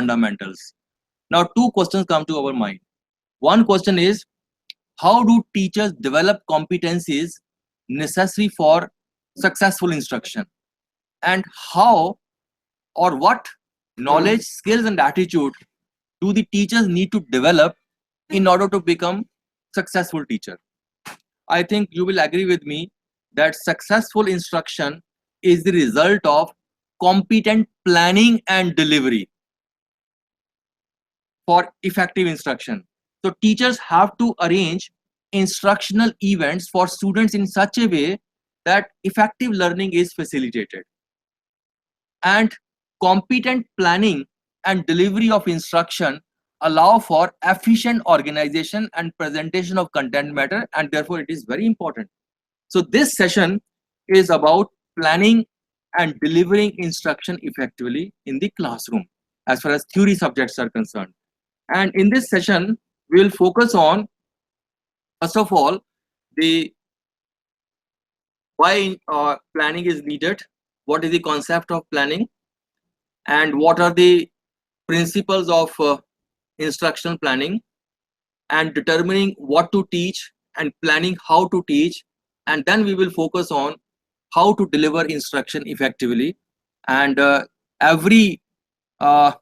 fundamentals. Now, two questions come to our mind. One question is, how do teachers develop competencies necessary for successful instruction? And how or what knowledge, skills, and attitude do the teachers need to develop in order to become successful teacher? I think you will agree with me that successful instruction is the result of competent planning and delivery for effective instruction. So teachers have to arrange instructional events for students in such a way that effective learning is facilitated. And competent planning and delivery of instruction allow for efficient organization and presentation of content matter, and therefore it is very important. So this session is about planning and delivering instruction effectively in the classroom as far as theory subjects are concerned. And in this session, we will focus on, first of all, the why planning is needed, what is the concept of planning, and what are the principles of instructional planning, and determining what to teach and planning how to teach. And then we will focus on how to deliver instruction effectively. And every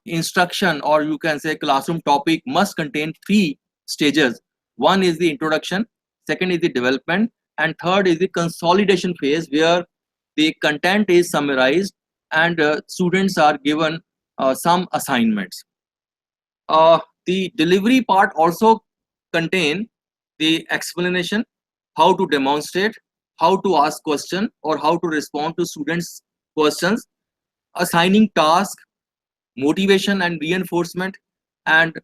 instruction, or you can say classroom topic, must contain three stages. One is the introduction, second is the development, and third is the consolidation phase, where the content is summarized and students are given some assignments. The delivery part also contain the explanation, how to demonstrate, how to ask question, or how to respond to students' questions, assigning task, motivation and reinforcement, and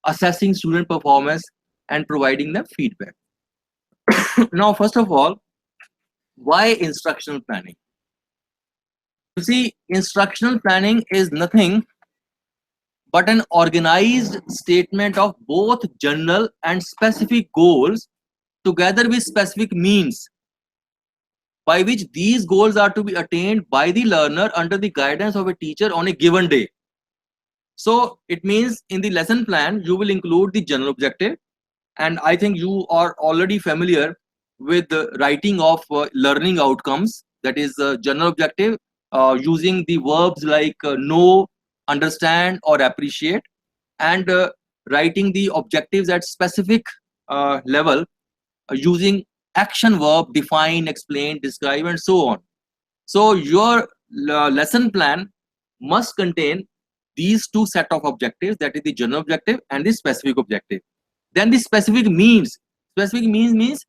assessing student performance and providing them feedback. Now, first of all, why instructional planning? You see, instructional planning is nothing but an organized statement of both general and specific goals together with specific means by which these goals are to be attained by the learner under the guidance of a teacher on a given day. So it means in the lesson plan, you will include the general objective, and I think you are already familiar with the writing of learning outcomes, that is general objective, using the verbs like know, understand, or appreciate, and writing the objectives at specific level using action verb, define, explain, describe, and so on. So your lesson plan must contain these two set of objectives, that is the general objective and the specific objective. Then the specific means means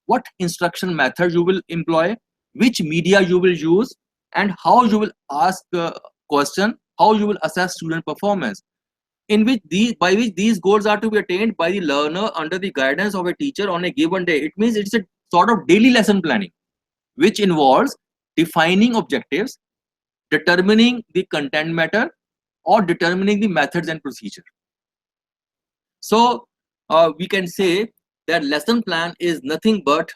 what instruction method you will employ, which media you will use, and how you will ask a question, how you will assess student performance, by which these goals are to be attained by the learner under the guidance of a teacher on a given day. It means it's a sort of daily lesson planning, which involves defining objectives, determining the content matter, or determining the methods and procedure. So we can say that lesson plan is nothing but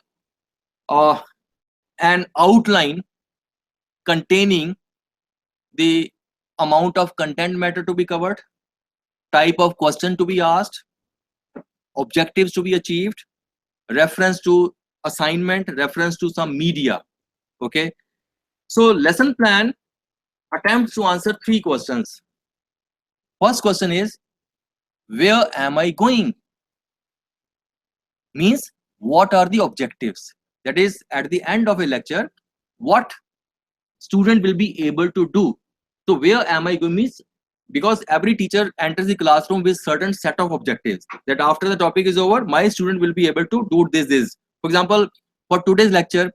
an outline containing the amount of content matter to be covered, type of question to be asked, objectives to be achieved, reference to assignment, reference to some media. Okay, so lesson plan attempts to answer three questions. First question is, where am I going? Means, what are the objectives? That is, at the end of a lecture, what student will be able to do. So where am I going means, because every teacher enters the classroom with certain set of objectives, that after the topic is over, my student will be able to do this. For example, for today's lecture,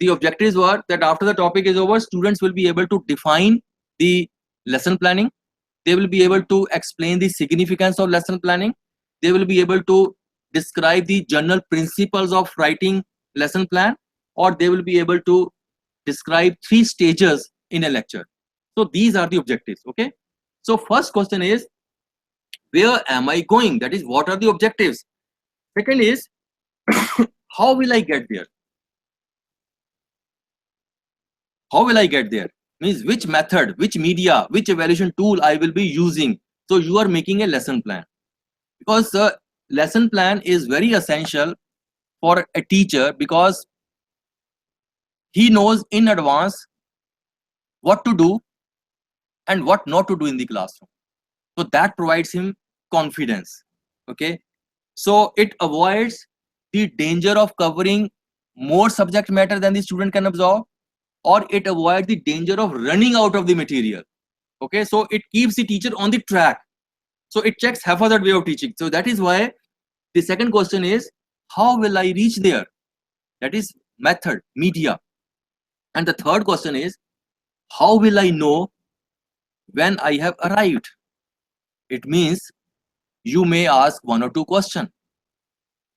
the objectives were that after the topic is over, students will be able to define the lesson planning, they will be able to explain the significance of lesson planning, they will be able to describe the general principles of writing lesson plan, or they will be able to describe 3 stages in a lecture. So these are the objectives. Okay, so first question is, where am I going? That is, what are the objectives? Second is, how will I get there? How will I get there? means which method, which media, which evaluation tool I will be using. So you are making a lesson plan, because the lesson plan is very essential for a teacher, because he knows in advance what to do and what not to do in the classroom. So that provides him confidence. Okay, so it avoids the danger of covering more subject matter than the student can absorb, or it avoids the danger of running out of the material. Okay, so it keeps the teacher on the track, so it checks haphazard way of teaching. So that is why the second question is, how will I reach there? That is method, media. And the third question is, how will I know when I have arrived? It means you may ask one or two questions,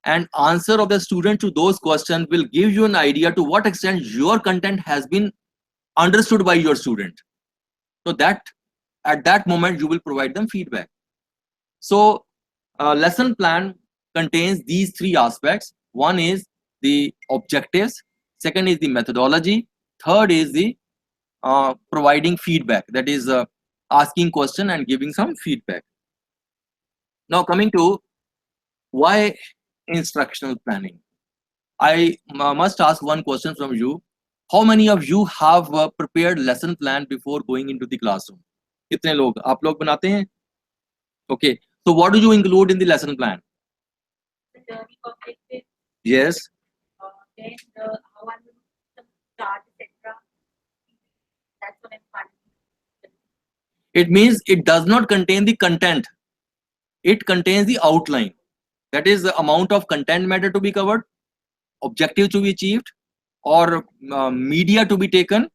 and answer of the student to those questions will give you an idea to what extent your content has been understood by your student. So that at that moment you will provide them feedback. So lesson plan contains these three aspects. One is the objectives, second is the methodology, third is the providing feedback, that is asking question and giving some feedback. Now coming to why instructional planning, I must ask one question from you. How many of you have prepared lesson plan before going into the classroom? कितने लोग आप लोग बनाते हैं? Okay, so what do you include in the lesson plan? The learning objective. Yes. Then how I'm going to start, etc. That's what I'm planning. It means it does not contain the content. It contains the outline. That is the amount of content matter to be covered, objective to be achieved, or media to be taken,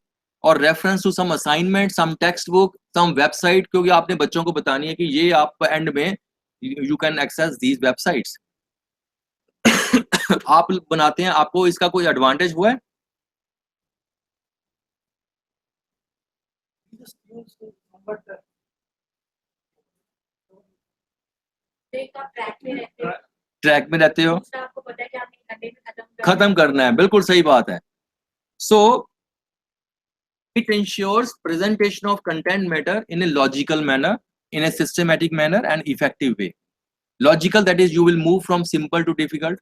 or reference to some assignment, some textbook, some website, क्योंकि आपने बच्चों को बतानी है कि ये आप and में you can access these websites. आप बनाते हैं, आपको इसका कोई एडवांटेज हुआ है? ट्रैक में रहते हो, आपको पता है कि आपने घंटे में खत्म करना है, बिल्कुल सही बात है. So it ensures presentation of content matter in a logical manner, in a systematic manner and effective way. Logical, that is you will move from simple to difficult.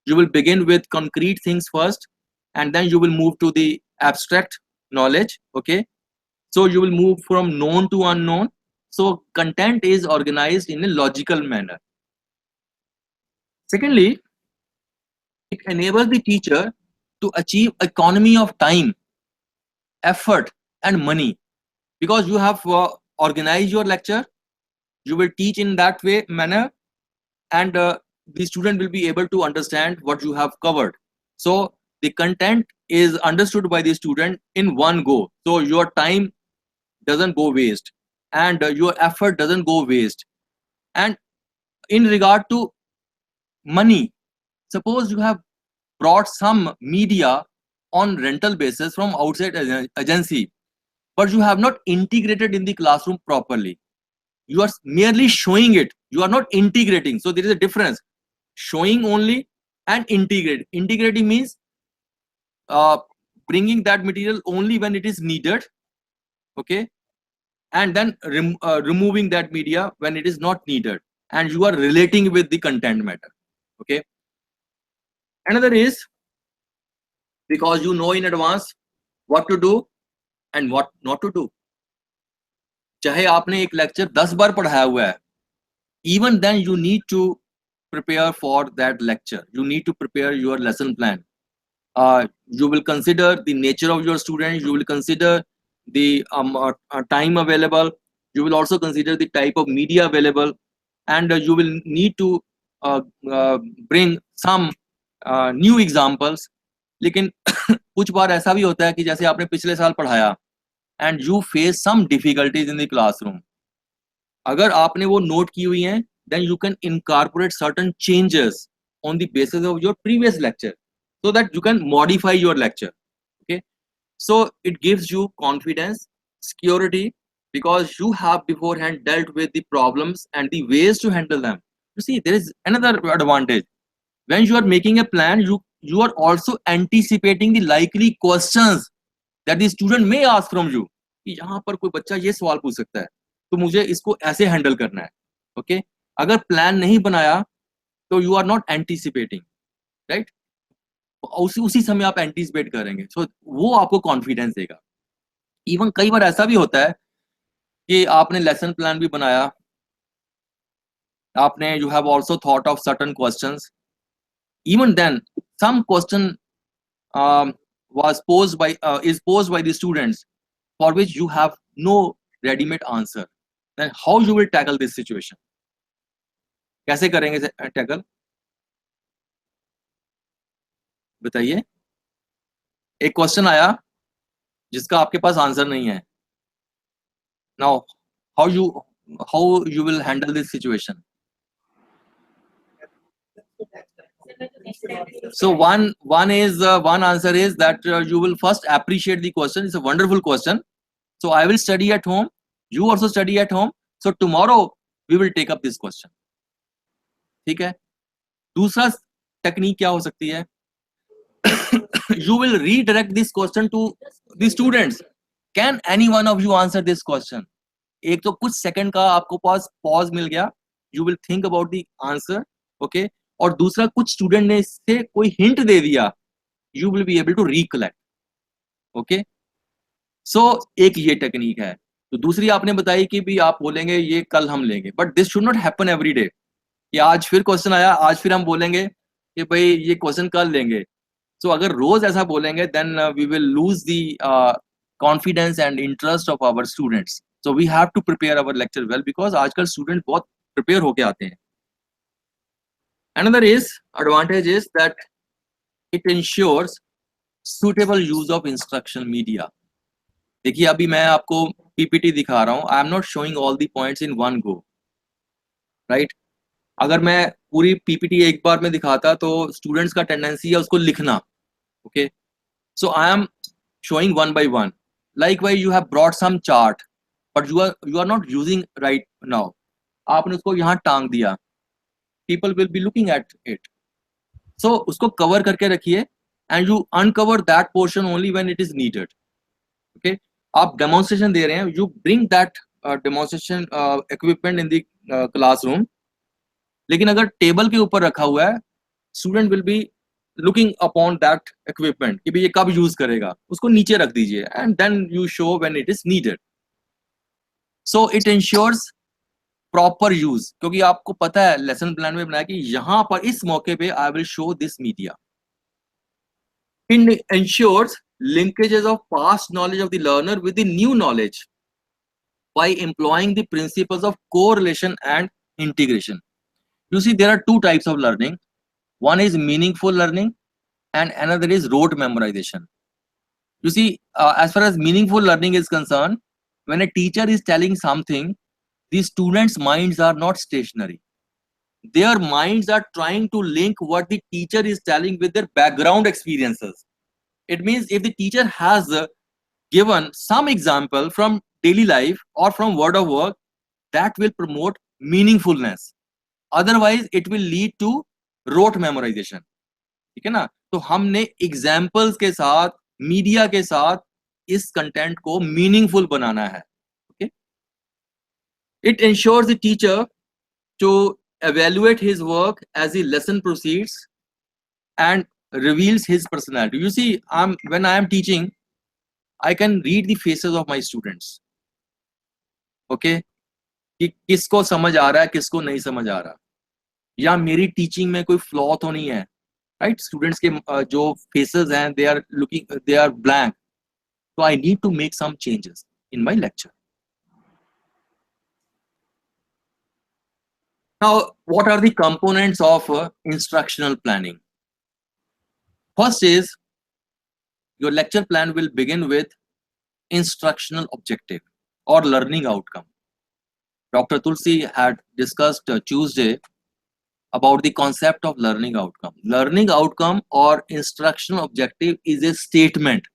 You will begin with concrete things first, and then you will move to the abstract knowledge. Okay, so you will move from known to unknown. So content is organized in a logical manner. Secondly, it enables the teacher to achieve economy of time, effort and money, because you have organized your lecture, you will teach in that way manner, and the student will be able to understand what you have covered. So the content is understood by the student in one go, so your time doesn't go waste, and your effort doesn't go waste. And in regard to money, suppose you have brought some media on rental basis from outside agency, but you have not integrated in the classroom properly. You are merely showing it, you are not integrating. So there is a difference, showing only and integrating means bringing that material only when it is needed, okay, and then removing that media when it is not needed, and you are relating with the content matter. Okay, another is because you know in advance what to do and what not to do. चाहे आपने एक lecture 10 बार पढ़ाया हुआ है, even then you need to prepare for that lecture, you need to prepare your lesson plan. You will consider the nature of your student, you will consider the time available, you will also consider the type of media available, and you will need to bring some new examples. लेकिन कुछ बार ऐसा भी होता है कि जैसे आपने पिछले साल पढ़ाया and you face some difficulties in the classroom. अगर आपने वो नोट की हुई हैं, then you can incorporate certain changes on the basis of your previous lecture, so that you can modify your lecture. Okay, so it gives you confidence, security, because you have beforehand dealt with the problems and the ways to handle them. You see, there is another advantage. When you are making a plan, you are also anticipating the likely questions that the student may ask from you. कि यहाँ पर कोई बच्चा ये सवाल पूछ सकता है, तो मुझे इसको ऐसे हैंडल करना है। ओके, अगर प्लान नहीं बनाया तो you are not anticipating, right? उसी समय आप एंटीसिपेट करेंगे, सो वो आपको कॉन्फिडेंस देगा। इवन कई बार ऐसा भी होता है कि आपने लेसन प्लान भी बनाया, आपने you have also thought of certain questions, even then some question was posed by is posed by the students for which you have no ready-made answer, then how you will tackle this situation? कैसे करेंगे tackle, बताइए। एक question आया जिसका आपके पास answer नहीं है, now how you will handle this situation? So one is one answer is that you will first appreciate the question. It's a wonderful question. So I will study at home. You also study at home. So tomorrow we will take up this question. ठीक है? दूसरा technique क्या हो सकती है? You will redirect this question to the students. Can any one of you answer this question? एक तो कुछ सेकंड का आपको पास पॉज मिल गया. You will think about the answer. Okay? और दूसरा कुछ स्टूडेंट ने इससे कोई हिंट दे दिया, you will be able to recollect. Okay, so एक ये टेक्निक है। तो दूसरी आपने बताई कि भी आप बोलेंगे ये कल हम लेंगे, but this should not happen every day कि आज फिर क्वेश्चन आया, आज फिर हम बोलेंगे कि भाई ये क्वेश्चन कल लेंगे। सो अगर रोज ऐसा बोलेंगे then we will lose the confidence and interest of our students. So we have to prepare our lecture well, because आजकल स्टूडेंट बहुत प्रिपेयर होके आते हैं। Another is advantage is that it ensures suitable use of instructional media. देखिए अभी मैं आपको PPT दिखा रहा हूँ, I am not showing all the points in one go, right? अगर मैं पूरी पीपीटी एक बार में दिखाता तो स्टूडेंट्स का टेंडेंसी है उसको लिखना। Okay, so I am showing one by one. Likewise, you have brought some chart, but you are not using right now. आपने उसको यहाँ टांग दिया, people will be looking at it. So उसको cover करके रखिए and you uncover that portion only when it is needed. Okay, आप demonstration दे रहे हैं, you bring that demonstration equipment in the classroom. लेकिन अगर टेबल के ऊपर रखा हुआ है, student will be looking upon that equipment कि भाई ये कब यूज करेगा, उसको नीचे रख दीजिए and then you show when it is needed. So it ensures proper use, क्योंकि आपको पता है लेसन प्लान में बनाया कि यहां पर इस मौके पे I will show this media. It ensures linkages of past knowledge of the learner with the new knowledge by employing the principles of correlation and integration. You see, there are two types of learning. One is meaningful learning and another is rote memorization. You see, as far as meaningful learning is concerned, when a teacher is telling something, the students' minds are not stationary. Their minds are trying to link what the teacher is telling with their background experiences. It means if the teacher has given some example from daily life or from word of work, that will promote meaningfulness. Otherwise, it will lead to rote memorization. ठीक है ना? तो हमने examples के साथ, media के साथ इस कंटेंट को मीनिंगफुल बनाना है। Okay, it ensures the teacher to evaluate his work as the lesson proceeds and reveals his personality. You see, when I am teaching, I can read the faces of my students. Okay, कि किसको समझ आ रहा है, किसको नहीं समझ आ रहा, या मेरी टीचिंग में कोई फ्लॉ तो नहीं है, राइट? स्टूडेंट्स के जो फेसेस हैं, they are blank, so I need to make some changes in my lecture. Now, what are the components of instructional planning? First is your lecture plan will begin with instructional objective or learning outcome. Dr. Tulsi had discussed Tuesday about the concept of learning outcome. Learning outcome or instructional objective is a statement.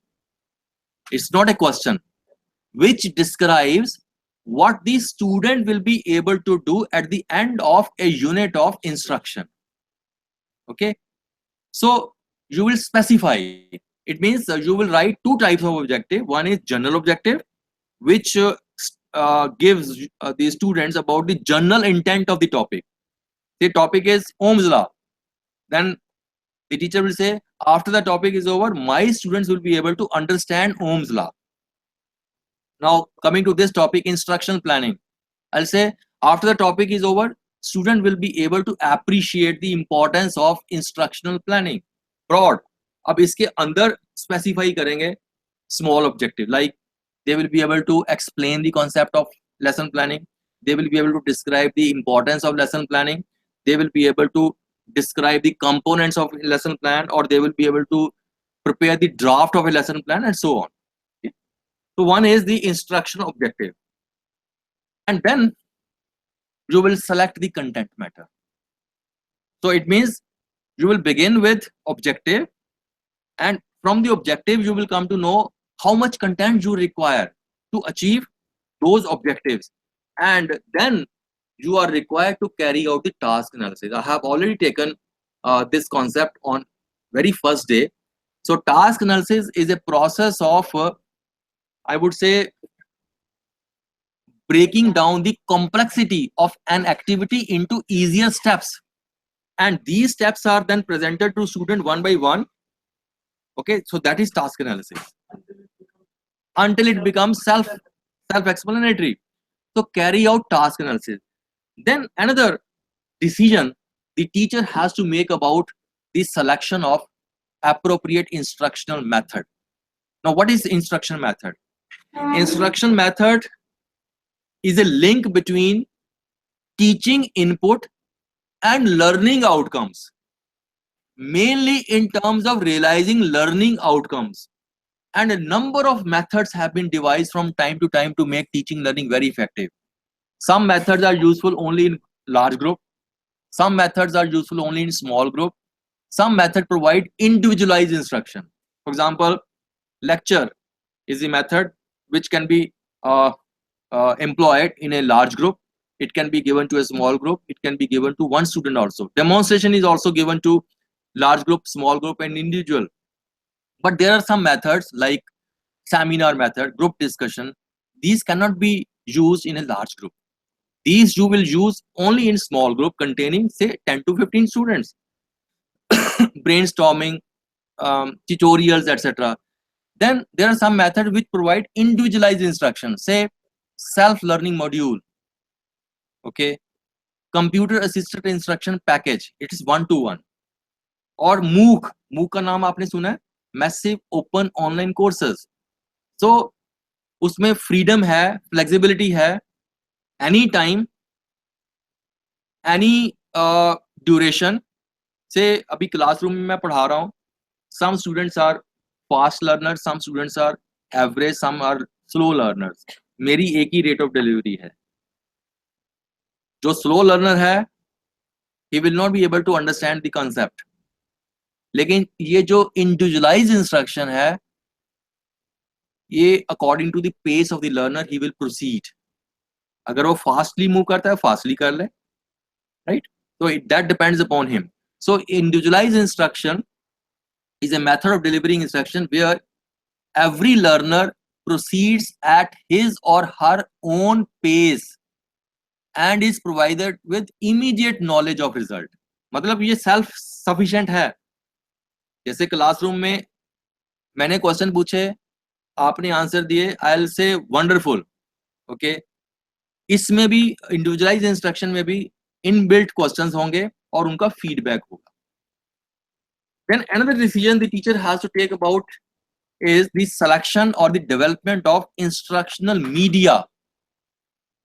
It's not a question, which describes what the student will be able to do at the end of a unit of instruction. Okay, so you will specify. It means you will write two types of objective. One is general objective, which gives the students about the general intent of the topic. The topic is Ohm's law. Then the teacher will say, after the topic is over, my students will be able to understand Ohm's law. Now coming to this topic, instruction planning, I'll say after the topic is over, student will be able to appreciate the importance of instructional planning. Broad. अब इसके अंदर specify करेंगे small objective, like they will be able to explain the concept of lesson planning, they will be able to describe the importance of lesson planning, they will be able to describe the components of lesson plan, or they will be able to prepare the draft of a lesson plan, and so on. Okay. So one is the instruction objective, and then you will select the content matter. So it means you will begin with objective, and from the objective you will come to know how much content you require to achieve those objectives, and then you are required to carry out the task analysis. I have already taken this concept on very first day. So task analysis is a process of I would say breaking down the complexity of an activity into easier steps, and these steps are then presented to student one by one. Okay, so that is task analysis until it becomes self-explanatory. So carry out task analysis. Then another decision the teacher has to make about the selection of appropriate instructional method. Now what is instruction method? Instruction method is a link between teaching input and learning outcomes, mainly in terms of realizing learning outcomes. And a number of methods have been devised from time to time to make teaching learning very effective. Some methods are useful only in large group, some methods are useful only in small group, some methods provide individualized instruction. For example, lecture is a method which can be employed in a large group, it can be given to a small group, it can be given to one student also. Demonstration is also given to large group, small group, and individual. But there are some methods like seminar method, group discussion. These cannot be used in a large group. These you will use only in small group containing say 10 to 15 students. Brainstorming, tutorials, etc. Then there are some methods which provide individualized instruction, say self-learning module. Okay, computer assisted instruction package, it is one-to-one. और मूक का नाम आपने सुना है, massive open online courses. सो उसमें freedom है, flexibility है, एनी टाइम, एनी ड्यूरेशन. से अभी क्लासरूम में मैं पढ़ा रहा हूँ, some students are fast learner, some students are average, some are slow learners. मेरी एक ही रेट ऑफ डिलीवरी है. जो स्लो लर्नर है he will not be able to understand the concept. लेकिन ये जो इंडिविजुअलाइज इंस्ट्रक्शन है, ये according to the pace of the learner he will proceed. अगर वो फास्टली मूव करता है, फास्टली कर ले, right? So that depends upon him. So individualized instruction is a method of delivering instruction where every learner proceeds at his or her own pace and is provided with immediate knowledge of result. मतलब ये self sufficient है. जैसे classroom में मैंने question पूछे, आपने answer दिए, I will say wonderful. Okay, इसमें भी इंडिविजुअलाइज इंस्ट्रक्शन में भी इनबिल्ट क्वेश्चंस होंगे और उनका फीडबैक होगा. Then another decision the teacher has to take about is the selection or the development of instructional media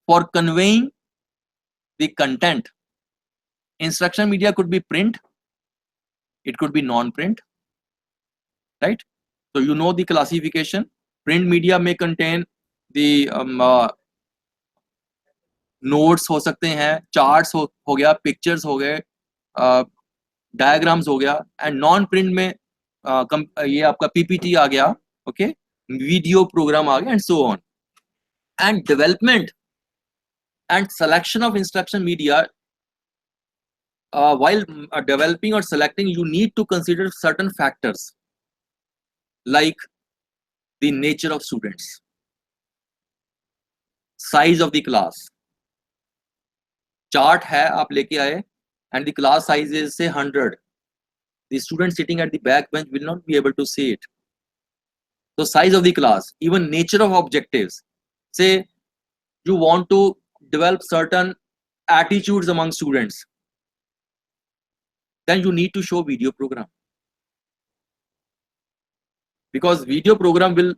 for conveying the content. Instructional media could be print, it could be non-print, right? So you know the classification. Print media may contain the notes हो सकते हैं, charts हो गया, pictures हो गए, diagrams हो गया, and non-print में ये आपका PPT आ गया, okay, video program आ गया, and so on. And development and selection of instruction media, while developing or selecting, you need to consider certain factors like the nature of students, size of the class. Chart है आप लेके आए and the class size is say 100. The student sitting at the back bench will not be able to see it. So size of the class, even nature of objectives. Say you want to develop certain attitudes among students, then you need to show video program, because video program will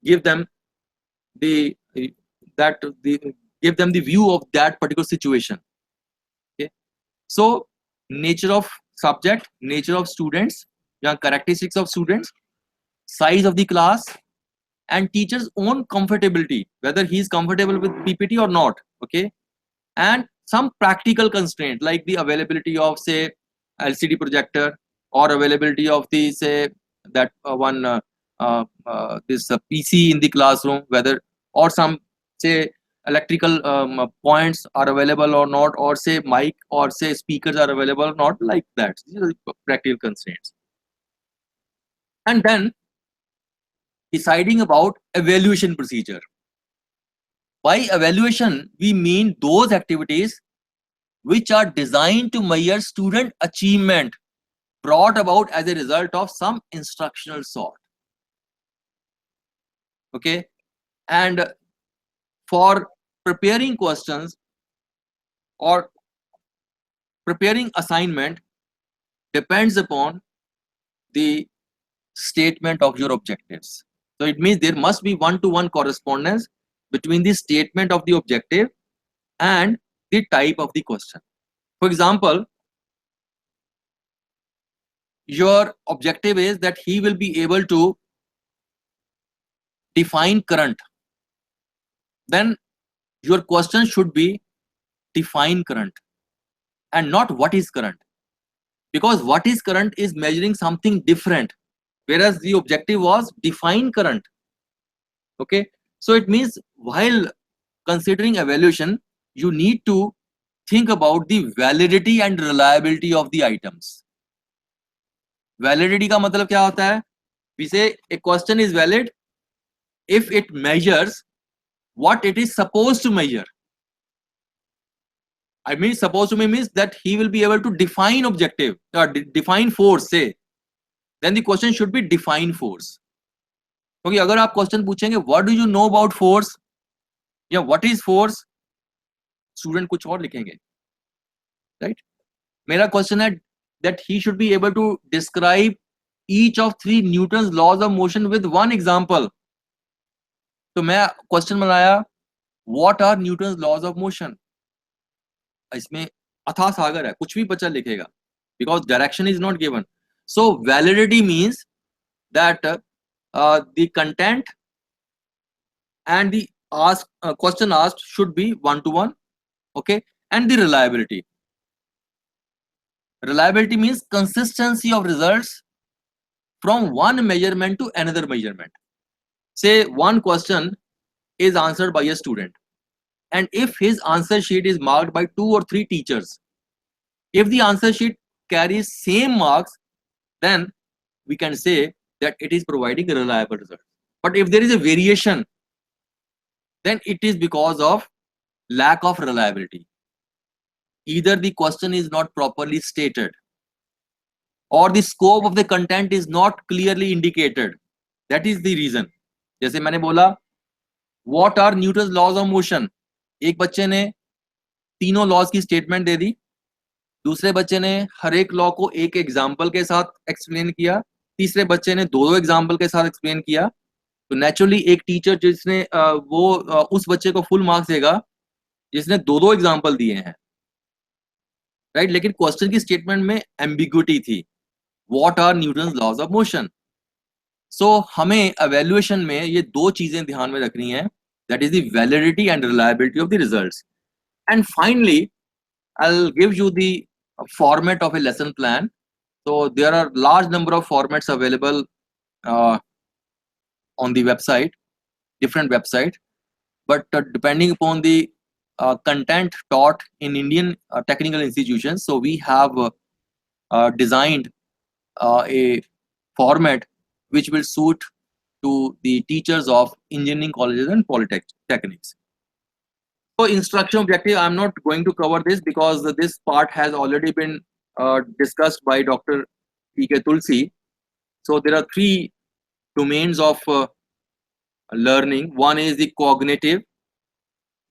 give them the give them the view of that particular situation. Okay, so nature of subject, nature of students, characteristics of students, size of the class, and teacher's own comfortability, whether he is comfortable with PPT or not. Okay, and some practical constraint like the availability of say LCD projector, or availability of the say that this PC in the classroom, whether or some say electrical points are available or not, or say mic or say speakers are available or not, like that. These are the practical constraints. And then deciding about evaluation procedure. By evaluation, we mean those activities which are designed to measure student achievement brought about as a result of some instructional sort. Okay, and for preparing questions or preparing assignment depends upon the statement of your objectives. So it means there must be one-to-one correspondence between the statement of the objective and the type of the question. For example, your objective is that he will be able to define current. Then your question should be define current and not what is current, because what is current is measuring something different, whereas the objective was define current. Okay, so it means while considering evaluation, you need to think about the validity and reliability of the items. Validity का मतलब क्या होता है? We say a question is valid if it measures what it is supposed to measure. I mean, supposed to means that he will be able to define objective or define force, say. Then the question should be define force. क्योंकि अगर आप question पूछेंगे what do you know about force या what is force, student कुछ और लिखेंगे, right? मेरा question है that he should be able to describe each of 3 Newton's laws of motion with one example. तो मैं क्वेश्चन बनाया what are Newton's laws of motion. इसमें अथाह सागर है, कुछ भी बच्चा लिखेगा, because direction is not given. So validity means that the content and the question asked should be one-to-one. Okay, and the reliability. Reliability means consistency of results from one measurement to another measurement. Say one question is answered by a student, and if his answer sheet is marked by 2 or 3 teachers, if the answer sheet carries same marks, then we can say that it is providing a reliable result. But if there is a variation, then it is because of lack of reliability. Either the question is not properly stated, or the scope of the content is not clearly indicated. That is the reason. जैसे मैंने बोला what are Newton's laws of motion, एक बच्चे ने तीनों laws की statement दे दी, दूसरे बच्चे ने हर एक लॉ को एक एग्जाम्पल के साथ एक्सप्लेन किया, तीसरे बच्चे ने दो एग्जाम्पल के साथ एक्सप्लेन किया. तो नेचुरली एक टीचर जिसने वो उस बच्चे को फुल मार्क्स देगा जिसने दो एग्जाम्पल दिए हैं, राइट? लेकिन क्वेश्चन की स्टेटमेंट में एम्बिग्युइटी थी, what are Newton's laws of motion. So हमें एवेल्युएशन में ये दो चीजें ध्यान में रखनी है, that is the validity and reliability of the results. And finally I'll give you the format of a lesson plan. So there are large number of formats available on the website, different website, but depending upon the content taught in Indian technical institutions, so we have designed a format which will suit to the teachers of engineering colleges and polytechnics. So instruction objective, I'm not going to cover this because this part has already been discussed by Dr. P.K. Tulsi. So there are three domains of learning. One is the cognitive,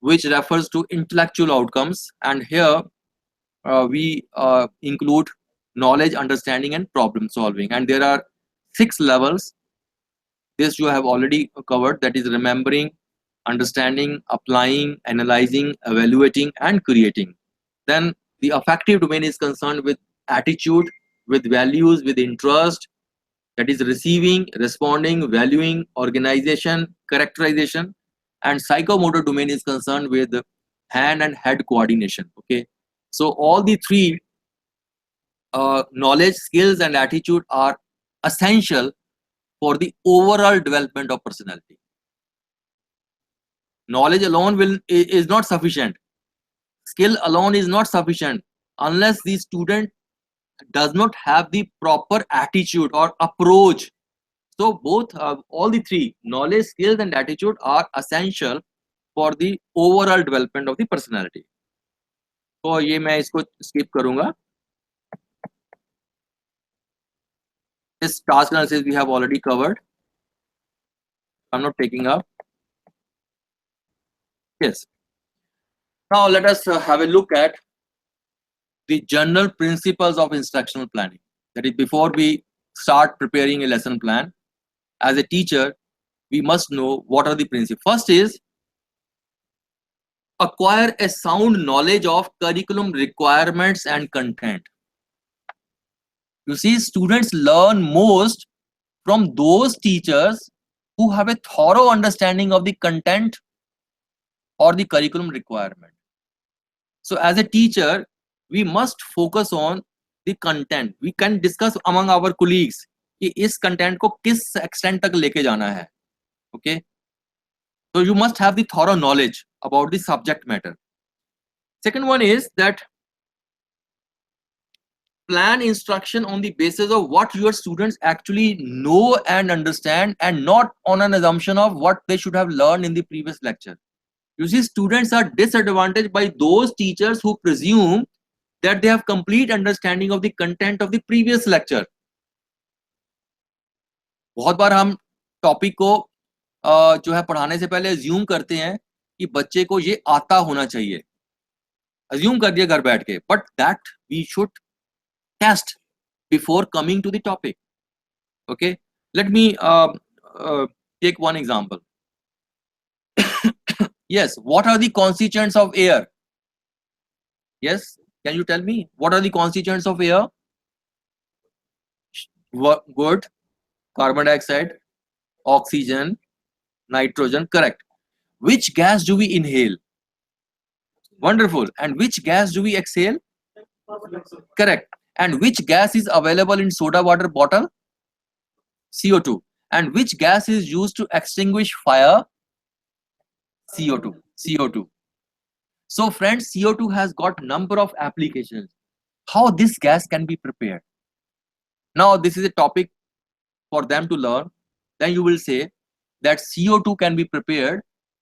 which refers to intellectual outcomes, and here we include knowledge, understanding, and problem solving. And there are 6 levels. This you have already covered, that is remembering, understanding, applying, analyzing, evaluating, and creating. Then the affective domain is concerned with attitude, with values, with interest, that is receiving, responding, valuing, organization, characterization. And psychomotor domain is concerned with hand and head coordination. Okay, so all the three, knowledge, skills, and attitude, are essential for the overall development of personality. Knowledge alone is not sufficient. Skill alone is not sufficient unless the student does not have the proper attitude or approach. So both, all the three, knowledge, skills, and attitude, are essential for the overall development of the personality. तो ये मैं इसको skip करूंगा. This task analysis we have already covered. I'm not taking up. Yes. Now let us have a look at the general principles of instructional planning. That is, before we start preparing a lesson plan, as a teacher, we must know what are the principles. First is acquire a sound knowledge of curriculum requirements and content. You see, students learn most from those teachers who have a thorough understanding of the content or the curriculum requirement. So as a teacher, we must focus on the content. We can discuss among our colleagues कि इस content को किस extent तक लेके जाना है. Okay, so you must have the thorough knowledge about the subject matter. Second one is that plan instruction on the basis of what your students actually know and understand, and not on an assumption of what they should have learned in the previous lecture. You see, students are disadvantaged by those teachers who presume that they have complete understanding of the content of the previous lecture. बहुत बार हम topic को जो है पढ़ाने से पहले assume करते हैं कि बच्चे को ये आता होना चाहिए, अज्यूम कर दिया घर बैठ के, but that we should test before coming to the topic. Okay, let me take one example. Yes, what are the constituents of air? Yes, can you tell me what are the constituents of air? Good. Carbon dioxide, oxygen, nitrogen. Correct. Which gas do we inhale? Wonderful. And which gas do we exhale? Correct. And which gas is available in soda water bottle? CO2. And which gas is used to extinguish fire? CO2. CO2. So friends, CO2 has got number of applications. How this gas can be prepared? Now this is a topic for them to learn. Then you will say that CO2 can be prepared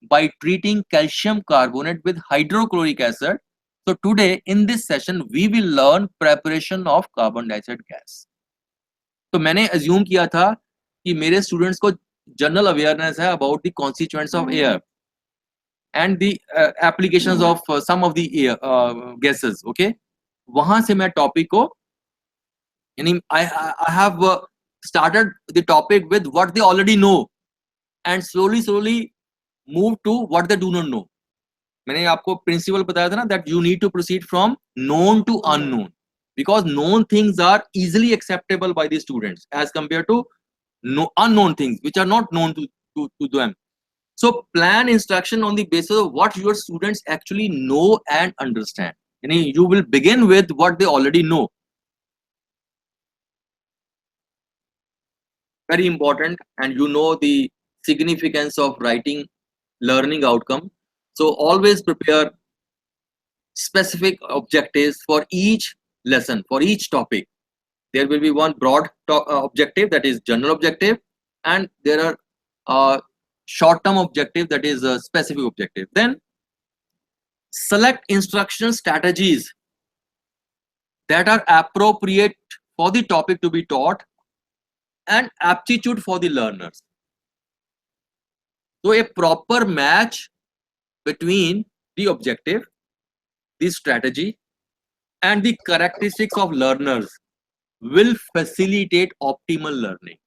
by treating calcium carbonate with hydrochloric acid. So today in this session we will learn preparation of carbon dioxide gas. तो मैंने assume किया था कि मेरे students को general awareness है about the constituents of air and the applications of some of the air gases. Okay, वहां से मैं topic को, यानी I have started the topic with what they already know and slowly move to what they do not know. मैंने आपको principal बताया था ना, that you need to proceed from known to unknown, because known things are easily acceptable by the students as compared to unknown things which are not known to them. So plan instruction on the basis of what your students actually know and understand. You will begin with what they already know. Very important, and you know the significance of writing learning outcome. So always prepare specific objectives for each lesson, for each topic. There will be one broad objective, that is general objective, and there are short-term objective, that is a specific objective. Then Select instructional strategies that are appropriate for the topic to be taught and aptitude for the learners. So a proper match between the objective, the strategy, and the characteristics of learners will facilitate optimal learning.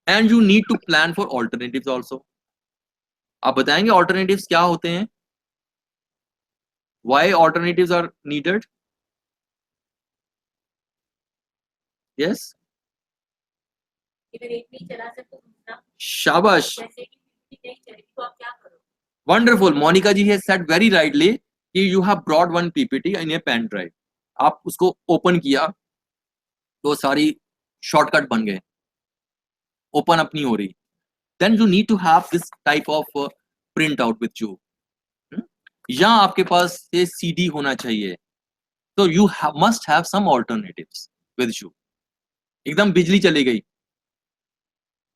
And you need to plan for alternatives also. आप बताएंगे alternatives क्या होते हैं? Why alternatives are needed? Yes? अगर एक नहीं चला सके तो दूसरा, शाबाश. जैसे कि PPT नहीं चलेगी तो आप क्या करोगे? Wonderful. Monica ji has said very rightly कि you have brought one PPT in a pen drive. आप उसको open किया तो सारी shortcut बन गए. Open up नहीं हो रही. Then you need to have this type of printout with you. या आपके पास ये CD होना चाहिए. So you must have some alternatives with you. एकदम बिजली चली गई.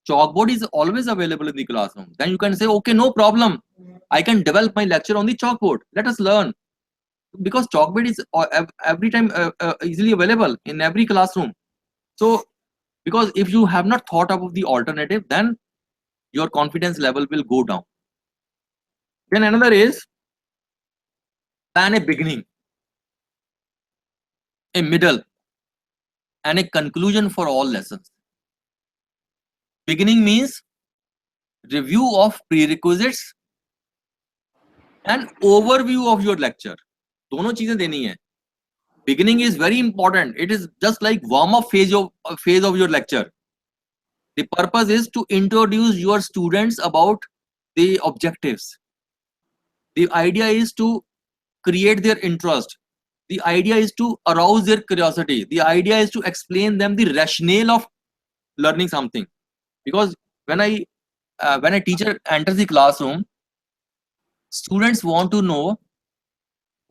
Chalkboard is always available in the classroom. Then you can say, okay, no problem. I can develop my lecture on the chalkboard. Let us learn. Because chalkboard is every time easily available in every classroom. So, because if you have not thought of the alternative, then your confidence level will go down. Then another is plan a beginning, a middle, and a conclusion for all lessons. Beginning means review of prerequisites and overview of your lecture. दोनों चीजें देनी है. Beginning is very important. It is just like warm-up phase of your lecture. The purpose is to introduce your students about the objectives. The idea is to create their interest. The idea is to arouse their curiosity. The idea is to explain them the rationale of learning something. Because when a teacher enters the classroom, students want to know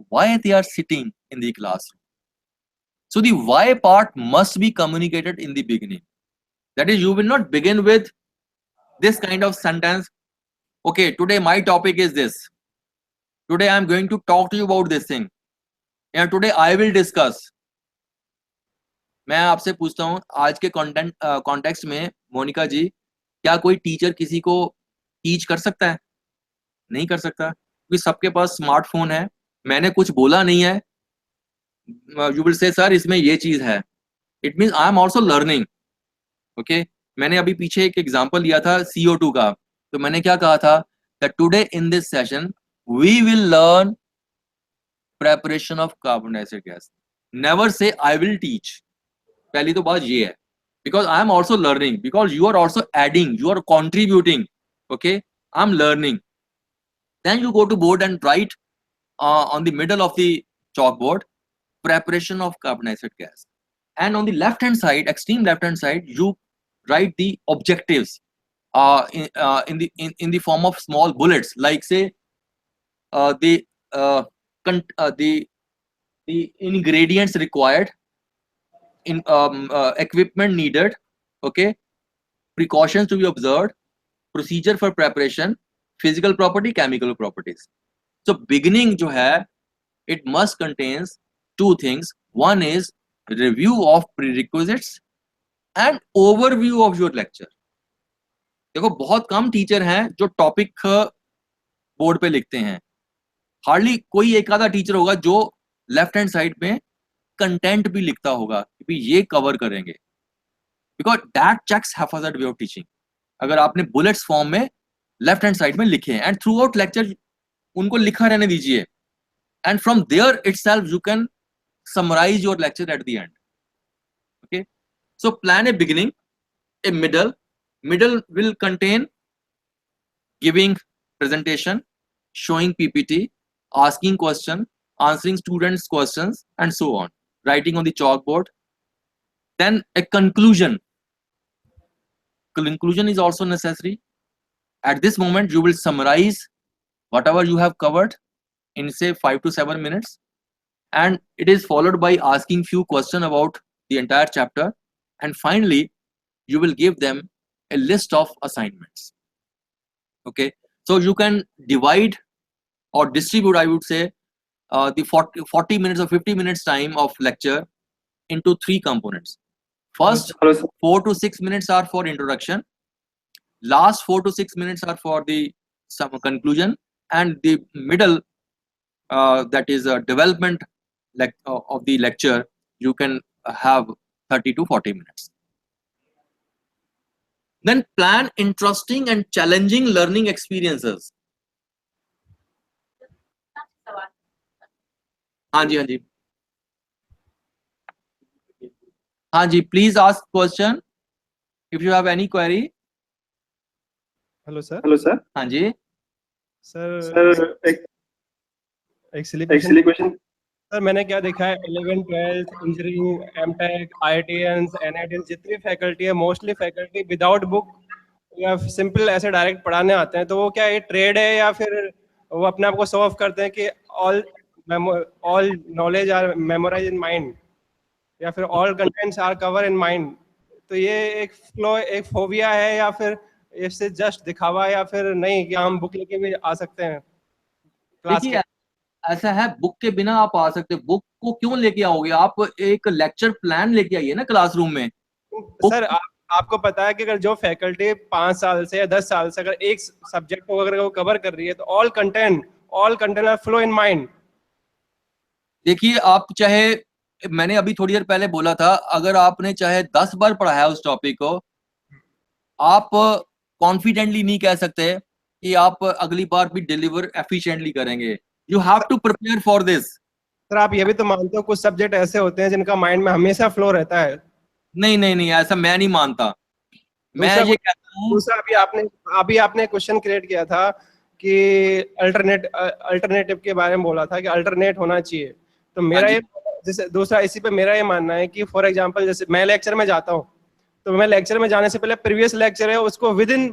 why they are sitting in the classroom. So the why part must be communicated in the beginning. That is, you will not begin with this kind of sentence. Okay, today my topic is this. Today I am going to talk to you about this thing. And today I will discuss. मैं आपसे पूछता हूँ आज के context में मोनिका जी, क्या कोई teacher किसी को टीच कर सकता है? नहीं कर सकता, क्योंकि सबके पास स्मार्टफोन है. मैंने कुछ बोला नहीं है. यू विल से सर इसमें ये चीज है. It means I am also learning. Okay, मैंने अभी पीछे एक एग्जांपल लिया था CO2 का. तो मैंने क्या कहा था? That today in this session we will learn preparation of carbon dioxide gas. Never say I will teach. पहली तो बात ये है, because I am also learning, because you are also adding, you are contributing. Okay, I am learning. Then you go to board and write on the middle of the chalkboard preparation of carbon dioxide gas, and on the left hand side, extreme left hand side, you write the objectives in the form of small bullets, like say the ingredients required, in equipment needed, okay, precautions to be observed, procedure for preparation, physical property, chemical properties. So beginning जो है, it must contains two things. One is review of prerequisites and overview of your lecture. देखो बहुत कम teacher हैं जो topic board पे लिखते हैं. Hardly कोई एक आधा टीचर होगा जो लेफ्ट हैंड साइड में कंटेंट भी लिखता होगा कि ये कवर करेंगे, बिकॉज दैट चेक्स हैफाजत वे ऑफ टीचिंग. अगर आपने बुलेट्स फॉर्म में लेफ्ट हैंड साइड में लिखे हैं, एंड थ्रू आउट लेक्चर उनको लिखा रहने दीजिए, and from there itself you can summarize your lecture at the end. Okay, so plan a beginning, a middle will contain giving presentation, showing PPT, asking question, answering students questions, and so on, writing on the chalkboard. Then a conclusion is also necessary. At this moment you will summarize whatever you have covered in say 5 to 7 minutes, and it is followed by asking few questions about the entire chapter, and finally you will give them a list of assignments. Okay, so you can divide or distribute, I would say, the 40 minutes or 50 minutes time of lecture into 3 components. First, 4 to 6 minutes are for introduction, last 4 to 6 minutes are for the some conclusion, and the middle, that is a development of the lecture, you can have 30 to 40 minutes. Then plan interesting and challenging learning experiences. हाँ जी, हाँ जी, हाँ जी, please ask question if you have any query. Hello sir. Hello sir. हाँ जी sir एक silly question. Sir मैंने क्या देखा है, 11th 12th engineering, MTech, IITians, एनआईटीएंस, जितनी फैकल्टी है मोस्टली फैकल्टी विदाउट बुक या सिंपल ऐसे डायरेक्ट पढ़ाने आते हैं। तो वो क्या ये ट्रेड है या फिर वो अपने आप को शो ऑफ करते हैं कि all knowledge are memorize in mind, या फिर all contents are cover in mind? तो ये एक फ्लो, एक फोबिया है, या फिर इससे जस्ट दिखावा, या फिर नहीं कि हम बुक लेके भी आ सकते हैं क्लास देखिए, के? ऐसा है, बुक के बिना आप आ सकते, बुक को क्यों लेके आओगे? आप एक लेक्चर प्लान लेके आइए ना क्लासरूम में। सर आपको पता है कि अगर जो फैकल्टी 5 साल से या 10 साल से अगर एक सब्जेक्ट को अगर वो कवर कर रही है तो all content are flow in mind. देखिए, आप चाहे, मैंने अभी थोड़ी देर पहले बोला था, अगर आपने चाहे 10 बार पढ़ाया उस टॉपिक को, आप कॉन्फिडेंटली नहीं कह सकते कि आप अगली बार भी डिलीवर एफिशिएंटली करेंगे। You have to prepare for this. Sir आप ये भी तो मानते हो कुछ सब्जेक्ट ऐसे होते हैं जिनका माइंड में हमेशा फ्लो रहता है? नहीं नहीं नहीं, ऐसा मैं नहीं मानता। मैं ये कहता हूँ, दूसरा अभी आपने क्वेश्चन क्रिएट किया था कि अल्टरनेटिव के बारे में बोला था कि अल्टरनेट होना चाहिए। तो मेरा ये जैसे दूसरा इसी पे मेरा ये मानना है कि फॉर एग्जांपल जैसे मैं लेक्चर में जाता हूँ, तो मैं लेक्चर में जाने से पहले प्रीवियस लेक्चर है उसको विद इन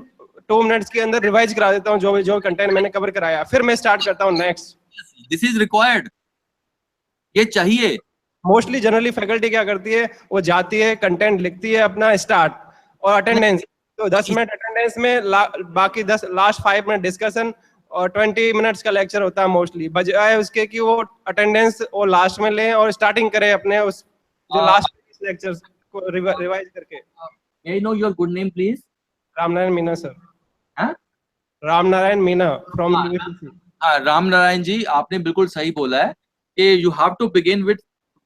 2 मिनट्स के अंदर रिवाइज करा देता हूँ, जो कंटेंट मैंने कवर कराया, फिर मैं स्टार्ट करता हूँ नेक्स्ट। दिस इज रिक्वायर्ड, ये चाहिए। मोस्टली जनरली फैकल्टी क्या करती है, वो जाती है कंटेंट लिखती है अपना स्टार्ट और अटेंडेंस, तो 10 मिनट अटेंडेंस में बाकी 10 लास्ट 5 मिनट डिस्कशन और 20 मिनट्स का लेक्चर होता है मोस्टली, बजाय उसके कि वो अटेंडेंस वो लास्ट में लें और स्टार्टिंग करें अपने उस जो लास्ट लेक्चर्स को रिवाइज करके। May I know your good name please? Ramnarayan Meena sir. हाँ, रामनारायण मीना फ्रॉम यूपीसी। हाँ, राम नारायण जी, आपने बिल्कुल सही बोला है कि you have to begin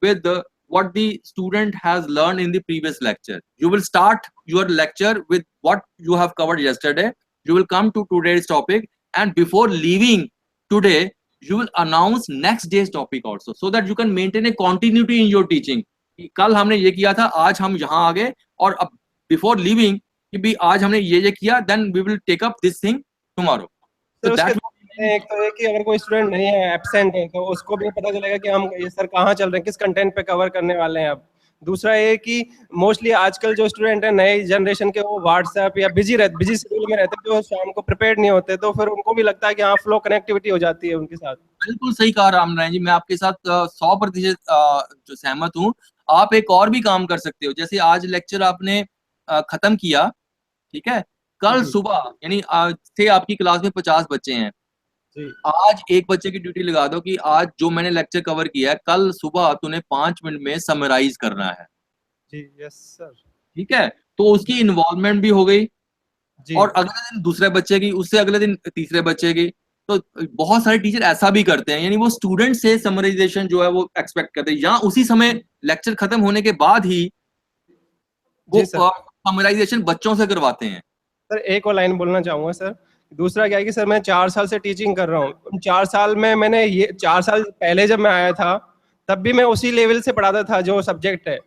with what the student has learned in the previous lecture. You will start your lecture with what you have covered yesterday. You will come to today's topic, and before leaving today, you will announce next day's topic also, so that you can maintain a continuity in your teaching. कल हमने ये किया था, आज हम यहाँ आ गए, और अब before leaving कि भी आज हमने ये किया, then we will take up this thing tomorrow. So that एक तो है कि अगर कोई स्टूडेंट नहीं है, एब्सेंट है, तो उसको भी पता चलेगा कि हम ये सर कहाँ चल रहे हैं, किस कंटेंट पे कवर करने वाले हैं। अब दूसरा ये कि मोस्टली आजकल जो स्टूडेंट है नए जनरेशन के, वो व्हाट्सएप या बिजी शेड्यूल में रहते हैं, जो शाम को प्रिपेयर्ड नहीं होते, तो फिर उनको भी लगता है कि हाँ फ्लो कनेक्टिविटी हो जाती है उनके साथ। बिल्कुल सही कहा रामनारायण जी, मैं आपके साथ 100% जो सहमत हूँ। आप एक और भी काम कर सकते हो, जैसे आज लेक्चर आपने खत्म किया, ठीक है, कल सुबह यानी से आपकी क्लास में 50 बच्चे हैं, आज एक बच्चे की ड्यूटी लगा दो कि आज जो मैंने लेक्चर कवर किया है, कल सुबह तूने 5 मिनट में समराइज करना है। जी यस सर। ठीक है, तो उसकी इन्वॉल्वमेंट भी हो गई, और अगले दिन दूसरे बच्चे की, उससे अगले दिन तीसरे बच्चे की। तो बहुत सारे टीचर ऐसा भी करते हैं, यानी वो स्टूडेंट से समराइजेशन जो है वो एक्सपेक्ट करते हैं, या उसी समय लेक्चर खत्म होने के बाद ही वो समराइजेशन बच्चों से करवाते हैं। सर एक और लाइन बोलना चाहूंगा सर। दूसरा क्या है कि सर मैं 4 साल से टीचिंग कर रहा हूँ, 4 साल में मैंने ये 4 साल पहले जब मैं आया था तब भी मैं उसी लेवल से पढ़ाता था जो सब्जेक्ट है,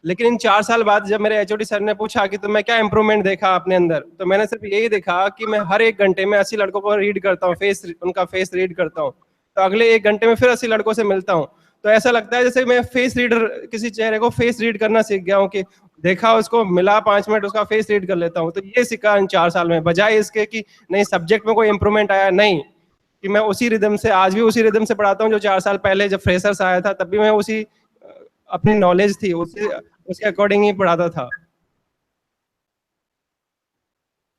लेकिन इन 4 साल बाद जब मेरे एचओडी सर ने पूछा कि तुम्हें क्या इंप्रूवमेंट देखा अपने अंदर, तो मैंने सिर्फ यही देखा कि मैं हर 1 घंटे में 80 लड़कों को रीड करता हूँ, उनका फेस रीड करता हूँ, तो अगले 1 घंटे में फिर 80 लड़कों से मिलता हूँ, तो ऐसा लगता है जैसे मैं फेस रीडर, किसी चेहरे को फेस रीड करना सीख गया हूँ, कि देखा उसको मिला 5 मिनट उसका फेस रीड कर लेता हूँ। तो ये सीखा इन 4 साल में, बजाय इसके कि नहीं सब्जेक्ट में कोई इंप्रूवमेंट आया, नहीं, कि मैं उसी रिदम से आज भी उसी रिदम से पढ़ाता हूँ जो 4 साल पहले जब फ्रेशर्स आया था तब भी मैं उसी अपनी नॉलेज थी उसके अकॉर्डिंग ही पढ़ाता था।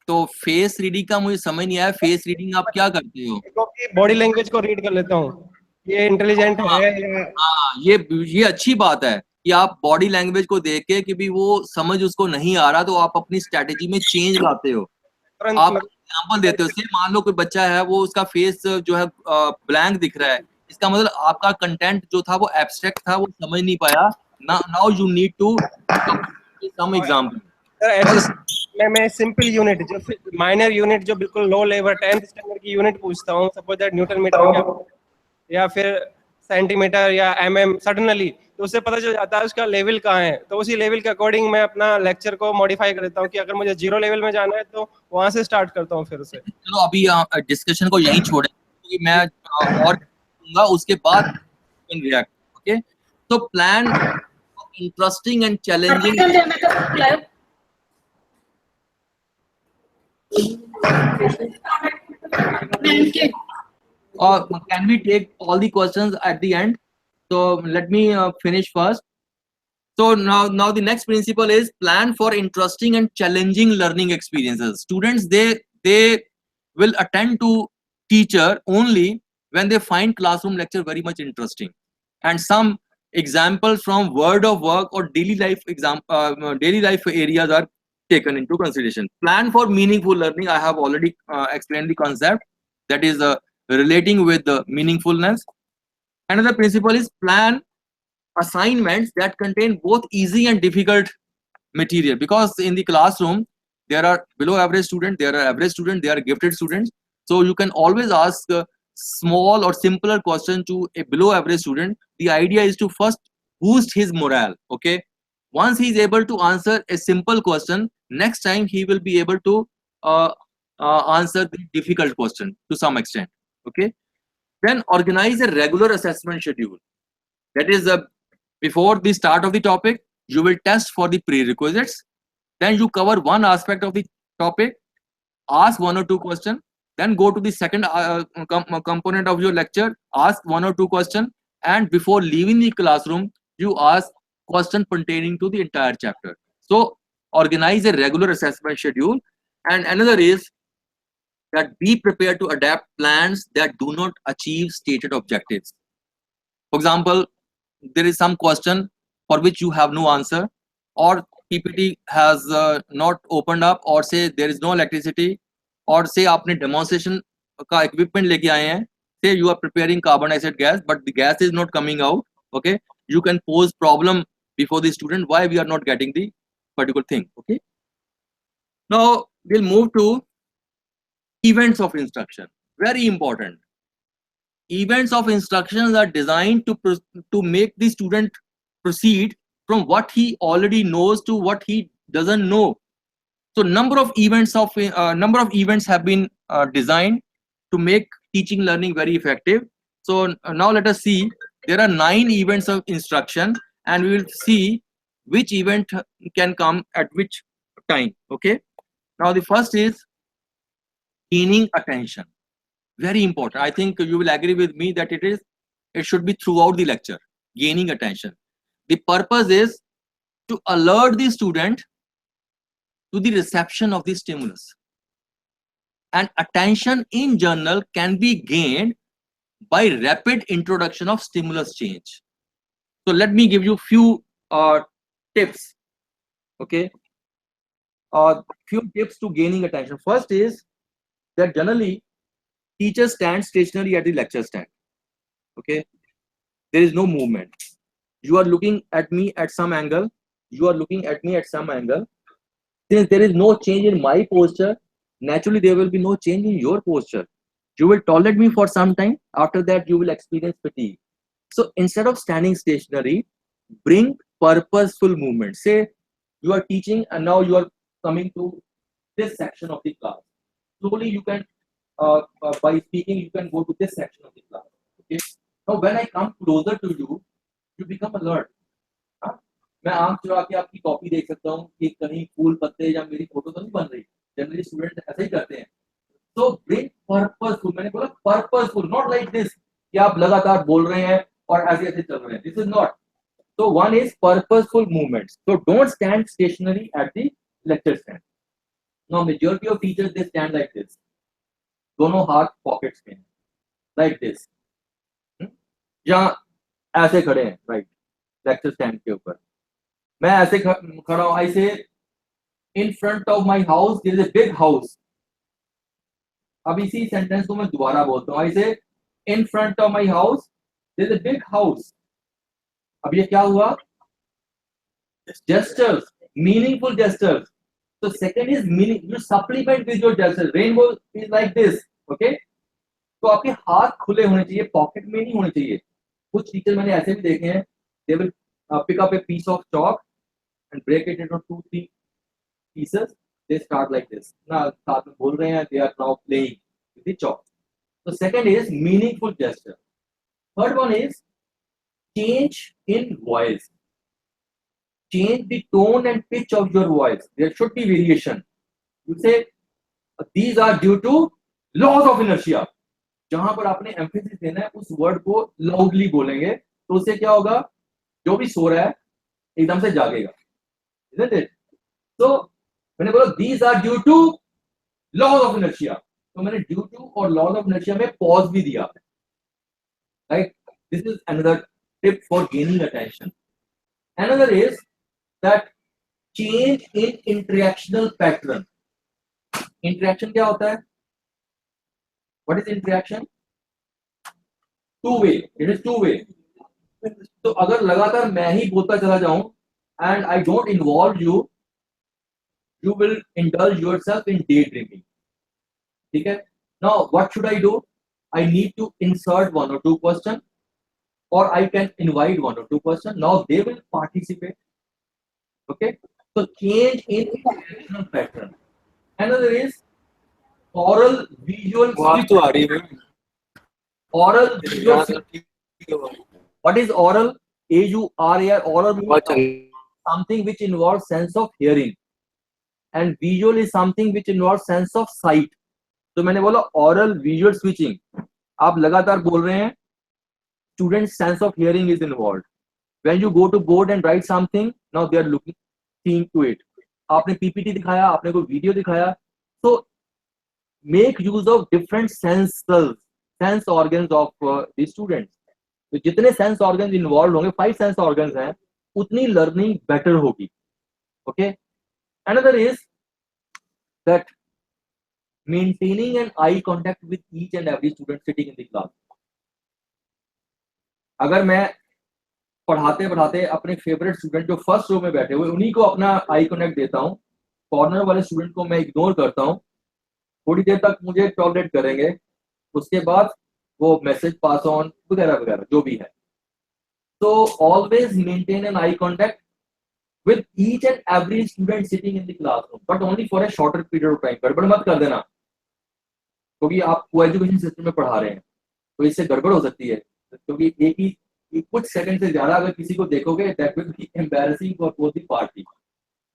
तो फेस रीडिंग का मुझे समझ नहीं आया, फेस रीडिंग आप क्या करते हो? क्योंकि बॉडी लैंग्वेज को रीड कर लेता हूँ, ये इंटेलिजेंट हाँ है या हाँ, ये अच्छी बात है कि आप बॉडी लैंग्वेज को देख के कि भी वो समझ उसको नहीं आ रहा तो आप अपनी स्ट्रेटेजी में चेंज लाते हो, तुरंत आप मतलब एग्जाम्पल देते हो। सिर्फ मान लो कोई बच्चा है, वो उसका फेस जो है ब्लैंक दिख रहा है, इसका मतलब आपका कंटेंट जो था वो एब्स्ट्रैक्ट था, वो समझ नहीं पाया। Now you need to some example. Sir ऐसे मैं सिंपल यूनिट जो माइनर यूनिट जो बिल्कुल लो लेवल 10th स्टैंडर्ड की यूनिट पूछता हूँ, सपोज दैट न्यूटन मीटर क्या या फिर सेंटीमीटर या सडनली, तो उससे पता चल जाता है उसका लेवल कहाँ है। तो उसी लेवल के अकॉर्डिंग मैं अपना लेक्चर को मॉडिफाई कर देता हूँ कि अगर मुझे 0 लेवल में जाना है तो वहां से स्टार्ट करता हूँ फिर से। चलो अभी डिस्कशन को यहीं छोड़े, क्योंकि मैं और दूंगा उसके बाद रिएक्ट। ओके, तो plan interesting and challenging. Or can we take all the questions at the end? So let me finish first. So now the next principle is plan for interesting and challenging learning experiences. Students, they will attend to teacher only when they find classroom lecture very much interesting, and some examples from word of work or daily life areas are taken into consideration. Plan for meaningful learning. I have already explained the concept, that is relating with the meaningfulness. Another principle is plan assignments that contain both easy and difficult material, because in the classroom there are below average students, there are average students, there are gifted students. So you can always ask a small or simpler question to a below average student. The idea is to first boost his morale. Okay, once he is able to answer a simple question, next time he will be able to uh, answer the difficult question to some extent. Okay, then organize a regular assessment schedule. That is before the start of the topic, you will test for the prerequisites. Then you cover one aspect of the topic, ask one or two questions. Then go to the second component of your lecture, ask one or two questions. And before leaving the classroom, you ask question pertaining to the entire chapter. So organize a regular assessment schedule. And another is that be prepared to adapt plans that do not achieve stated objectives. For example, there is some question for which you have no answer, or PPT has not opened up, or say there is no electricity, or say आपने demonstration का equipment लेके आए हैं, say you are preparing carbon dioxide gas but the gas is not coming out. Okay, you can pose problem before the student why we are not getting the particular thing. Okay, now we'll move to events of instruction. Very important. Events of instructions are designed to make the student proceed from what he already knows to what he doesn't know. So number of events have been designed to make teaching learning very effective. So now let us see, there are 9 events of instruction, and we will see which event can come at which time. Okay, now the first is gaining attention. Very important. I think you will agree with me that it should be throughout the lecture. Gaining attention, the purpose is to alert the student to the reception of the stimulus, and attention in general can be gained by rapid introduction of stimulus change. So let me give you few tips. Okay, few tips to gaining attention. First is that generally teachers stand stationary at the lecture stand. Okay, there is no movement. You are looking at me at some angle, you are looking at me at some angle. Since there is no change in my posture, naturally there will be no change in your posture. You will tolerate me for some time, after that you will experience fatigue. So instead of standing stationary, bring purposeful movement. Say you are teaching and now you are coming to this section of the class. Slowly you can, by speaking, you can go to this section of the class. Okay. Now when I come closer to you, you become alert. हाँ? मैं आंख चुरा के आपकी copy देख सकता हूँ कि कहीं फूल पत्ते या मेरी फोटो तो नहीं बन रही। जनरली स्टूडेंट ऐसे ही करते हैं। तो ब्रिंग पर्पसफुल, मैंने बोला पर्पसफुल, नॉट लाइक दिस कि आप लगातार बोल रहे हैं और ऐसे ऐसे चल रहे हैं। This is not. So one is purposeful movements. So don't stand stationary at the lecture stand. Now majority of teachers they stand like this, दोनों हाथ पॉकेट्स में, like this, जहाँ ऐसे खड़े हैं, right, लेक्चर स्टैंड के ऊपर, मैं ऐसे खड़ा हूँ, I say in front of my house there is a big house. अब इसी सेंटेंस को मैं दोबारा बोलता हूँ, I say in front of my house there is a big house. अब ये क्या हुआ? Gestures, meaningful gestures. So second is meaning, you supplement with your gestures. Rainbow is like this, okay? तो आपके हाथ खुले होने चाहिए, पॉकेट में नहीं होने चाहिए. कुछ टीचर मैंने ऐसे भी देखे हैं, they will pick up a piece of chalk and break it into 2-3 pieces. They start like this. ना साथ में बोल रहे हैं, they are now playing with the chalk. So second is meaningful gesture. Third one is change in voice. Change the tone and pitch of your voice. There should be variation. You say these are due to laws of inertia. जहां पर आपने emphasis देना है उस word को loudly बोलेंगे, तो उससे क्या होगा, जो भी सो रहा है एकदम से जागेगा, isn't it? So मैंने बोला these are due to laws of inertia, तो मैंने due to और laws of inertia में pause भी दिया, right? This is another tip for gaining attention. Another is that change in interactional pattern. Interaction क्या होता है? What is interaction? Two way. It is two way. तो अगर लगातार मैं ही बोलता चला जाऊं and I don't involve you, you will indulge yourself in daydreaming. ठीक है? Now what should I do? I need to insert 1 or 2 questions, or I can invite 1 or 2 questions. Now they will participate. Okay? So change in interactional pattern. Another is oral visual. Oral visual. What is oral? A-U-R-A-R. Oral means something which involves sense of hearing, and visual is something which involves sense of sight. तो मैंने बोला oral visual switching. आप लगातार बोल रहे हैं, students sense of hearing is involved. When you go to board and write something, now they are looking, seeing to it. आपने PPT दिखाया, आपने कोई वीडियो दिखाया, so make use of different sense organs of the students. तो जितने sense organs involve होंगे, 5 sense organs हैं, उतनी लर्निंग बेटर होगी. Okay. Another is that maintaining an eye contact with each and every student sitting in the class. अगर मैं पढ़ाते पढ़ाते अपने फेवरेट स्टूडेंट जो फर्स्ट रो में बैठे हुए उन्हीं को अपना आई कांटेक्ट देता हूं, कॉर्नर वाले स्टूडेंट को मैं इग्नोर करता हूं, थोड़ी देर तक मुझे टॉलरेट करेंगे, उसके बाद वो मैसेज पास ऑन वगैरह वगैरह जो भी है. So always maintain an eye contact with each and every student sitting in the classroom, but only for a shorter period of time. गड़बड़ मत कर देना, क्योंकि आप को एजुकेशन सिस्टम में पढ़ा रहे हैं, तो इससे गड़बड़ हो सकती है, क्योंकि एक ही कुछ सेकंड से ज्यादा अगर किसी को देखोगे, that will be embarrassing for both the party.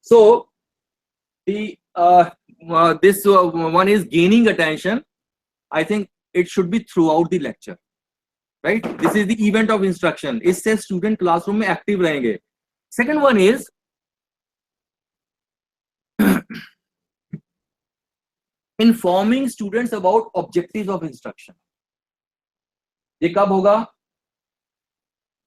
So the this one is gaining attention. I think it should be throughout the lecture, right? This is the event of instruction. इससे student classroom में active रहेंगे. Second one is informing students about objectives of instruction. ये कब होगा?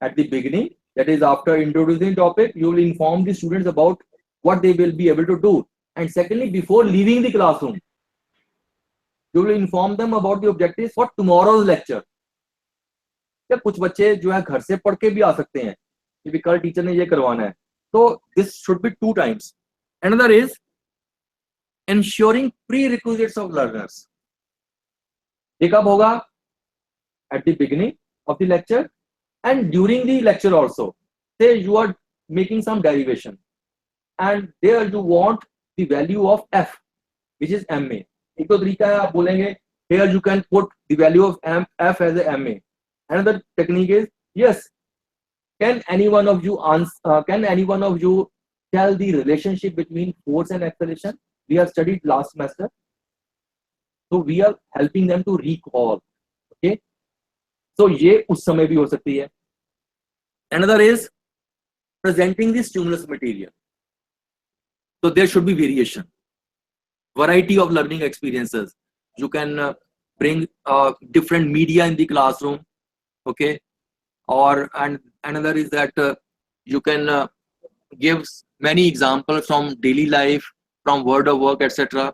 At the beginning, that is after introducing topic, you will inform the students about what they will be able to do. And secondly, before leaving the classroom, you will inform them about the objectives for tomorrow's lecture. या कुछ बच्चे जो है घर से पढ़ के भी आ सकते हैं कि कल टीचर ने ये करवाना है, तो this should be 2 times. Another is ensuring prerequisites of learners. ये कब होगा? At the beginning of the lecture and during the lecture also. Say you are making some derivation and there you want the value of f, which is ma. एक तो तरीका है, आप बोलेंगे here you can put the value of f as a ma. Another technique is, yes, can any one of you tell the relationship between force and acceleration? We have studied last semester, so we are helping them to recall. Okay, so ये उस समय भी हो सकती है. Another is presenting the stimulus material. So there should be variation. variety of learning experiences. You can bring different media in the classroom, okay? Or and another is that you can give many examples from daily life, from word of work, etc.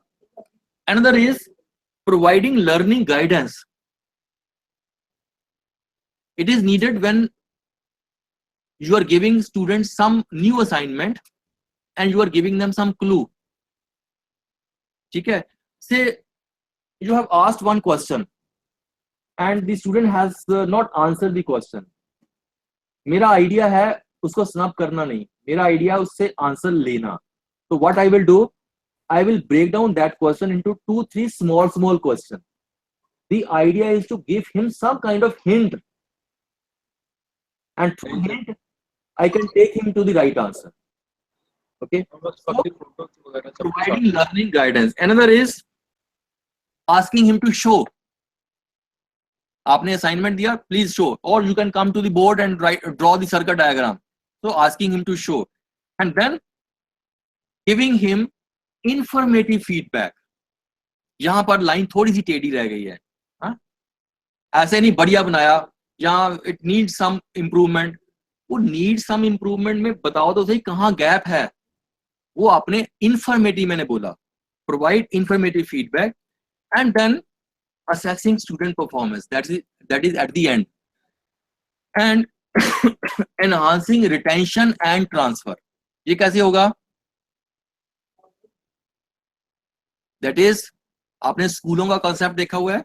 Another is providing learning guidance. It is needed when you are giving students some new assignment and you are giving them some clue. ठीक है? Say you have asked one question and the student has not answered the question. मेरा idea है उसको snub करना नहीं, मेरा idea है उससे आंसर लेना. So what I will do, I will break down that question into 2-3 small questions. The idea is to give him some kind of hint, and through hint I can take him to the right answer. Okay. So, providing learning guidance. Another is asking him to show. आपने assignment दिया, please show, or you can come to the board and draw the circuit diagram. So asking him to show, and then giving him informative feedback. यहाँ पर line थोड़ी सी टेढ़ी रह गई है, हाँ? ऐसे नहीं बढ़िया बनाया, यहाँ it needs some improvement. वो need some improvement में बताओ तो सही कहाँ गैप है. वो आपने informative मैंने बोला, provide informative feedback, and then assessing student performance. That is at the end, and enhancing retention and transfer. ये कैसे होगा? That is, आपने स्कूलों का concept देखा हुआ है,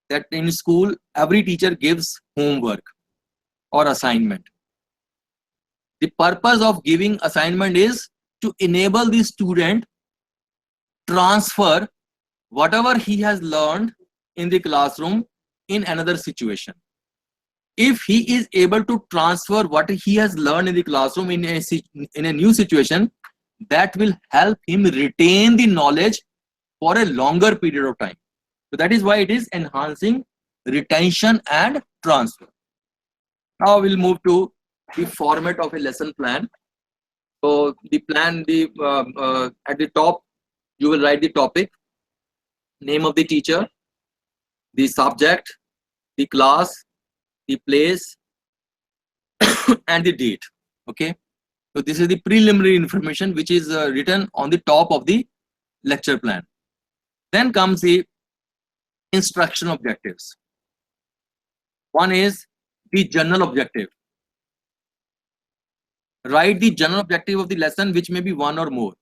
that in school every teacher gives homework or assignment. The purpose of giving assignment is to enable the student transfer whatever he has learned in the classroom in another situation. If he is able to transfer what he has learned in the classroom in a new situation, that will help him retain the knowledge for a longer period of time. So that is why it is enhancing retention and transfer. Now we'll move to the format of a lesson plan. So the plan, at the top, you will write the topic, name of the teacher, the subject, the class, the place, and the date. Okay. So this is the preliminary information which is written on the top of the lecture plan. Then comes the instruction objectives. One is the general objective. Write the general objective of the lesson, which may be one or more,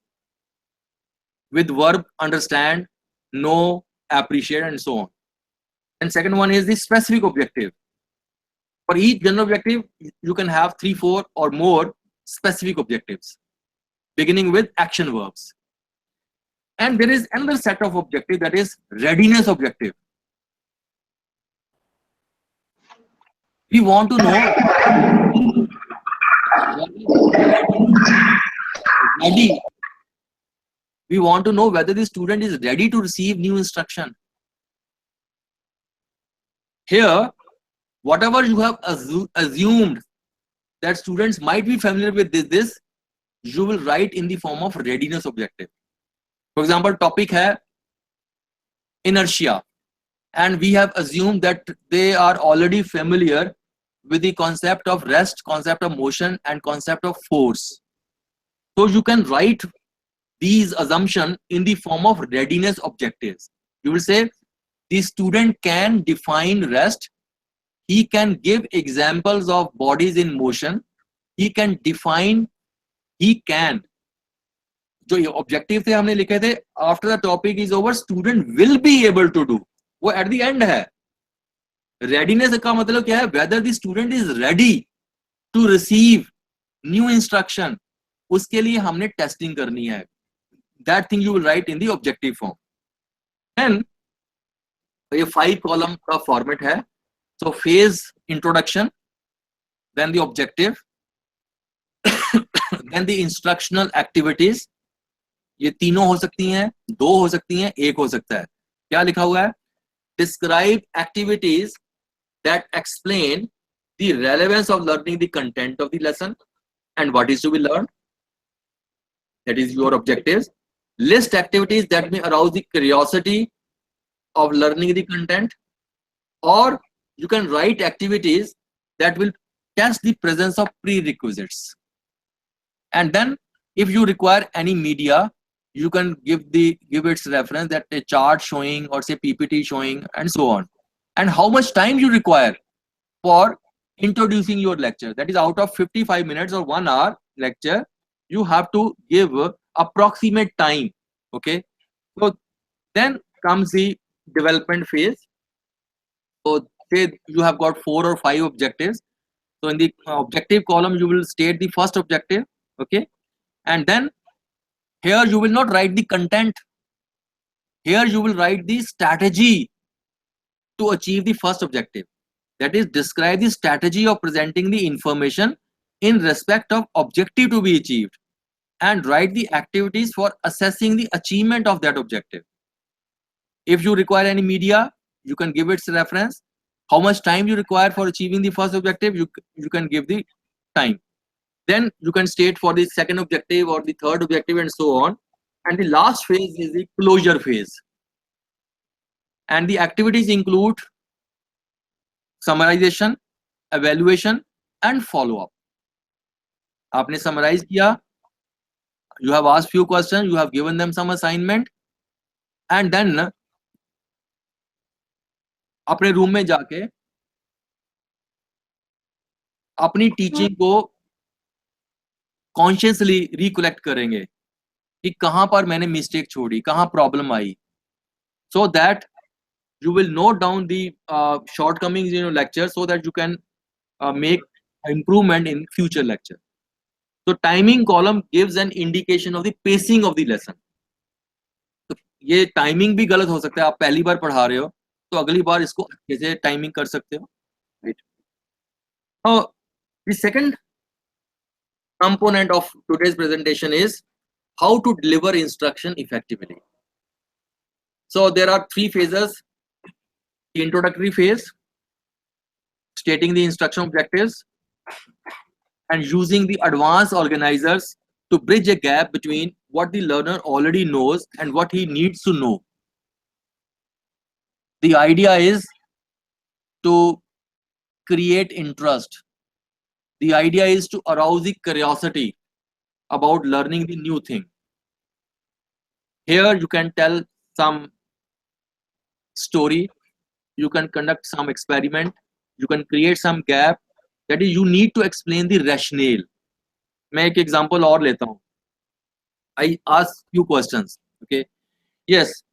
with verb understand, know, appreciate, and so on. And second one is the specific objective. For each general objective, you can have 3, 4 or more specific objectives, beginning with action verbs. And there is another set of objective, that is readiness objective. We want to know ready. We want to know whether the student is ready to receive new instruction. Here, whatever you have assumed that students might be familiar with this, you will write in the form of readiness objective. For example, topic hai inertia, and we have assumed that they are already familiar with the concept of rest, concept of motion, and concept of force. So you can write these assumptions in the form of readiness objectives. You will say the student can define rest, he can give examples of bodies in motion, he can define, he can. जो ये objective थे हमने लिखे थे, after the topic is over student will be able to do, वो at the end है. Readiness का मतलब क्या है? Whether the student is ready to receive new instruction, उसके लिए हमने टेस्टिंग करनी है. That thing you will write in the objective form. And ये 5 कॉलम का फॉर्मेट है. So phase introduction, then the objective, then the instructional activities. ये तीनों हो सकती हैं, 2 हो सकती हैं, 1 हो सकता है. क्या लिखा हुआ है? Describe activities that explain the relevance of learning the content of the lesson and what is to be learned. That is your objectives. list activities that may arouse the curiosity of learning the content, or you can write activities that will test the presence of prerequisites. And then if you require any media, you can give its reference, that a chart showing or say PPT showing and so on, and how much time you require for introducing your lecture. That is, out of 55 minutes or 1 hour lecture, you have to give approximate time. Okay, so then comes the development phase. So say you have got 4 or 5 objectives. So in the objective column you will state the first objective. Okay, and then here you will not write the content, here you will write the strategy to achieve the first objective. That is, describe the strategy of presenting the information in respect of objective to be achieved, and write the activities for assessing the achievement of that objective. If you require any media, you can give its reference, how much time you require for achieving the first objective, you can give the time. Then you can state for the second objective or the third objective and so on. And the last phase is the closure phase, and the activities include summarization, evaluation and follow up. आपने summarize किया, you have asked few questions, you have given them some assignment, and then अपने room में जाके अपनी teaching को consciously recollect करेंगे कि कहां पर मैंने मिस्टेक छोड़ी, कहां problem I, so that you will note down the shortcomings in your lecture, so that you can make improvement in future lecture. So timing column gives an indication of the pacing of the lesson. तो ये timing भी गलत हो सकता है, आप पहली बार पढ़ा रहे हो तो अगली बार इसको अच्छे से टाइमिंग कर सकते हो, right? Now the second component of today's presentation is how to deliver instruction effectively. So there are 3 phases. The introductory phase, stating the instruction objectives and using the advanced organizers to bridge a gap between what the learner already knows and what he needs to know. The idea is to create interest. The idea is to arouse the curiosity about learning the new thing. Here you can tell some story, you can conduct some experiment, you can create some gap. That is, you need to explain the rationale. मैं एक example और लेता हूँ. I ask few questions. Okay, yes,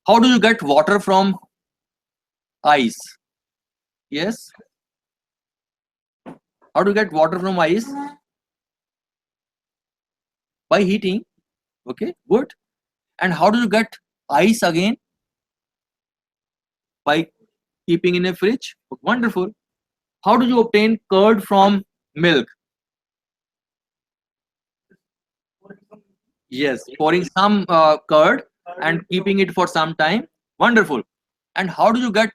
how do you get water from ice? Yes, how do you get water from ice? By heating. Okay, good. And how do you get ice again? By keeping in a fridge. Wonderful. How do you obtain curd from milk? Yes, pouring some curd and keeping it for some time. Wonderful. And how do you get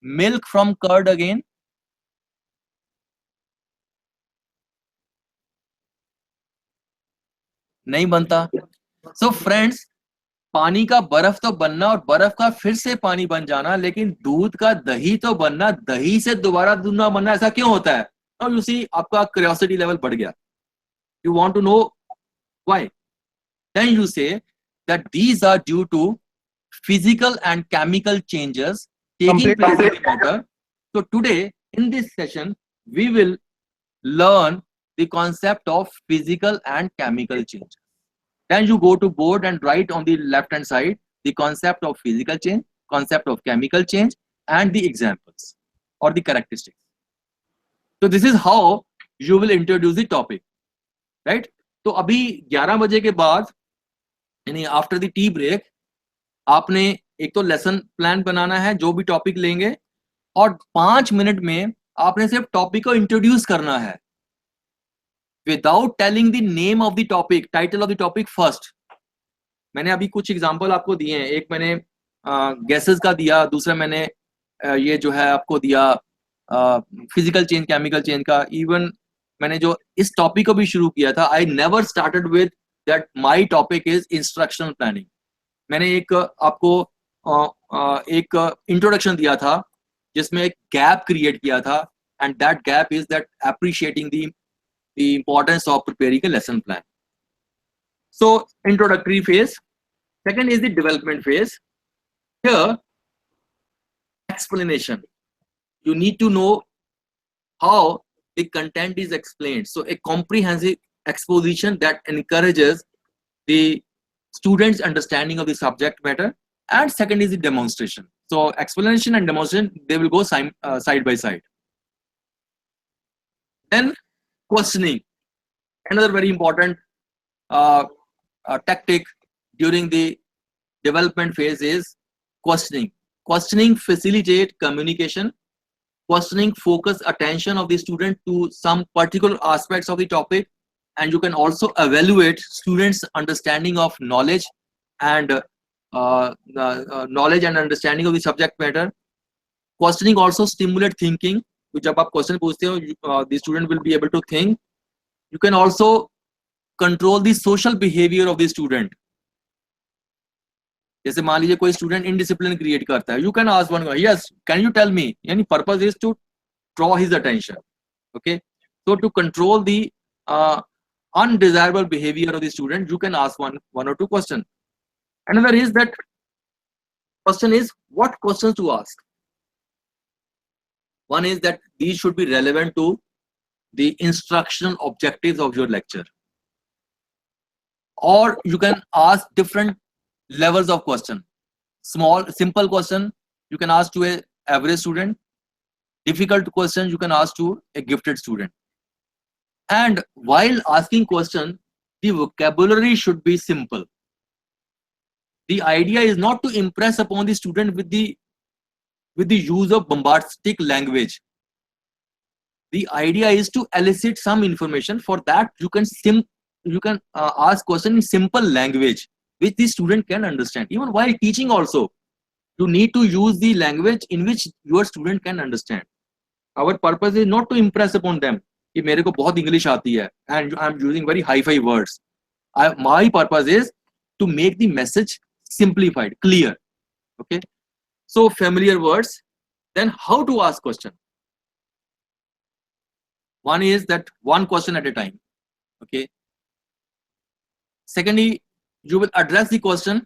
milk from curd again? नहीं बनता. So friends, पानी का बर्फ तो बनना और बर्फ का फिर से पानी बन जाना, लेकिन दूध का दही तो बनना, दही से दोबारा दूध ना बनना, ऐसा क्यों होता है? Now you see, आपका curiosity level बढ़ गया. You want to know why? Then you say that these are due to physical and chemical changes taking place in the water. So today in this session we will learn the concept of physical and chemical changes. Then you go to board and write on the left hand side the concept of physical change, concept of chemical change and the examples or the characteristics. So this is how you will introduce the topic, right? तो अभी 11 बजे के बाद यानी after the tea break आपने एक तो lesson plan बनाना है, जो भी टॉपिक लेंगे, और 5 मिनट में आपने सिर्फ टॉपिक को इंट्रोड्यूस करना है without telling the name of the topic, title of the topic first. मैंने अभी कुछ एग्जांपल आपको दिए हैं. एक मैंने गैसेस का दिया, दूसरा मैंने ये जो है आपको दिया फिजिकल चेंज, केमिकल चेंज का. इवन मैंने जो इस टॉपिक को भी शुरू किया था, I never started with that my topic is instructional planning. मैंने एक आपको एक इंट्रोडक्शन दिया था जिसमें एक गैप क्रिएट किया था, and that gap is that appreciating the importance of preparing a lesson plan. So introductory phase. Second is the development phase. Here, explanation. You need to know how the content is explained. So a comprehensive exposition that encourages the students' understanding of the subject matter. And second is the demonstration. So explanation and demonstration, they will go side by side. Then questioning. Another very important tactic during the development phase is questioning. Questioning facilitate communication. Questioning focus attention of the student to some particular aspects of the topic, and you can also evaluate students' understanding of knowledge and knowledge and understanding of the subject matter. Questioning also stimulate thinking. तो जब आप question पूछते हो, the student will be able to think. You can also control the social behavior of the student. जैसे मान लीजिए कोई student indiscipline create करता है, you can ask one, yes can you tell me, यानी purpose is to draw his attention. Okay, so to control the undesirable behavior of the student, you can ask one or two questions. Another is that question is what questions to ask. One is that these should be relevant to the instructional objectives of your lecture, or you can ask different levels of question. Small simple question you can ask to a average student, difficult question you can ask to a gifted student. And while asking question, the vocabulary should be simple. The idea is not to impress upon the student with the use of bombastic language. The idea is to elicit some information. For that you can ask question in simple language which the student can understand. Even while teaching also, you need to use the language in which your student can understand. Our purpose is not to impress upon them कि मेरे को बहुत English आती है and I am using very hi-fi words. My purpose is to make the message simplified, clear. Okay, so familiar words. Then how to ask question? One is that one question at a time. Okay. Secondly, you will address the question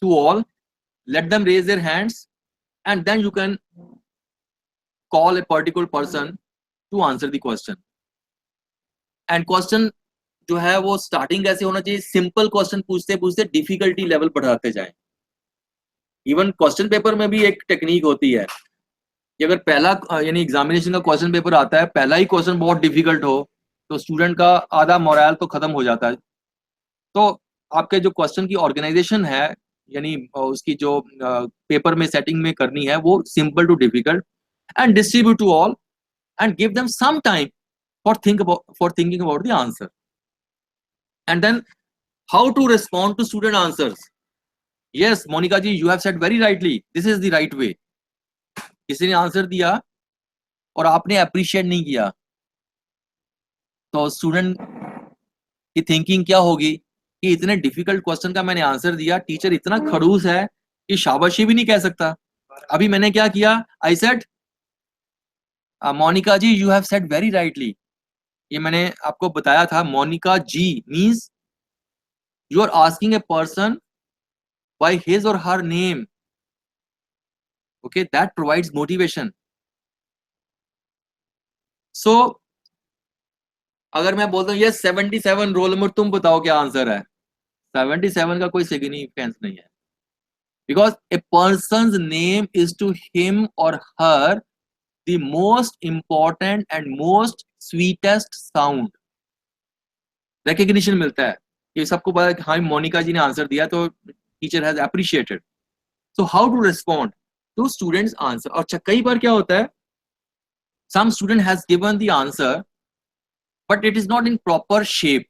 to all, let them raise their hands, and then you can call a particular person to answer the question. And question जो है वो starting ऐसे होना चाहिए, simple question पूछते पूछते difficulty level बढ़ाते जाएं. Even question paper में भी एक टेक्निक होती है कि अगर पहला यानी एग्जामिनेशन का क्वेश्चन पेपर आता है, पहला ही क्वेश्चन बहुत डिफिकल्ट हो तो स्टूडेंट का आधा मोरल तो खत्म हो जाता है. तो आपके जो क्वेश्चन की ऑर्गेनाइजेशन है, यानी उसकी जो पेपर में सेटिंग में करनी है, वो simple to difficult, and distribute to all and give them some time for thinking about the answer. And then how to respond to student answers. Yes Monica ji, you have said very rightly, this is the right way. किसी ने answer दिया और आपने appreciate नहीं किया तो student की thinking क्या होगी कि इतने डिफिकल्ट क्वेश्चन का मैंने आंसर दिया, टीचर इतना खड़ूस है कि शाबाशी भी नहीं कह सकता. अभी मैंने क्या किया, I said Monica ji you have said very rightly. ये मैंने आपको बताया था, Monica ji means you are asking a person by his or her name. Okay, that provides motivation. So अगर मैं बोलता हूँ ये 77 रोल नंबर, तुम बताओ क्या आंसर है, 77 का कोई सिग्निफिकेंस नहीं है. Because a person's name is to him or her the most important and most sweetest sound. Recognition मिलता है कि सबको पता है कि हाँ मोनिका जी ने आंसर दिया तो teacher has appreciated. So how to respond to students answer. और कई बार क्या होता है, some student has given the answer but it is not in proper shape.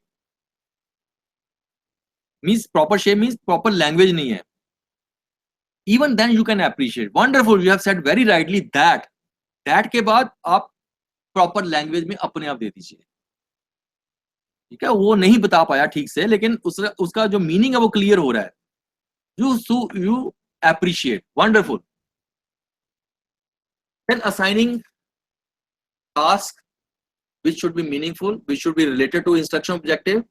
Means proper shape means proper language नहीं है. Even then you can appreciate, wonderful, you have said very rightly that के बाद आप proper language में अपने आप दे दीजिए. ठीक है, वो नहीं बता पाया ठीक से, लेकिन उसका जो मीनिंग है वो क्लियर हो रहा है. You appreciate. Wonderful. Then assigning tasks which should be meaningful, which should be related to instruction objective.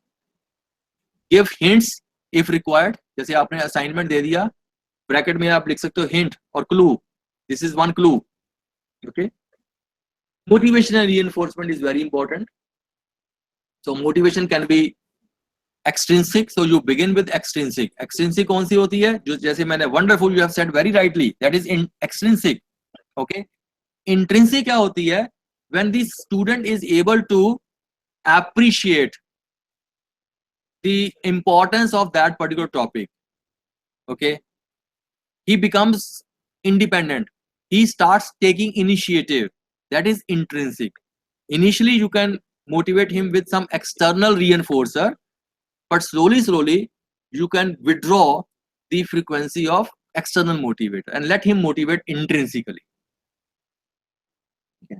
Give hints if required. जैसे आपने assignment दे दिया, ब्रैकेट में आप लिख सकते हो hint और clue. This is one clue. Okay. Motivation and reinforcement is very important. So motivation can be extrinsic. So you begin with extrinsic. Extrinsic कौन सी होती है? जो जैसे मैंने wonderful, you have said very rightly. That is in extrinsic. Okay. Intrinsic क्या होती है? When the student is able to appreciate the importance of that particular topic. Okay. He becomes independent. He starts taking initiative. That is intrinsic. Initially, you can motivate him with some external reinforcer, but slowly, you can withdraw the frequency of external motivator and let him motivate intrinsically. Okay.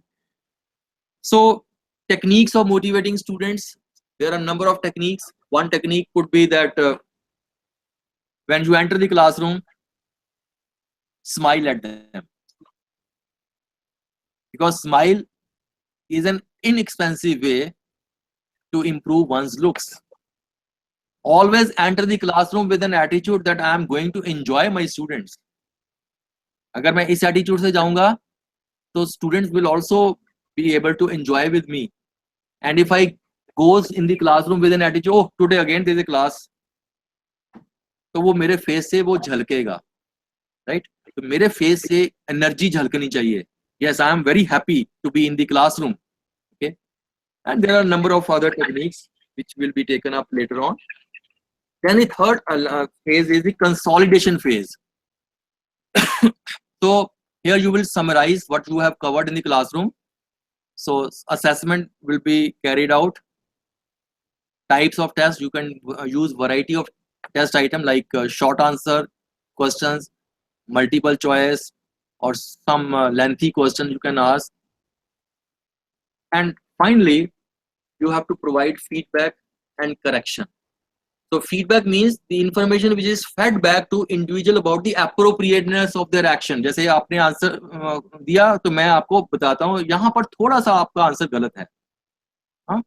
So, techniques of motivating students, there are a number of techniques. One technique could be that when you enter the classroom, smile at them, because smile is an inexpensive way to improve one's looks. Always enter the classroom with an attitude that I am going to enjoy my students. अगर मैं इस attitude से जाऊंगा तो students will also be able to enjoy with me. And if I goes in the classroom with an attitude, oh today again there is a class, तो वो मेरे face से वो झलकेगा, right? तो मेरे face से energy झलकनी चाहिए. Yes, I am very happy to be in the classroom. Okay, and there are a number of other techniques which will be taken up later on. Then the third phase is the consolidation phase. So here you will summarize what you have covered in the classroom. So assessment will be carried out. Types of tests, you can use variety of test item like short answer questions, multiple choice, or some lengthy question you can ask. And finally, you have to provide feedback and correction. So feedback means the information which is fed back to individual about the appropriateness of their action. जैसे आपने answer दिया तो मैं आपको बताता हूँ यहाँ पर थोड़ा सा आपका आंसर गलत है. हाँ?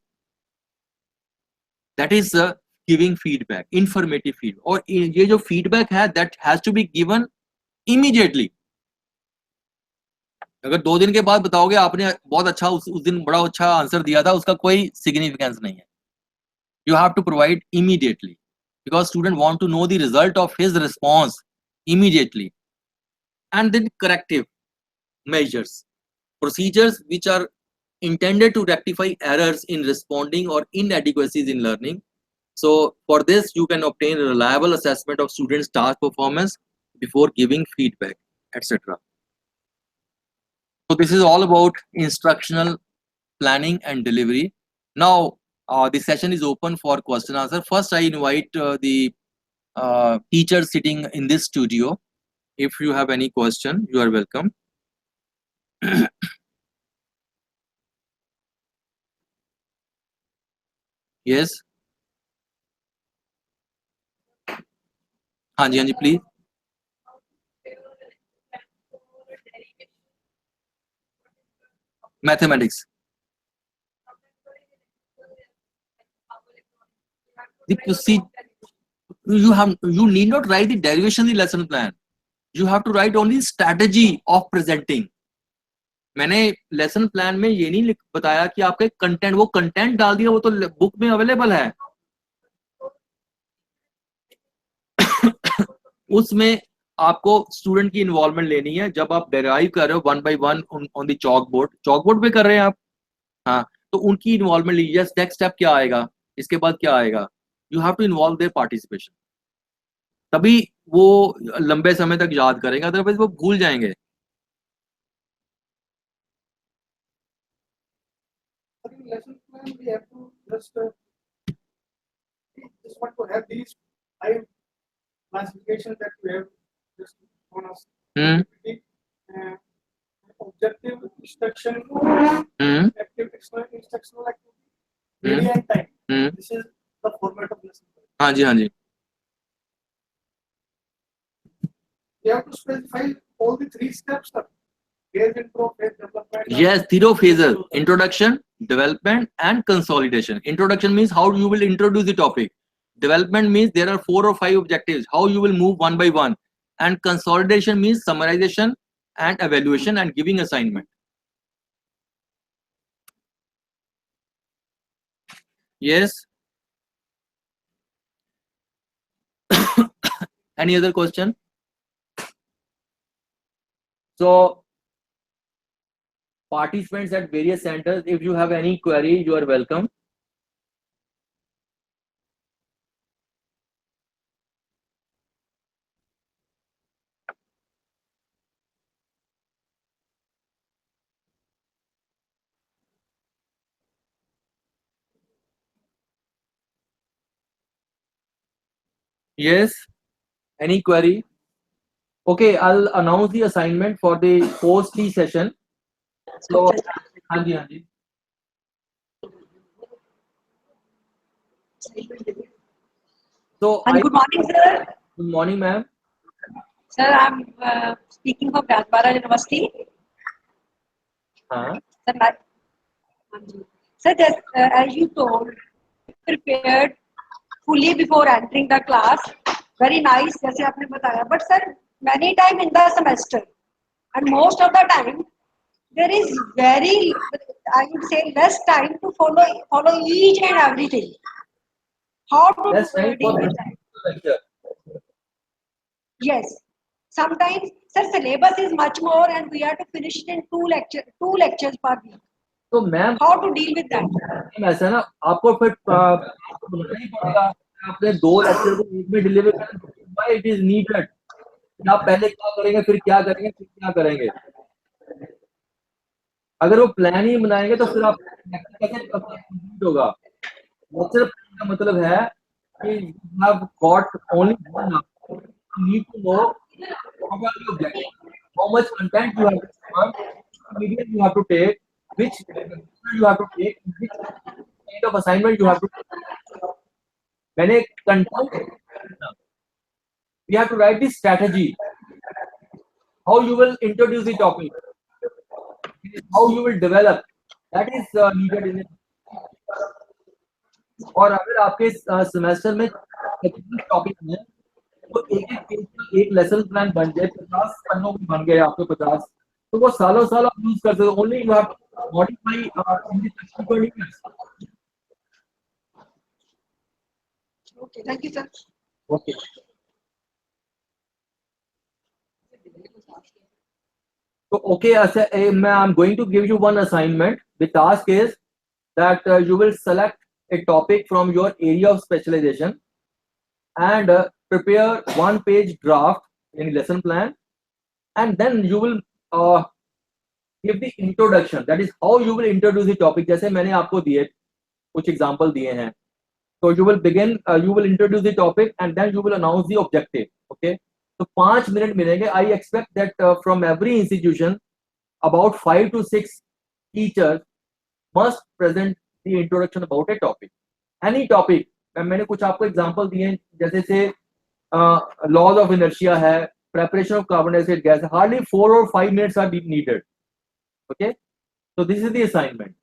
That is giving feedback, informative feedback. और ये जो feedback है that has to be given immediately. अगर 2 दिन के बाद बताओगे आपने बहुत अच्छा उस दिन बड़ा अच्छा आंसर दिया था, उसका कोई सिग्निफिकेंस नहीं है. You have to provide immediately because student want to know the result of his response immediately. And then corrective measures, procedures which are intended to rectify errors in responding or inadequacies in learning. So for this you can obtain a reliable assessment of students' task performance before giving feedback, etc. So this is all about instructional planning and delivery. Now the session is open for question answer. First I invite the teacher sitting in this studio. If you have any question, you are welcome. Yes. हाँ जी please. Mathematics. You need not write the derivation in the lesson plan. You have to write only strategy of presenting. मैंने lesson plan में ये नहीं बताया कि आपके content, वो content डाल दिया, वो तो बुक में अवेलेबल है. उसमें आपको स्टूडेंट की इन्वॉल्वमेंट लेनी है. जब आप डेराइव कर रहे हो 1 by 1 on the chalk board पे कर रहे हैं आप, हाँ, तो उनकी इन्वॉल्वमेंट लीजिए. नेक्स्ट स्टेप क्या आएगा, इसके बाद क्या आएगा, you have to involve their participation. तभी वो लंबे समय तक याद करेंगे, अदरवाइज वो भूल जाएंगे. Lesson plan we have to just want to have these 5 classifications that we have just on us. Objective instruction, active instructional activity, media and time. this is the format of lesson. हाँ जी, हाँ जी. You have to specify all the 3 steps, sir. Phase intro, phase development. Yes, zero phases: introduction, development, and consolidation. Introduction means how you will introduce the topic. Development means there are 4 or 5 objectives, how you will move one by one. And consolidation means summarization and evaluation and giving assignment. Yes. Any other question? So, participants at various centers, if you have any query, you are welcome. Yes. Any query? Okay, I'll announce the assignment for the post-T session. So, हाँ जी, हाँ जी. So, Good morning, sir. Good morning, ma'am. Sir, I'm speaking from Rajbara University. Sir, sir, just as you told, prepared fully before entering the class. Very nice, जैसे आपने बताया. But sir, many time in the semester, and most of the time, there is very, I would say, less time to follow each and everything. How to That's right. deal with that? Yes. Sometimes, sir, syllabus is much more, and we have to finish it in two lectures per week. तो ma'am How to deal with that? ऐसा है ना, आपको फिर बनाना ही पड़ेगा. आपने 2 lecture को एक में डिलीवर करना. Why it is needed? आप पहले क्या करेंगे, फिर क्या करेंगे, फिर क्या करेंगे? अगर वो प्लान ही बनाएंगे तो फिर आप कैसे कंप्लीट होगा? लेक्चर का मतलब है कि you have got only one hour. You need to know what are the objectives, how much content you have to cover, which medium you have to take, which you have to take, which kind of assignment you have to take. When a content, we have to write the strategy, how you will introduce the topic, how you will develop. That is needed in it. और अगर आपके semester में 25 topic हैं तो एक एक page का एक लेसन प्लान बन जाए, 50 पन्नों में बन गए आपके 50, तो वो सालों साल आप यूज कर सकते हो. Only you have to modify in the subsequent years. Okay, thank you, sir. Okay. So okay, I'm going to give you one assignment. The task is that you will select a topic from your area of specialization and prepare 1-page draft in lesson plan, and then you will give the introduction. That is how you will introduce the topic. जैसे मैंने आपको दिए कुछ example दिए हैं. So you will begin, you will introduce the topic and then you will announce the objective. Okay. So 5 minute मिलेंगे. I expect that from every institution, about 5 to 6 teachers must present the introduction about a topic. Any topic. मैंने कुछ आपको example दिए हैं, जैसे से laws of inertia है, preparation of carbon dioxide gas. Hardly 4 or 5 minutes are needed. Okay. So this is the assignment.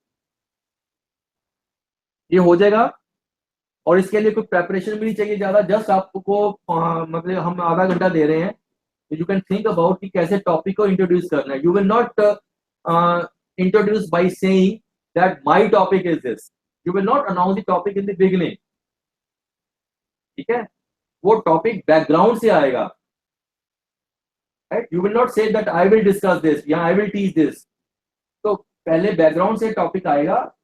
ये हो जाएगा. और इसके लिए कोई प्रेपरेशन भी नहीं चाहिए ज्यादा. जस्ट आपको मतलब हम आधा घंटा दे रहे हैं. यू कैन थिंक अबाउट कि कैसे टॉपिक को इंट्रोड्यूस करना है. You will not introduce by saying that my topic is this. You will not announce the topic in the beginning. ठीक है, वो टॉपिक बैकग्राउंड से आएगा. Right, you will not say that I will discuss this या आई will teach this. तो पहले background से topic आएगा.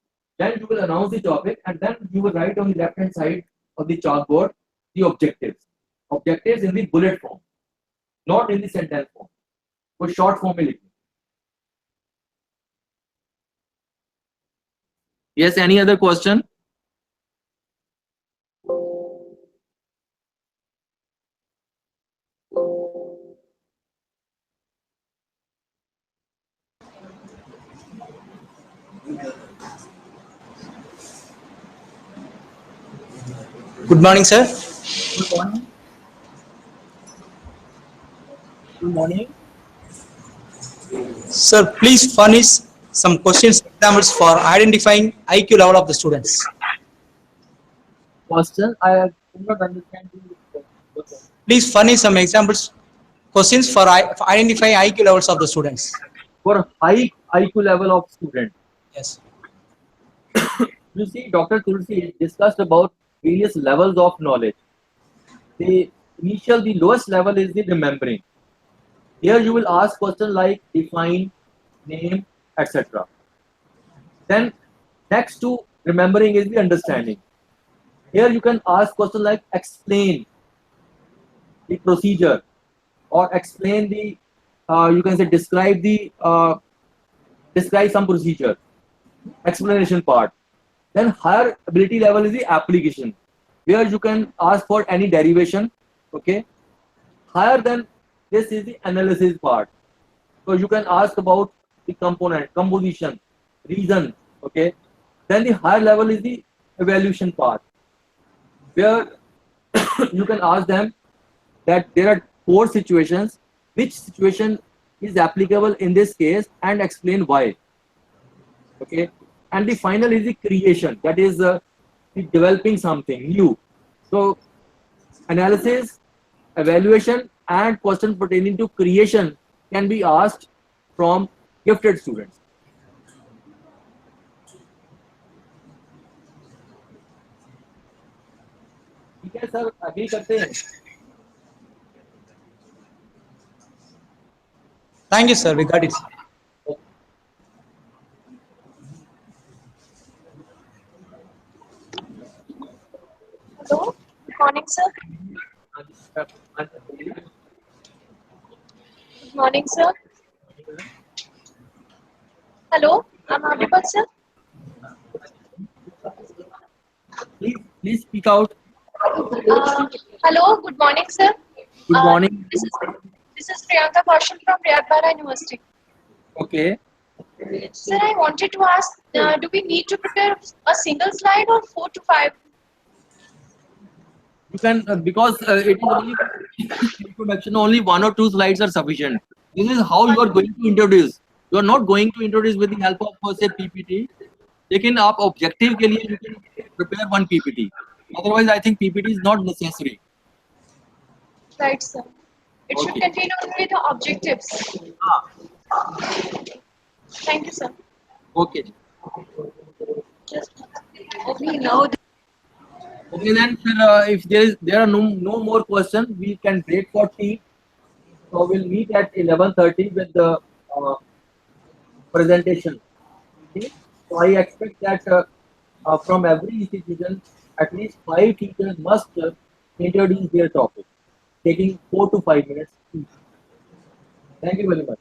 Then you will announce the topic and then you will write on the left hand side of the chalkboard the objectives. Objectives in the bullet form, not in the sentence form. वो short form में लिखना. Yes, any other question? Good morning, sir. Good morning. Good morning. Sir, please furnish some questions examples for identifying IQ level of the students. Question. I do not understand the question. Please furnish some examples questions for identifying IQ levels of the students. For high IQ level of student. Yes. You see, Dr. Tulsi discussed about various levels of knowledge. The lowest level is the remembering. Here you will ask question like define, name, etc. Then next to remembering is the understanding. Here you can ask question like explain the procedure or explain the you can say describe some procedure, explanation part. Then higher ability level is the application, where you can ask for any derivation. Okay, higher than this is the analysis part. So you can ask about the component, composition, reason. Okay, then the higher level is the evaluation part, where you can ask them that there are four situations, which situation is applicable in this case and explain why. Okay, and the final is the creation, that is the developing something new. So analysis, evaluation and question pertaining to creation can be asked from gifted students. ठीक है sir, agree करते हैं? Thank you, sir. We got it. Hello, good morning, sir. Good morning, sir. Hello, I'm audible, sir. Please speak out. Hello, good morning, sir. Good morning. This is Priyanka Kaushal from Riyadh University. Okay. Sir, I wanted to ask, do we need to prepare a single slide or 4 to 5? You can because it is only introduction, only one or two slides are sufficient. This is how you are going to introduce. You are not going to introduce with the help of say PPT. लेकिन आप objective के लिए you can prepare one PPT. Otherwise, I think PPT is not necessary. Right, sir. It should Okay. contain only the objectives. Thank you, sir. Okay. Okay, now Okay, then if there are no more questions, we can break for tea. So we'll meet at 11:30 with the presentation. Okay? So I expect that from every institution, at least 5 teachers must introduce their topic, taking 4 to 5 minutes each. Thank you very much.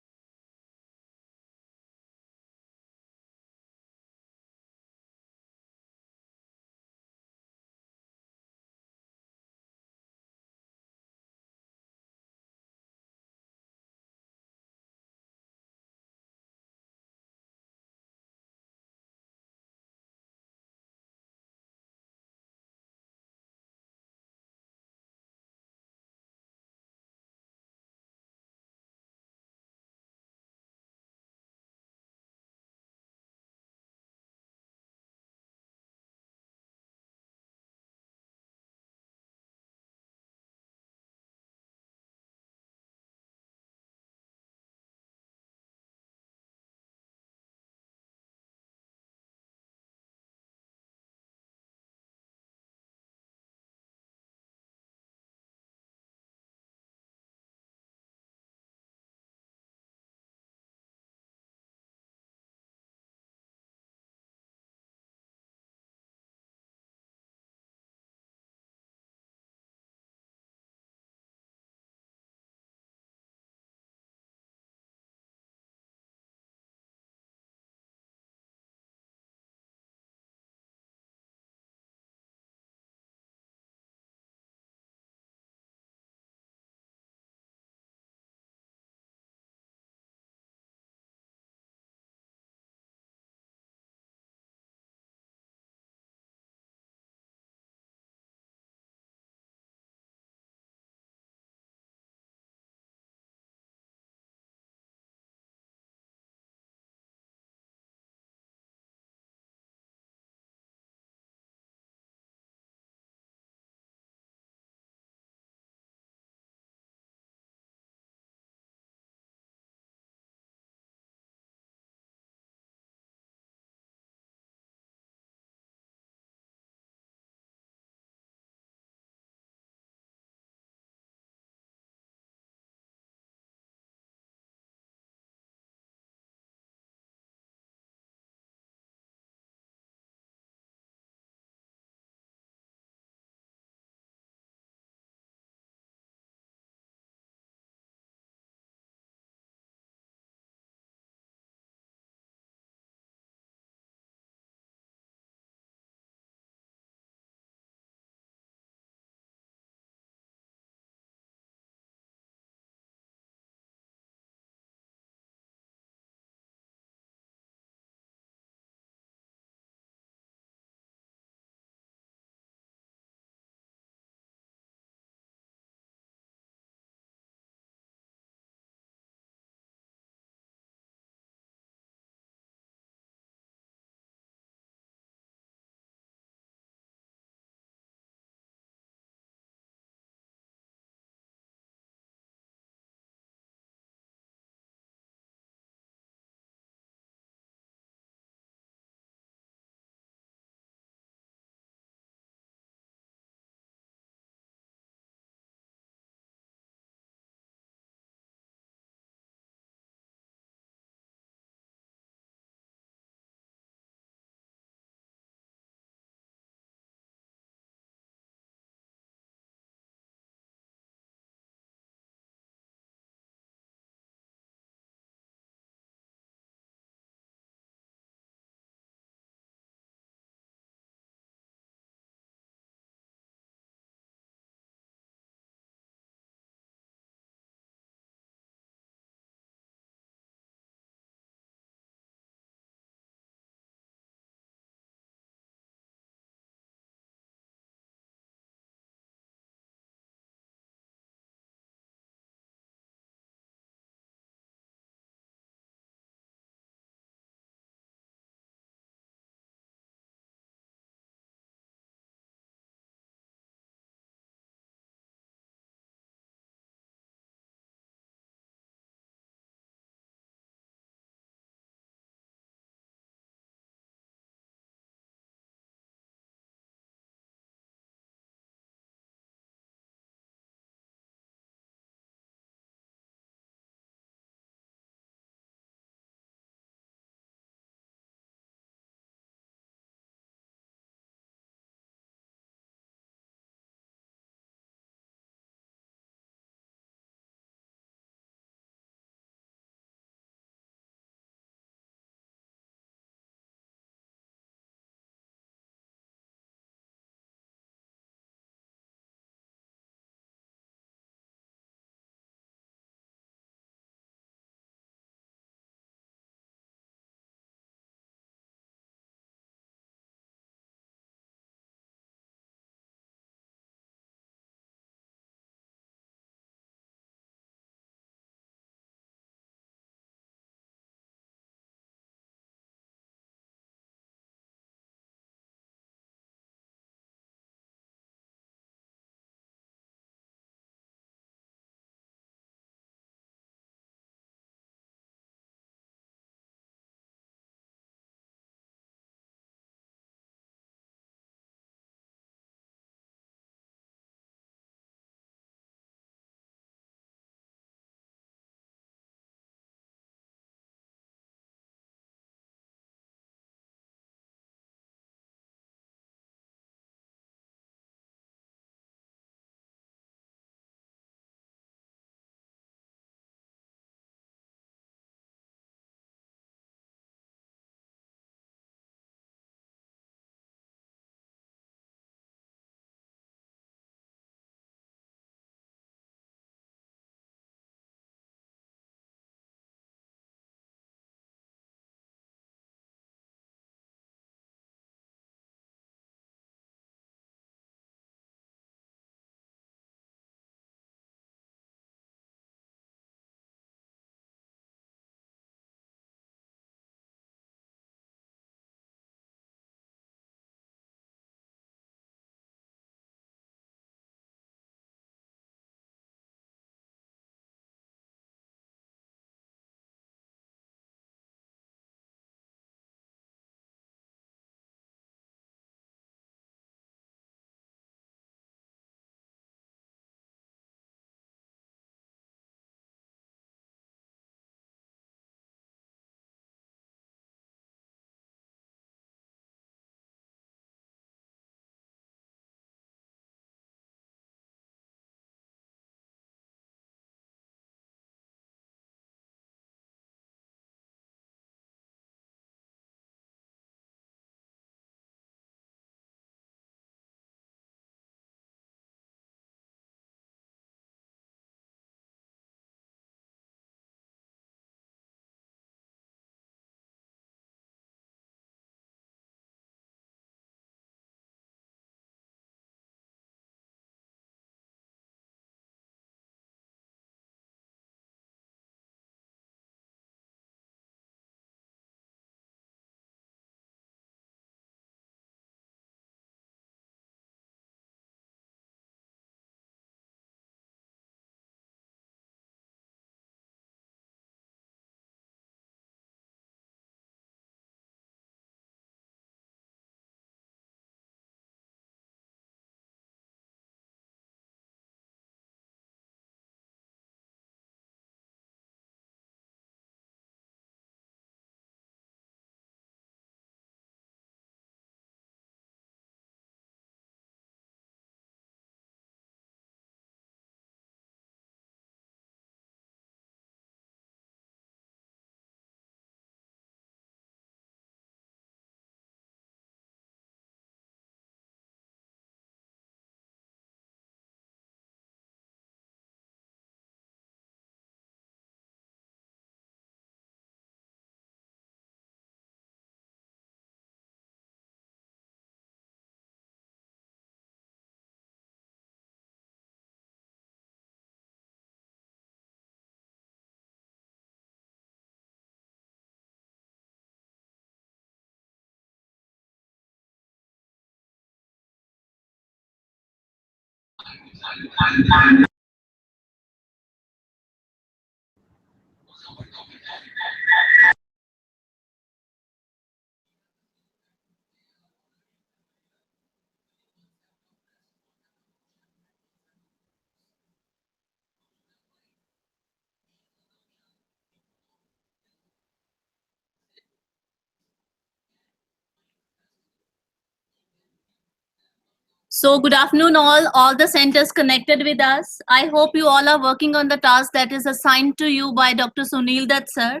So good afternoon all the centers connected with us. I hope you all are working on the task that is assigned to you by Dr. Sunil Dutt sir.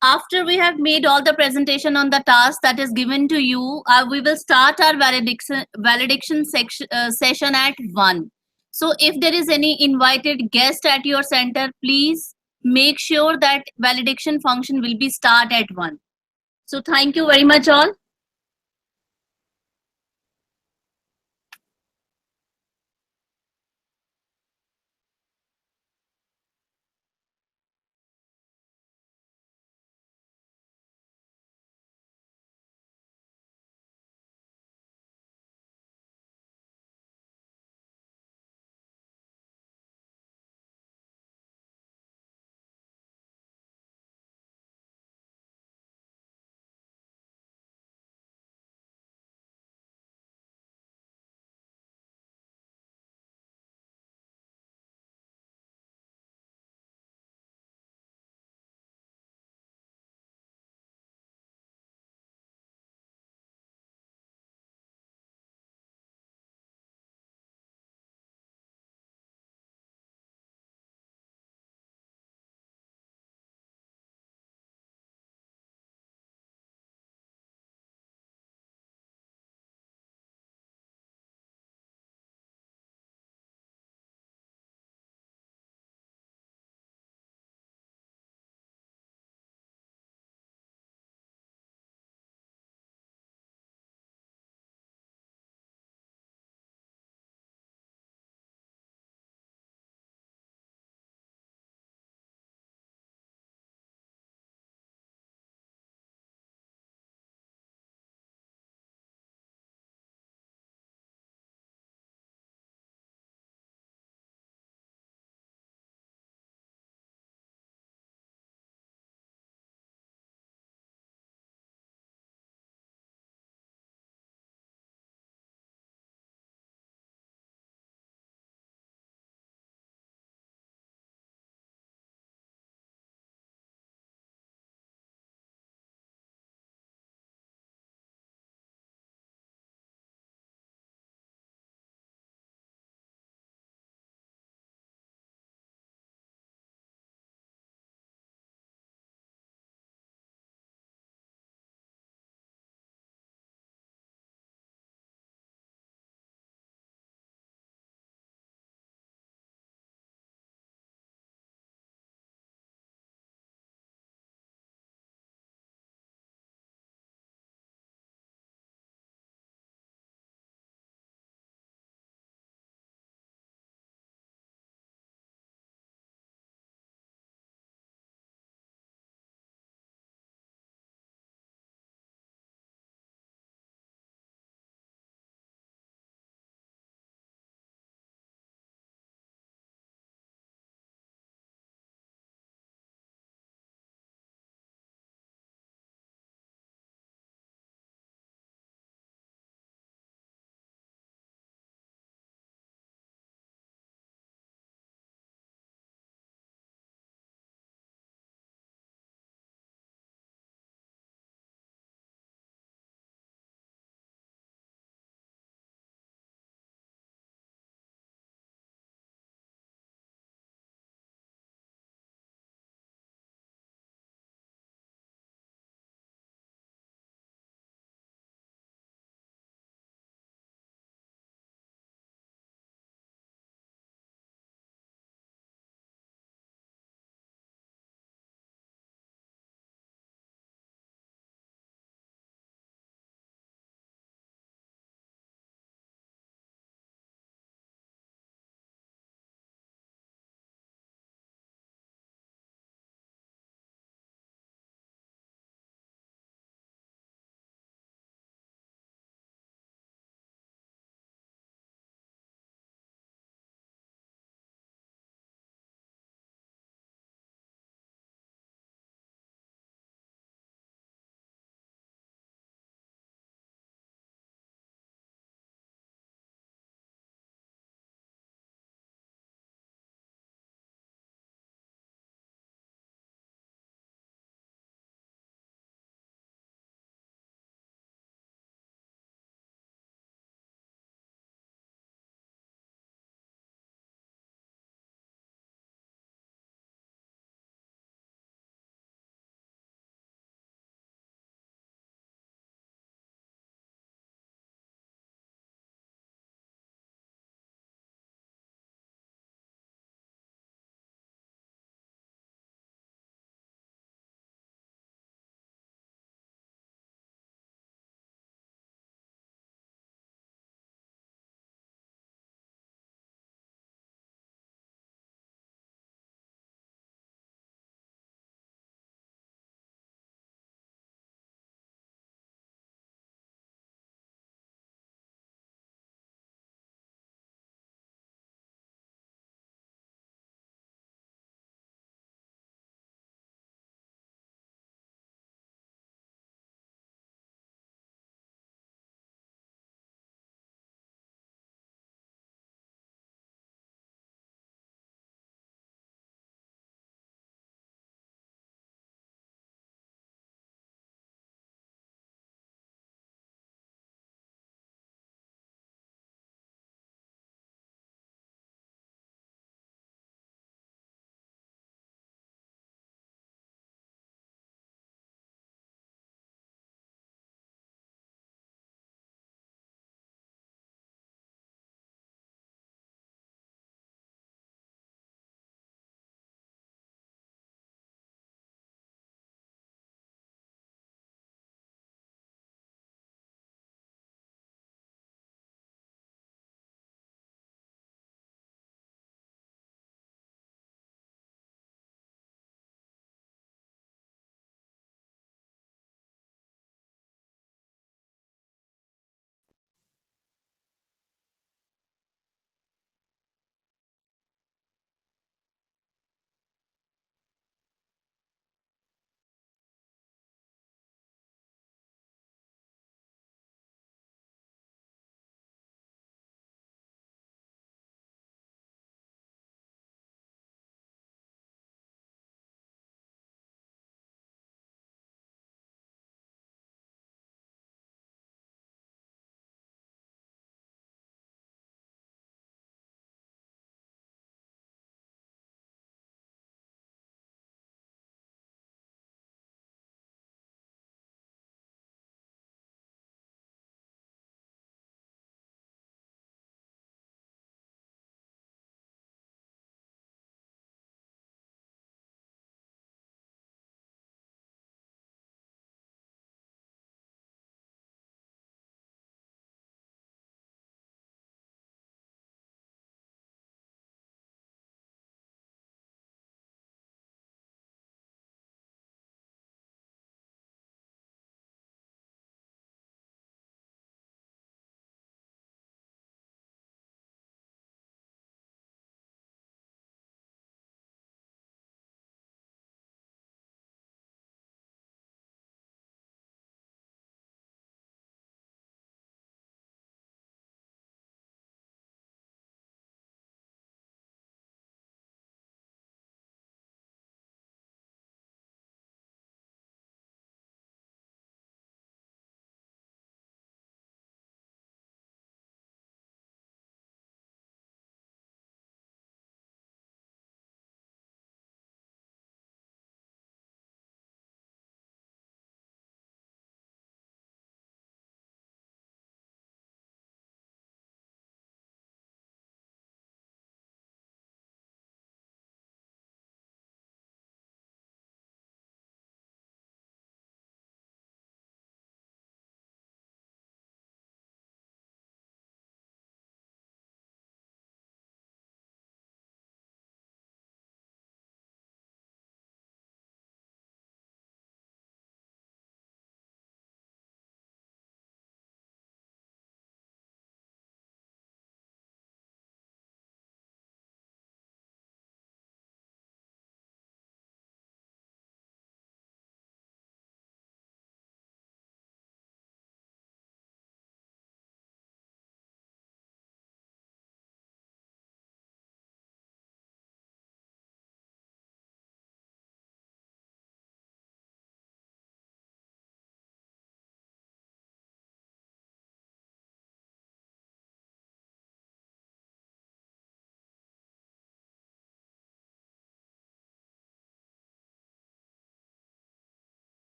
After we have made all the presentation on the task that is given to you, we will start our validation session at 1. So if there is any invited guest at your center, please make sure that validation function will be start at 1. So thank you very much all.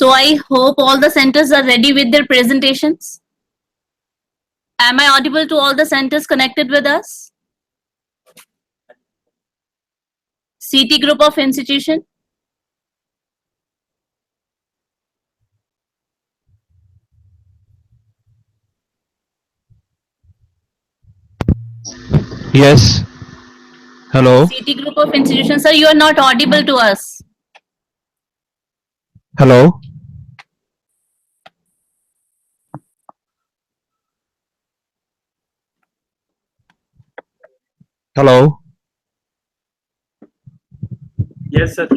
So I hope all the centers are ready with their presentations. Am I audible to all the centers connected with us? CT group of institution. Yes. Hello. CT group of institution. Sir, you are not audible to us. Hello. Hello. Yes, sir.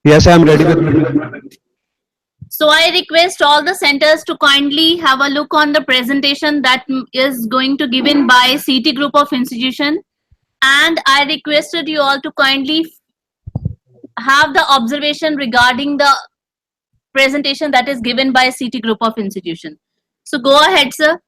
Yes, I am ready with. So I request all the centers to kindly have a look on the presentation that is going to given by CT group of institution, and I requested you all to kindly have the observation regarding the presentation that is given by CT group of institution. So go ahead, sir.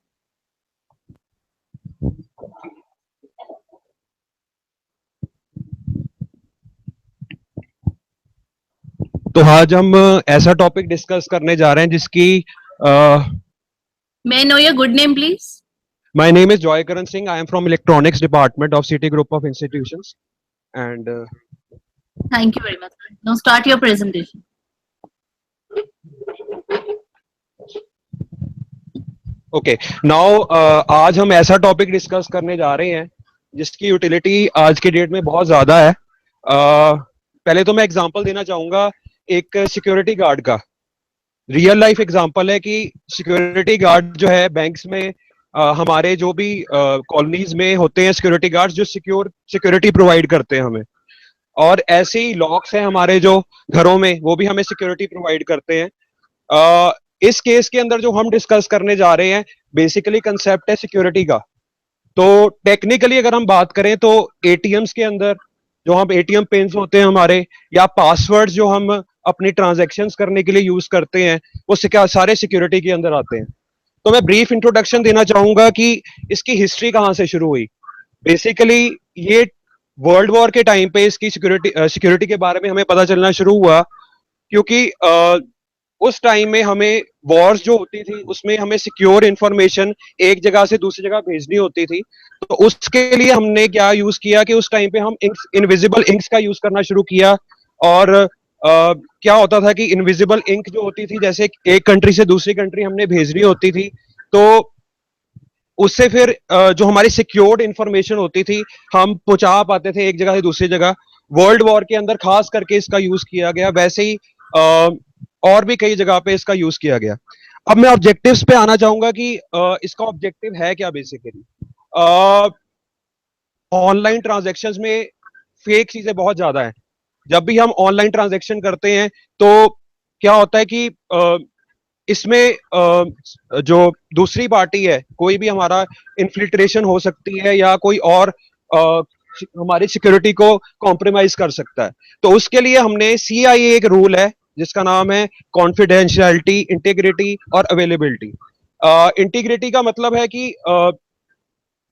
तो आज हम ऐसा topic discuss करने जा रहे हैं जिसकी May I know your good name, please? My name is Joy Karan Singh. I am from Electronics Department of City Group of Institutions, and Thank you very much. Now start your presentation. Okay now आज हम ऐसा topic discuss करने जा रहे हैं जिसकी utility आज के डेट में बहुत ज्यादा है. पहले तो मैं एग्जांपल देना चाहूंगा एक सिक्योरिटी गार्ड का. रियल लाइफ एग्जांपल है कि सिक्योरिटी गार्ड जो है बैंक्स में हमारे जो भी कॉलोनीज में होते हैं सिक्योरिटी गार्ड जो सिक्योरिटी प्रोवाइड करते हैं हमें, और ऐसे ही लॉक्स हैं हमारे जो घरों में वो भी हमें सिक्योरिटी प्रोवाइड करते हैं. इस केस के अंदर जो हम डिस्कस करने जा रहे हैं बेसिकली कंसेप्ट है सिक्योरिटी का. तो टेक्निकली अगर हम बात करें तो एटीएम्स के अंदर जो हम एटीएम पिन्स होते हैं हमारे या पासवर्ड जो हम अपनी ट्रांजैक्शंस करने के लिए यूज करते हैं वो सारे सिक्योरिटी के अंदर आते हैं. तो मैं ब्रीफ इंट्रोडक्शन देना चाहूंगा कि इसकी हिस्ट्री कहाँ से शुरू हुई. बेसिकली ये वर्ल्ड वॉर के टाइम पे इसकी सिक्योरिटी के बारे में हमें पता चलना शुरू हुआ क्योंकि उस टाइम में हमें वॉर्स जो होती थी उसमें हमें सिक्योर इंफॉर्मेशन एक जगह से दूसरी जगह भेजनी होती थी. तो उसके लिए हमने क्या यूज किया कि उस टाइम पे हम इनविजिबल इंक्स का यूज करना शुरू किया. और क्या होता था कि इनविजिबल इंक जो होती थी जैसे एक कंट्री से दूसरी कंट्री हमने भेजनी होती थी तो उससे फिर जो हमारी सिक्योर्ड इंफॉर्मेशन होती थी हम पहुंचा पाते थे एक जगह से दूसरी जगह. वर्ल्ड वॉर के अंदर खास करके इसका यूज किया गया. वैसे ही और भी कई जगह पे इसका यूज किया गया. अब मैं ऑब्जेक्टिव्स पे आना चाहूंगा कि इसका ऑब्जेक्टिव है क्या. बेसिकली ऑनलाइन ट्रांजैक्शंस में फेक चीजें बहुत ज्यादा है. जब भी हम ऑनलाइन ट्रांजैक्शन करते हैं तो क्या होता है कि इसमें जो दूसरी पार्टी है कोई भी हमारा इन्फिल्ट्रेशन हो सकती है या कोई और हमारी सिक्योरिटी को कॉम्प्रोमाइज कर सकता है. तो उसके लिए हमने CIA एक रूल है जिसका नाम है कॉन्फिडेंशियलिटी, इंटीग्रिटी और अवेलेबिलिटी. इंटीग्रिटी का मतलब है कि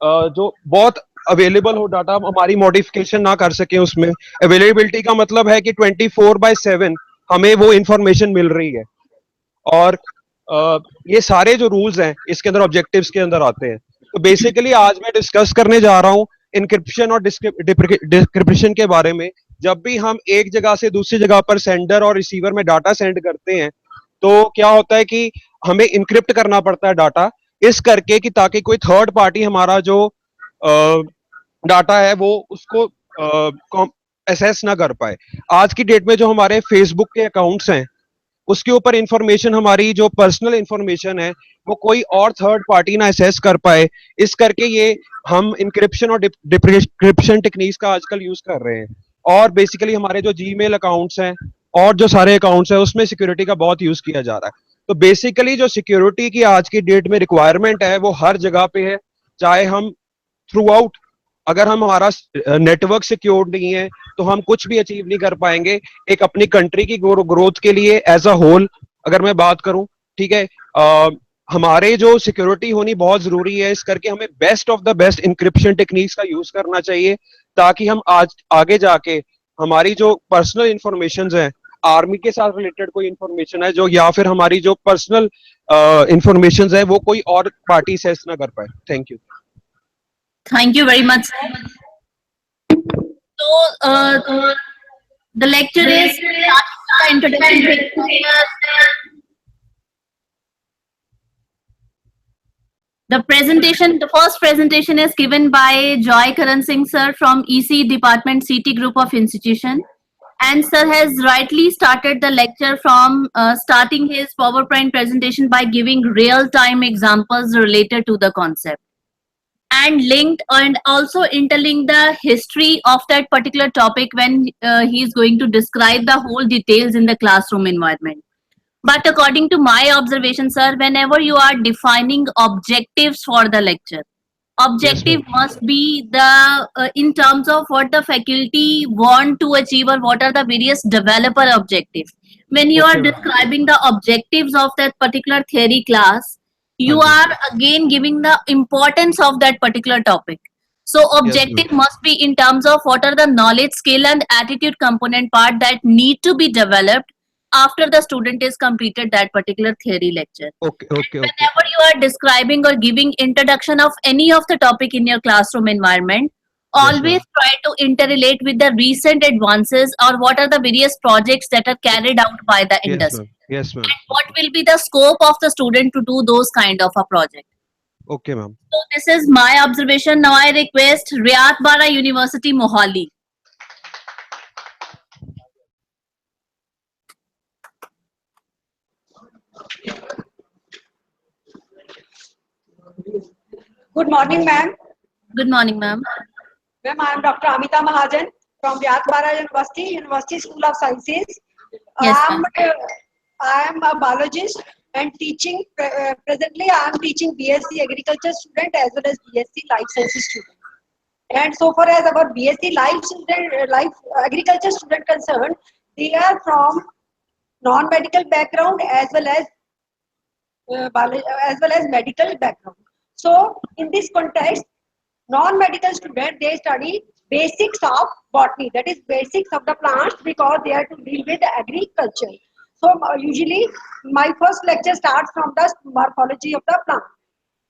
जो बहुत अवेलेबल हो डाटा हमारी मॉडिफिकेशन ना कर सके उसमें. अवेलेबिलिटी का मतलब है कि 24/7 हमें वो इंफॉर्मेशन मिल रही है. और ये सारे जो रूल्स हैं इसके अंदर ऑब्जेक्टिव्स के अंदर आते हैं. तो बेसिकली आज मैं डिस्कस करने जा रहा हूँ इनक्रिप्शन और डिक्रिप्शन के बारे में. जब भी हम एक जगह से दूसरी जगह पर सेंडर और रिसीवर में डाटा सेंड करते हैं तो क्या होता है कि हमें इनक्रिप्ट करना पड़ता है डाटा इस करके कि ताकि कोई थर्ड पार्टी हमारा जो डाटा है वो उसको एसेस ना कर पाए. आज की डेट में जो हमारे फेसबुक के अकाउंट्स हैं उसके ऊपर इंफॉर्मेशन हमारी जो पर्सनल इंफॉर्मेशन है वो कोई और थर्ड पार्टी ना एसेस कर पाए. इस करके ये हम इंक्रिप्शन और डिक्रिप्शन टेक्निक्स का आजकल यूज कर रहे हैं. और बेसिकली हमारे जो जीमेल अकाउंट्स हैं और जो सारे अकाउंट्स हैं उसमें सिक्योरिटी का बहुत यूज किया जा रहा है. तो बेसिकली जो सिक्योरिटी की आज की डेट में रिक्वायरमेंट है वो हर जगह पे है. चाहे हम थ्रू आउट अगर हम हमारा नेटवर्क सिक्योर नहीं है तो हम कुछ भी अचीव नहीं कर पाएंगे. एक अपनी कंट्री की ग्रोथ के लिए एज अ होल अगर मैं बात करूं, ठीक है, हमारे जो सिक्योरिटी होनी बहुत जरूरी है. इस करके हमें best of the best encryption techniques का यूज करना चाहिए ताकि हम आज आगे जाके हमारी जो पर्सनल इंफॉर्मेशन हैं आर्मी के साथ रिलेटेड कोई इंफॉर्मेशन है जो, या फिर हमारी जो पर्सनल इंफॉर्मेशन है वो कोई और पार्टी सेस ना कर पाए. Thank you. Thank you very much, sir. So, the lecture is the introduction. The first presentation is given by Joy Karan Singh sir from EC Department CT Group of Institution. And sir has rightly started the lecture from starting his PowerPoint presentation by giving real-time examples related to the concept. And linked and also interlink the history of that particular topic when he is going to describe the whole details in the classroom environment. But according to my observation, sir, whenever you are defining objectives for the lecture, objective must be the in terms of what the faculty want to achieve or what are the various developer objectives. When you are describing the objectives of that particular theory class, you are again giving the importance of that particular topic. So objective must be in terms of what are the knowledge, skill and attitude component part that need to be developed after the student is completed that particular theory lecture. Whenever you are describing or giving introduction of any of the topic in your classroom environment, always try to interrelate with the recent advances or what are the various projects that are carried out by the industry. Yes, ma'am. And what will be the scope of the student to do those kind of a project. Okay, ma'am. So this is my observation. Now I request Riyad Bara University Mohali. Good morning, ma'am. Good morning, ma'am. Ma'am, I am Dr. Amita Mahajan from Vyatbara University, University School of Sciences. Yes, I am a biologist and teaching. Presently, I am teaching BSc Agriculture student as well as BSc Life Sciences student. And so far as our BSc Life Agriculture student concerned, they are from non-medical background as well as medical background. So, in this context, non-medical students, they study basics of botany, that is basics of the plants, because they have to deal with agriculture. So usually my first lecture starts from the morphology of the plant.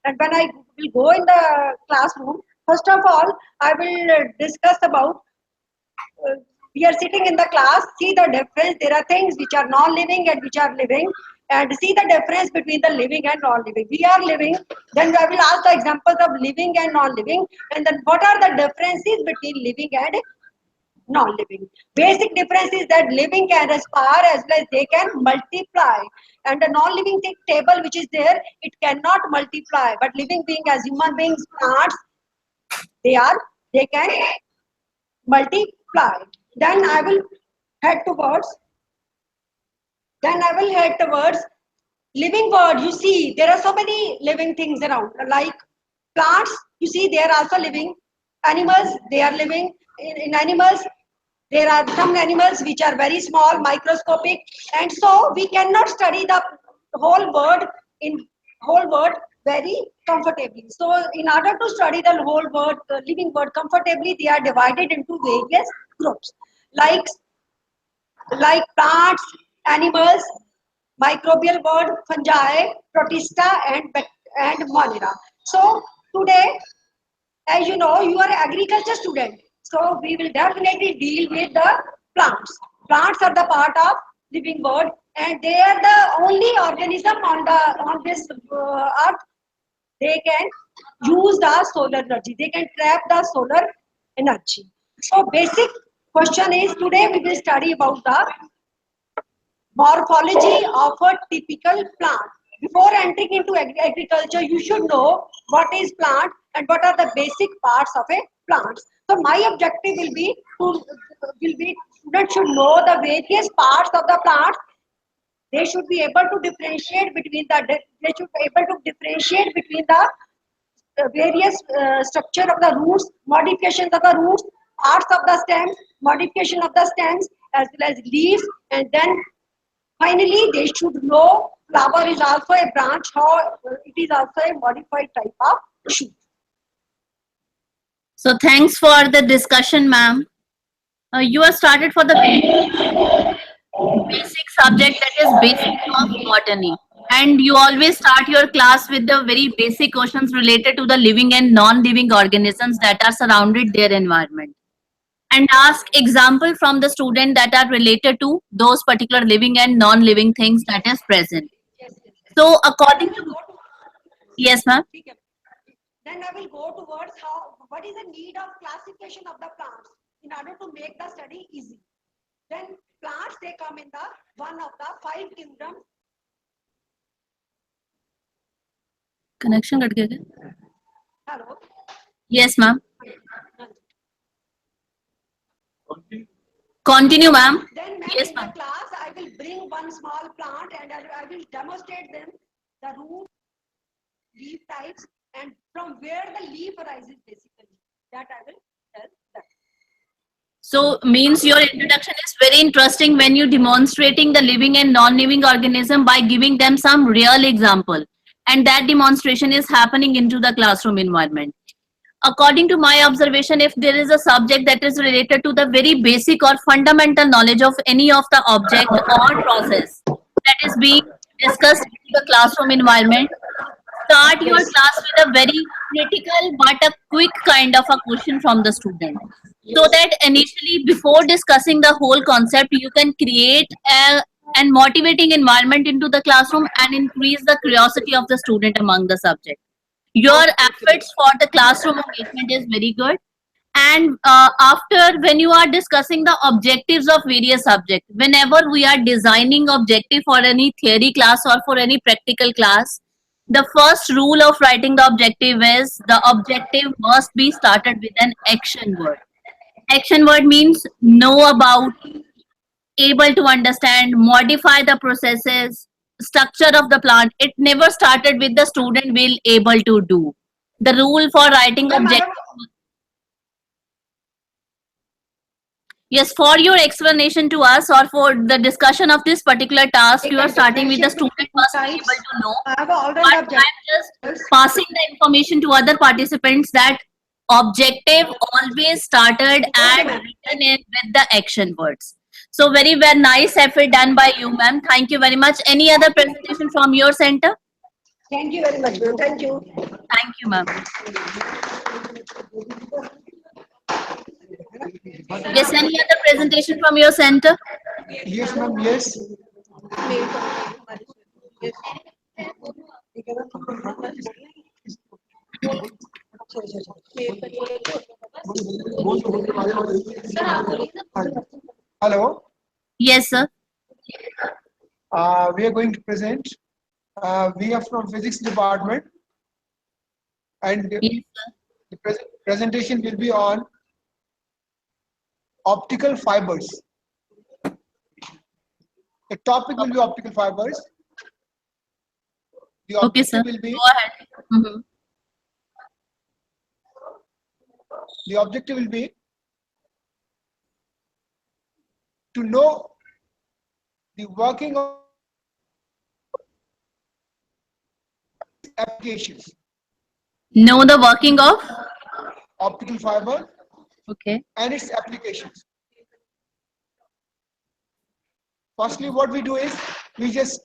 And when I will go in the classroom, first of all, I will discuss about, we are sitting in the class, see the difference. There are things which are non-living and which are living, and see the difference between the living and non-living. We are living, then I will ask the examples of living and non-living, and then what are the differences between living and non-living. Basic difference is that living can respire as well as they can multiply, and the non-living table which is there, it cannot multiply, but living being as human beings, plants, they can multiply. Then I will head towards living world. You see, there are so many living things around, like plants. You see, they are also living. Animals, they are living. In animals, there are some animals which are very small, microscopic, and so we cannot study the whole world very comfortably. So, in order to study the whole world, the living world comfortably, they are divided into various groups, like plants, animals, microbial world, fungi, protista, and monera. So today, as you know, you are an agriculture student. So we will definitely deal with the plants. Plants are the part of living world, and they are the only organism on this earth. They can use the solar energy. They can trap the solar energy. So basic question is, today we will study about the morphology of a typical plant. Before entering into agriculture, you should know what is plant and what are the basic parts of a plant. So my objective will be students should know the various parts of the plant. They should be able to differentiate between the various structure of the roots, modifications of the roots, parts of the stems, modification of the stems, as well as leaves, and then finally, they should know flower is also a branch, or it is also a modified type of shoot. So thanks for the discussion, ma'am. You are started for the basic subject, that is basic of botany. And you always start your class with the very basic questions related to the living and non-living organisms that are surrounded their environment. And ask example from the student that are related to those particular living and non-living things that is present. So according Then I to, will go to yes ma'am. then I will go towards how what is the need of classification of the plants in order to make the study easy. Then plants they come in the one of the five kingdoms. Connection cut gaya kya? Hello. Yes ma'am. Continue ma'am. Then Yes in the ma'am. class I will bring one small plant and I will demonstrate them the root, leaf types, and from where the leaf arises basically. That I will tell them. So means your introduction is very interesting when you demonstrating the living and non-living organism by giving them some real example, and that demonstration is happening into the classroom environment. According to my observation, if there is a subject that is related to the very basic or fundamental knowledge of any of the object or process that is being discussed in the classroom environment, start your class with a very critical but a quick kind of a question from the student, so that initially before discussing the whole concept you can create a and motivating environment into the classroom and increase the curiosity of the student among the subject. Your efforts for the classroom engagement is very good. And after, when you are discussing the objectives of various subjects, whenever we are designing objective for any theory class or for any practical class, the first rule of writing the objective is the objective must be started with an action word. Action word means know about, able to understand, modify the processes, structure of the plant. It never started with the student will able to do. The rule for writing Ma'am, I objective. have Yes, for your explanation to us or for the discussion of this particular task, you are starting with the differentiate student between must be types. able to know. I have already But objective. I'm just passing the information to other participants that objective always started and written in with the action words. So very well, nice effort done by you, ma'am. Thank you very much. Any other presentation from your center? Thank you very much, ma'am. Thank you. Thank you, ma'am. Yes, any other presentation from your center? Yes, ma'am. Yes. Hello. Yes, sir. We are going to present. We are from physics department, and Yes, sir. the presentation will be on optical fibers. The topic will be optical fibers. The Okay, sir. objective will be Go ahead. Mhm. the objective will be to know the working of applications. Know the working of? Optical fiber Okay. and its applications. Firstly, what we do is we just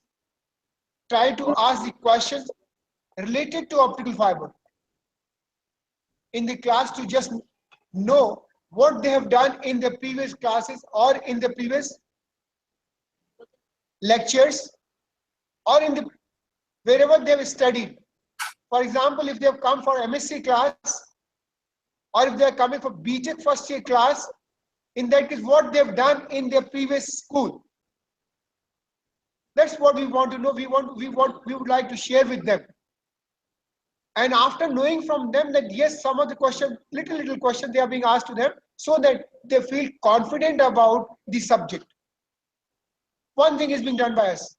try to ask the questions related to optical fiber in the class to just know what they have done in the previous classes or in the previous lectures or in the wherever they have studied. For example, if they have come for MSc class or if they are coming for BTech first year class, in that case, what they have done in their previous school. That's what we want to know. We would like to share with them. And after knowing from them that yes, some of the questions, little questions they are being asked to them, so that they feel confident about the subject. One thing is being done by us.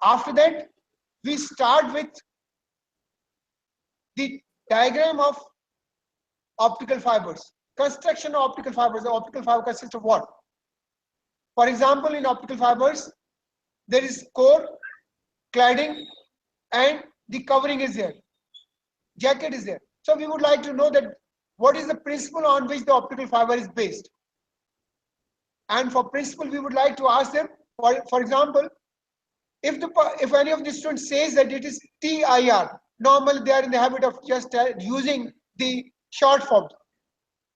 After that, we start with the diagram of optical fibers. Construction of optical fibers. The optical fiber consists of what? For example, in optical fibers, there is core, cladding, and the covering is there. Jacket is there. So we would like to know that what is the principle on which the optical fiber is based. And for principle, we would like to ask them For example, if any of the students says that it is TIR, normally they are in the habit of just using the short form.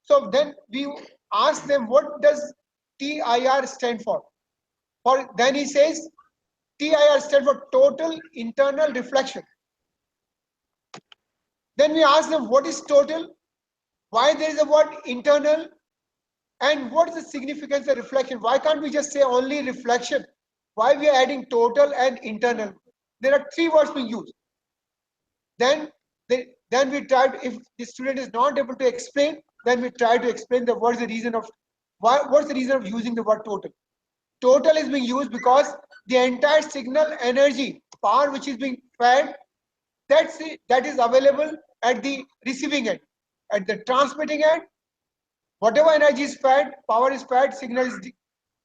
So then we ask them, what does TIR stand for? Then he says TIR stands for total internal reflection. Then we ask them, what is total? Why there is a word internal? And what is the significance of reflection? Why can't we just say only reflection? Why we are adding total and internal? There are three words being used. Then we try to, if the student is not able to explain, then we try to explain what's the reason of using the word total. Total is being used because the entire signal energy power which is being fed, that is available at the receiving end. At the transmitting end, whatever energy is fed, power is fed, signal is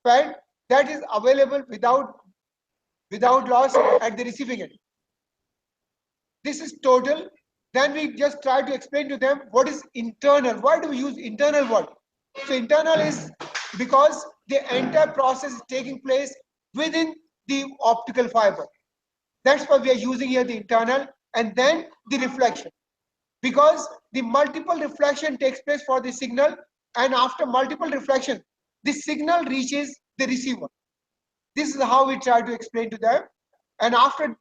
fed, that is available without loss at the receiving end. This is total. Then we just try to explain to them what is internal. Why do we use internal word? So internal is because the entire process is taking place within the optical fiber. That's why we are using here the internal, and then the reflection. Because the multiple reflection takes place for the signal, and after multiple reflection, the signal reaches the receiver. This is how we try to explain to them. And after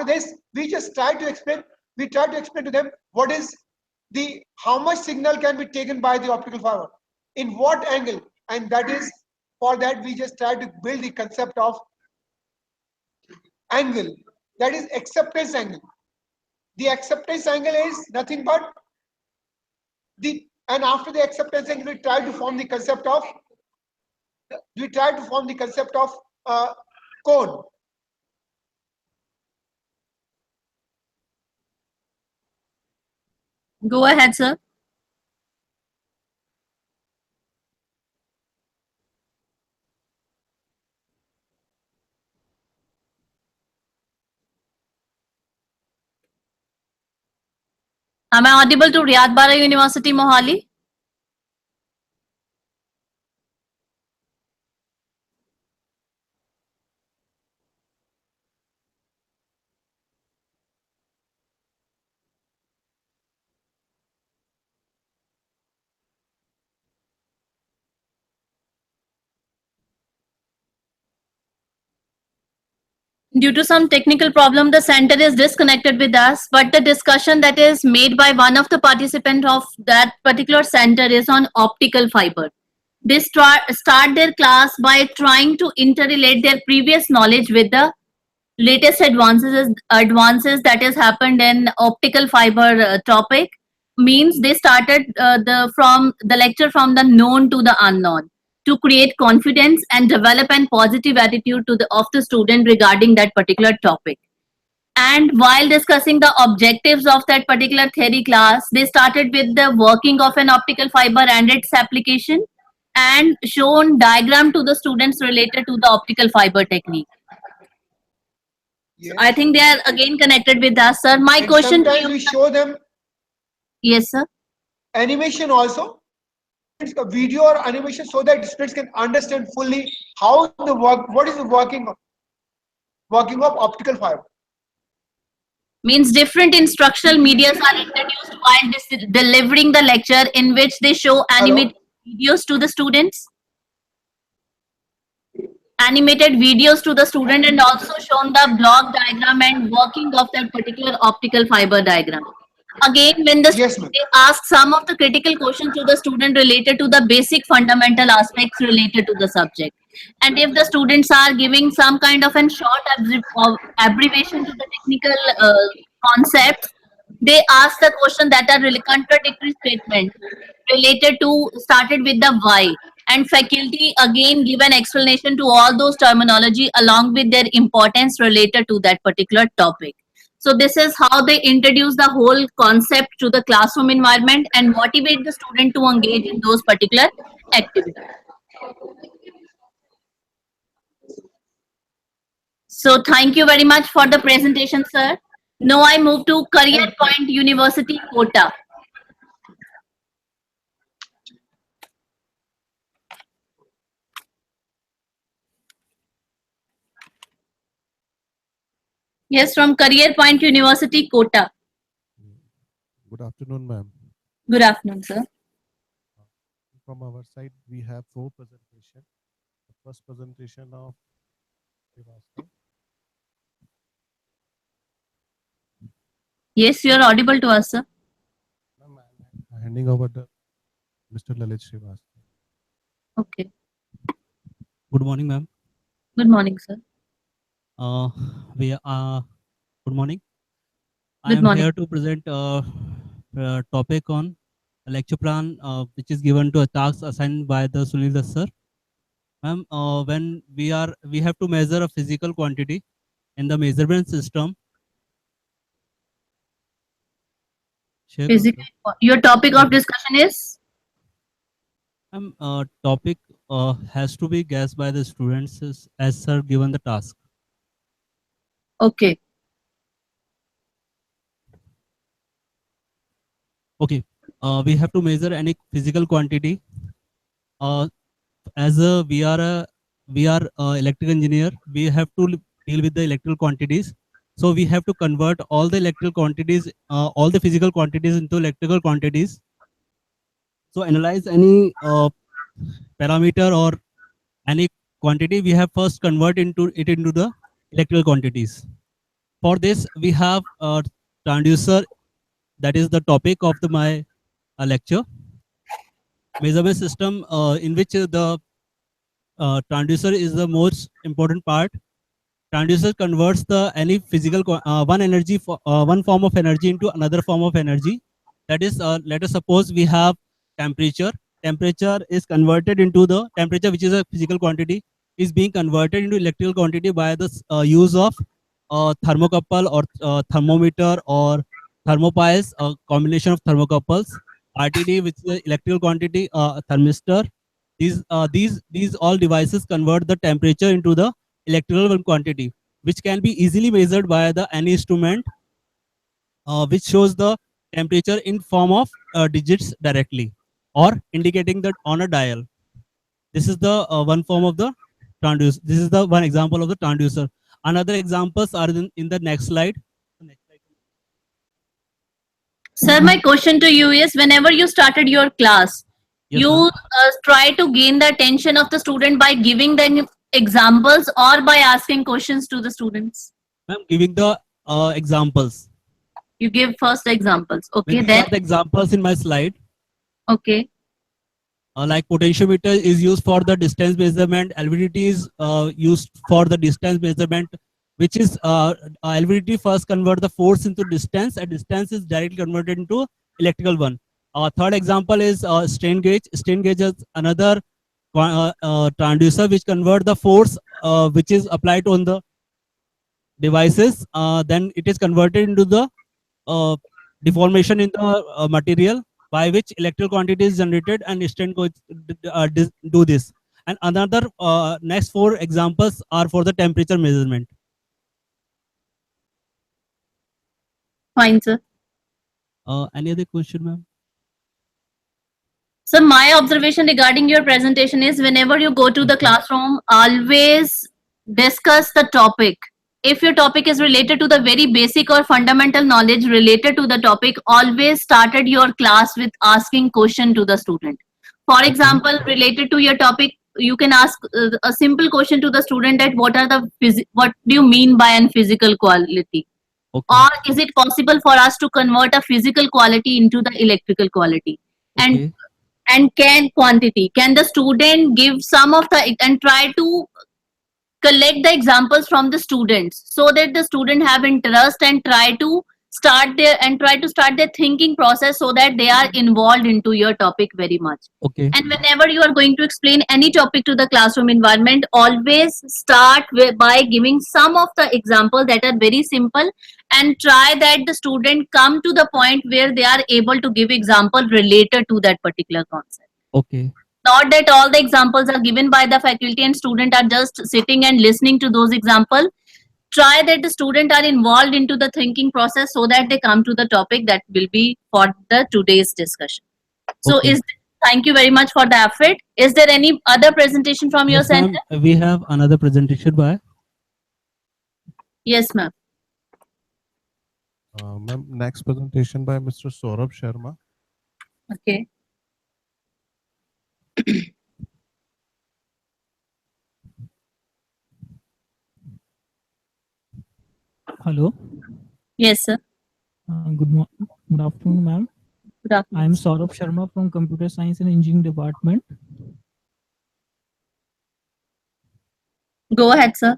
this, we try to explain to them what is how much signal can be taken by the optical fiber, in what angle, and that is, for that we just try to build the concept of angle, that is acceptance angle. The acceptance angle is nothing but and after the acceptance angle, we try to form the concept of cone. Go ahead, sir. Am I audible to Riyadh Bara University, Mohali? Due to some technical problem, the center is disconnected with us, but the discussion that is made by one of the participants of that particular center is on optical fiber. They start their class by trying to interrelate their previous knowledge with the latest advances that has happened in optical fiber topic. Means they started from the lecture from the known to the unknown, to create confidence and develop a positive attitude of the student regarding that particular topic. And while discussing the objectives of that particular theory class, they started with the working of an optical fiber and its application, and shown diagram to the students related to the optical fiber technique. Yes. So I think they are again connected with us, sir. My and question to sometimes you. we show them Yes, sir. animation also, a video or animation, so that students can understand fully how what is the working of optical fiber. Means different instructional medias are introduced while delivering the lecture, in which they show animated videos to the students. Animated videos to the student, and also shown the block diagram and working of that particular optical fiber diagram. Again, when they ask some of the critical questions to the student related to the basic fundamental aspects related to the subject, and if the students are giving some kind of a short abbreviation to the technical concepts, they ask the question that are really contradictory statement related to started with the why, and faculty again give an explanation to all those terminology along with their importance related to that particular topic. So this is how they introduce the whole concept to the classroom environment and motivate the student to engage in those particular activities. So thank you very much for the presentation, sir. Now I move to Career Point University, Kota. Yes, from Career Point University, Kota. Good afternoon, ma'am. Good afternoon, sir. From our side, we have 4 presentations. The first presentation of Srivastav. Yes, you are audible to us, sir. Ma'am, I'm handing over the Mr. Lalit Srivastav. Okay. Good morning, ma'am. Good morning, sir. Good morning. I Good am morning. here to present a topic on a lecture plan which is given to a task assigned by the Sunil Das sir. Ma'am, when we have to measure a physical quantity in the measurement system. Share करो, Physical. sir. Your topic of discussion is? Topic has to be guessed by the students as sir given the task. Okay. Okay. We have to measure any physical quantity. As we are electrical engineer, we have to deal with the electrical quantities. So we have to convert all the electrical quantities, all the physical quantities into electrical quantities. So analyze any parameter or any quantity, we have first convert into the electrical quantities. For this, we have a transducer. That is the topic of my lecture. Measurement system in which the transducer is the most important part. Transducer converts the any physical one form of energy into another form of energy. That is, let us suppose we have temperature. Temperature is converted into the temperature, which is a physical quantity, is being converted into electrical quantity by the use of thermocouple or thermometer or thermopiles, a combination of thermocouples. RTD, which is the electrical quantity, thermistor. These all devices convert the temperature into the electrical quantity, which can be easily measured by the any instrument, which shows the temperature in form of digits directly or indicating that on a dial. This is the one form of the transducer. This is the one example of the transducer. Another examples are in the next slide. Sir, my question to you is, whenever you started your class, Yes, you ma'am. try to gain the attention of the student by giving them examples or by asking questions to the students? Ma'am, giving the examples. You give first examples. Okay, These then? are the examples in my slide. Okay. Like potentiometer is used for the distance measurement, LVDT is used for the distance measurement, which is LVDT first convert the force into distance, and distance is directly converted into electrical one. Third example is strain gauge. Strain gauge is another transducer which convert the force which is applied on the devices, then it is converted into the deformation in the material, by which electrical quantity is generated, and strain gauge do this. And another next 4 examples are for the temperature measurement. Fine, sir. Any other question, ma'am? So my observation regarding your presentation is, whenever you go to the classroom, always discuss the topic. If your topic is related to the very basic or fundamental knowledge related to the topic, always started your class with asking question to the student. For example, related to your topic, you can ask a simple question to the student that what do you mean by an physical quality? Or is it possible for us to convert a physical quality into the electrical quality? And can the student give some of the and try to collect the examples from the students, so that the student have interest and try to start their thinking process, so that they are involved into your topic very much. Okay. And whenever you are going to explain any topic to the classroom environment, always start by giving some of the examples that are very simple, and try that the student come to the point where they are able to give example related to that particular concept. Okay. Not that all the examples are given by the faculty and student are just sitting and listening to those examples. Try that the student are involved into the thinking process, so that they come to the topic that will be for the today's discussion. So thank you very much for the effort. Is there any other presentation from your Yes, ma'am. center? We have another presentation by. Yes, ma'am. Ma'am, next presentation by Mr. Saurabh Sharma. Okay. Hello. Yes, sir. Good afternoon, ma'am. Good afternoon. I am Saurabh Sharma from Computer Science and Engineering Department. Go ahead, sir.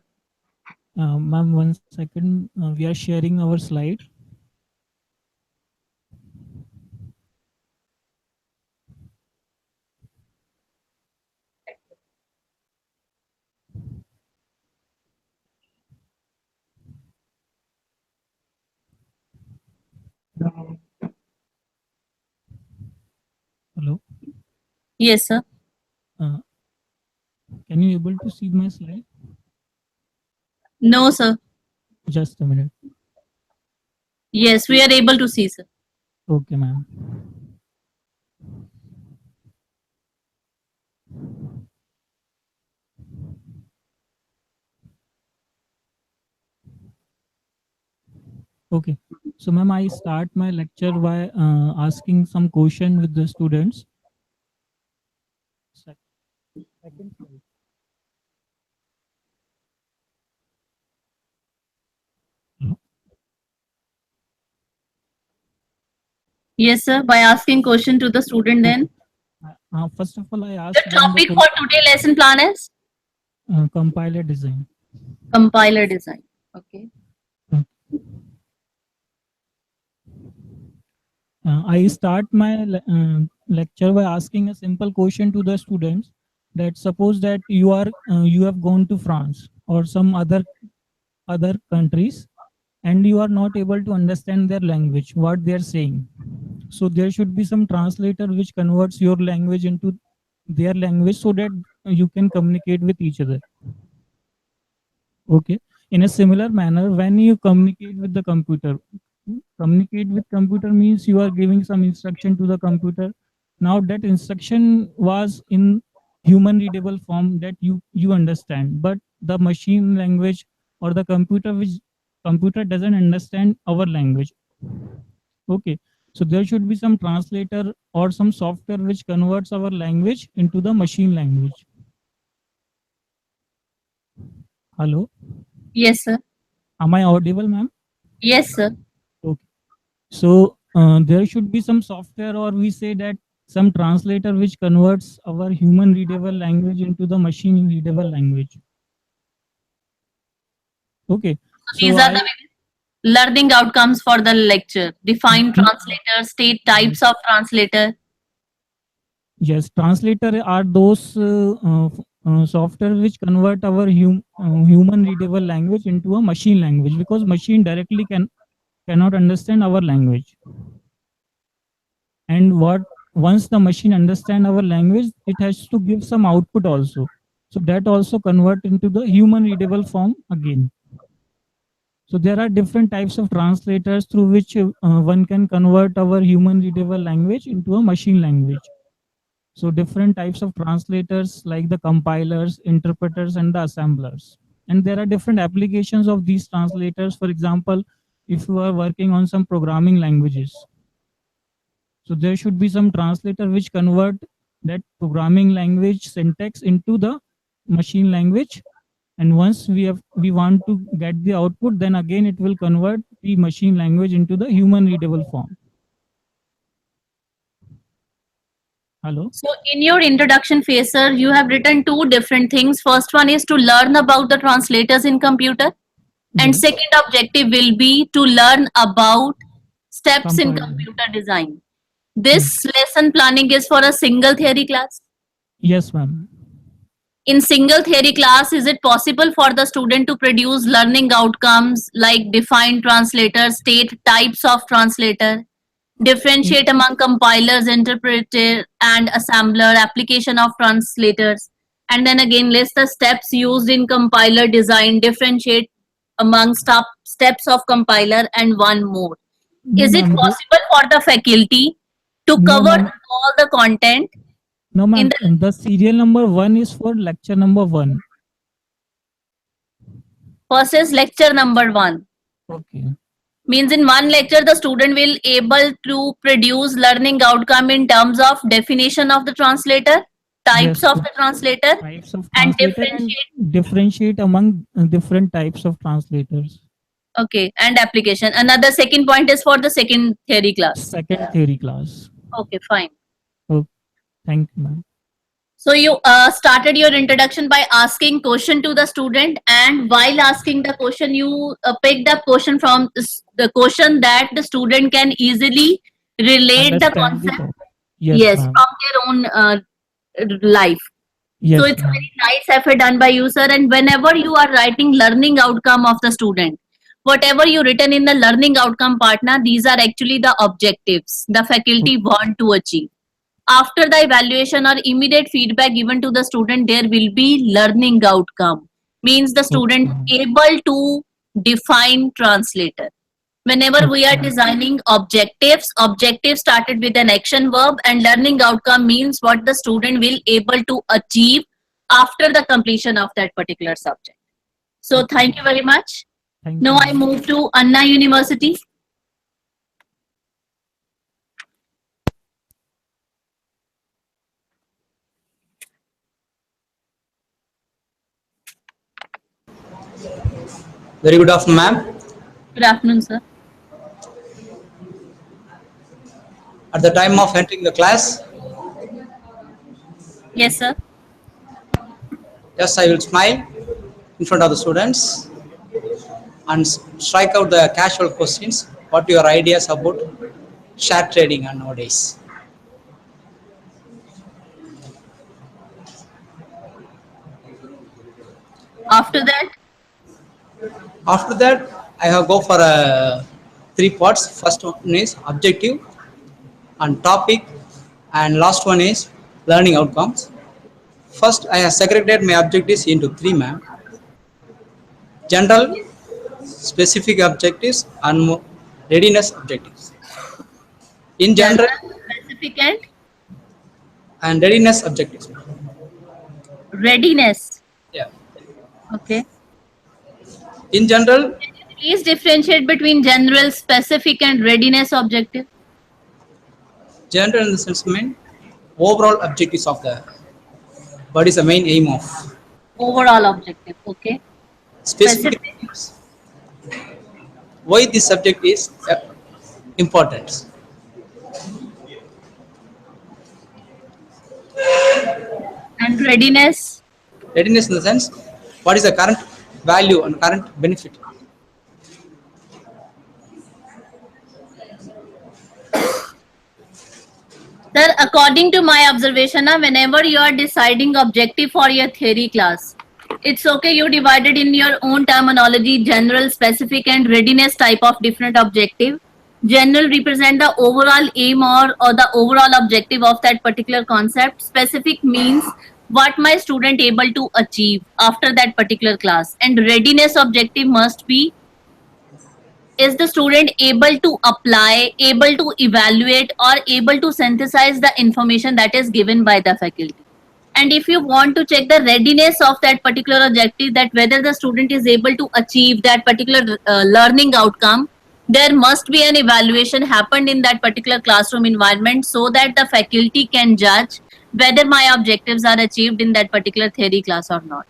Ma'am, 1 second. We are sharing our slide. Hello. Yes, sir. Can you able to see my slide? No, sir. Just a minute. Yes, we are able to see, sir. Okay, ma'am. Okay. So, ma'am, I start my lecture by asking some question with the students. Second slide. Yes, sir. By asking question to the student, then First of all, I the ask them the topic for today lesson plan is compiler design. compiler design. Okay. I start my lecture by asking a simple question to the students. That suppose that you have gone to France or some other countries, and you are not able to understand their language, what they are saying. So there should be some translator which converts your language into their language so that you can communicate with each other. Okay. In a similar manner, when you communicate with the computer, communicate with computer means you are giving some instruction to the computer. Now that instruction was in human readable form that you understand, but the machine language or the computer doesn't understand our language. Okay. So there should be some translator or some software which converts our language into the machine language. Hello. Yes, sir. Am I audible, ma'am? Yes, sir. Okay. So there should be some software, or we say that some translator which converts our human readable language into the machine readable language. Okay. So these are the learning outcomes for the lecture. Define translator, state types of translator. Yes, translator are those software which convert our human readable language into a machine language, because machine directly cannot understand our language. And once the machine understand our language, it has to give some output also. So that also convert into the human readable form again. So there are different types of translators through which one can convert our human readable language into a machine language. So different types of translators like the compilers, interpreters, and the assemblers. And there are different applications of these translators. For example, if you are working on some programming languages, so there should be some translator which convert that programming language syntax into the machine language. And once we want to get the output, then again it will convert the machine language into the human readable form. Hello. So in your introduction phase, sir, you have written two different things. First one is to learn about the translators in computer. And Yes. second objective will be to learn about steps in Compiler. computer design. This lesson planning is for a single theory class. Yes, ma'am. In single theory class, is it possible for the student to produce learning outcomes like define translator, state types of translator, differentiate among compilers, interpreter, and assembler, application of translators, and then again list the steps used in compiler design, differentiate among steps of compiler, and one more. No, Is it ma'am. possible for the faculty to No, cover ma'am. all the content? No, in ma'am. The serial number 1 is for lecture number 1. First is lecture number 1. Okay. Means in one lecture the student will able to produce learning outcome in terms of definition of the translator, types Yes, of the translator, types of and translator and differentiate among different types of translators. okay, and application. Another second point is for the second theory class. Second theory class. Okay, fine. Oh, thank you, ma'am. So you started your introduction by asking question to the student, and while asking the question, you picked the question from the question that the student can easily relate the Understand the concept. topic. Yes, Yes, ma'am. from their own life. So Yes, it's a ma'am. very nice effort done by you, sir. And whenever you are writing learning outcome of the student, whatever you written in the learning outcome partner, these are actually the objectives the faculty want to achieve. After the evaluation or immediate feedback given to the student, there will be learning outcome. Means the student able to define translator. Whenever we are designing objectives, objective started with an action verb, and learning outcome means what the student will able to achieve after the completion of that particular subject. So thank you very much. Thank Now you, I ma'am. move to Anna University. Very good afternoon, ma'am. Good afternoon, sir. At the time of entering the class, Yes, sir. just I will smile in front of the students and strike out the casual questions. What your ideas about share trading and nowadays? After that, After that, I have go for three parts. First one is objective and topic, and last one is learning outcomes. First, I have segregated my objectives into three, ma'am. General, specific objectives, and readiness objectives. In general, specific and readiness objectives. readiness. Yeah. Okay. In general, Please differentiate between general, specific, and readiness objective. general in the sense mean overall objectives of the what is the main aim of Overall objective. Okay. specific things. Why this subject is important. And readiness. Readiness in the sense what is the current value and current benefit. Sir, according to my observation, whenever you are deciding objective for your theory class, it's okay you divided in your own terminology, general, specific, and readiness type of different objective. General represent the overall aim or the overall objective of that particular concept. Specific means what my student able to achieve after that particular class. And readiness objective must be, is the student able to apply, able to evaluate, or able to synthesize the information that is given by the faculty. And if you want to check the readiness of that particular objective, that whether the student is able to achieve that particular learning outcome, there must be an evaluation happened in that particular classroom environment so that the faculty can judge whether my objectives are achieved in that particular theory class or not.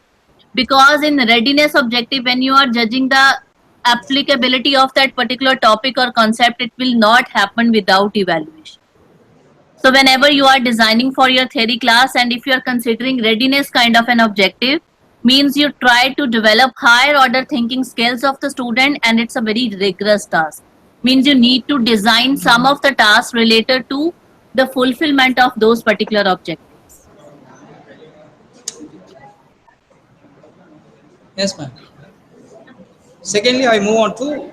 Because in readiness objective, when you are judging the applicability of that particular topic or concept, it will not happen without evaluation. So whenever you are designing for your theory class, and if you are considering readiness kind of an objective, means you try to develop higher order thinking skills of the student, and it's a very rigorous task. Means you need to design some of the tasks related to the fulfillment of those particular objectives. Yes, ma'am. Secondly, I move on to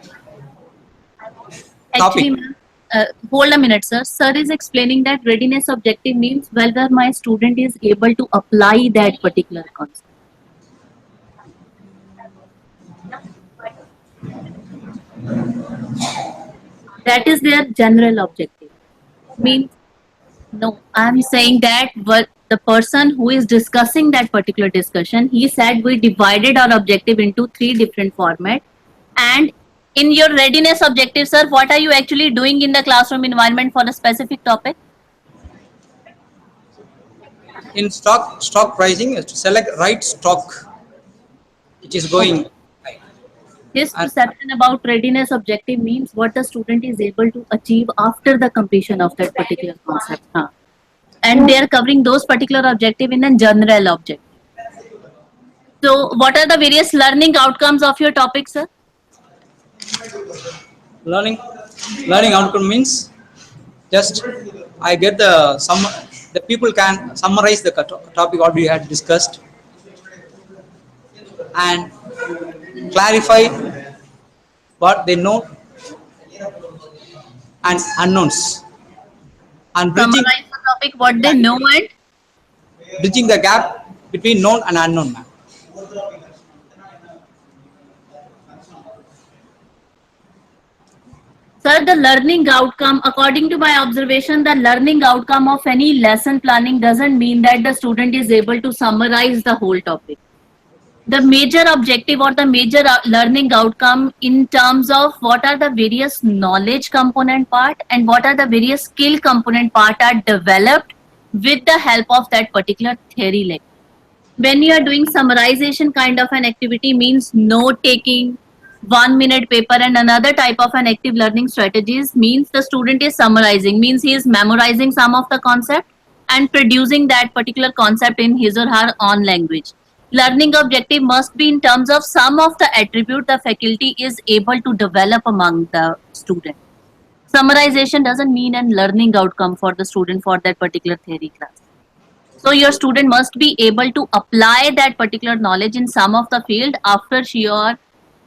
Actually, topic. ma'am, hold a minute, sir. Sir is explaining that readiness objective means whether my student is able to apply that particular concept. That is their general objective. Means, no, I'm saying that what the person who is discussing that particular discussion, he said we divided our objective into three different formats, and In your readiness objective, sir, what are you actually doing in the classroom environment for a specific topic? In stock pricing, to select right stock which is going. His And perception about readiness objective means what the student is able to achieve after the completion of that particular concept. Huh? And they are covering those particular objective in a general objective. So, what are the various learning outcomes of your topic, sir? learning outcome means just I get the people can summarize the topic what we had discussed and clarify what they know and unknowns and Summarize the topic, what they know, and bridging the gap between known and unknown, ma'am. sir, the learning outcome, according to my observation, the learning outcome of any lesson planning doesn't mean that the student is able to summarize the whole topic. The major objective or the major learning outcome in terms of what are the various knowledge component part and what are the various skill component part are developed with the help of that particular theory lecture. When you are doing summarization kind of an activity means note taking, 1 minute paper, and another type of an active learning strategies means the student is summarizing, means he is memorizing some of the concept and producing that particular concept in his or her own language. Learning objective must be in terms of some of the attribute the faculty is able to develop among the student. Summarization doesn't mean a learning outcome for the student for that particular theory class. So your student must be able to apply that particular knowledge in some of the field after she or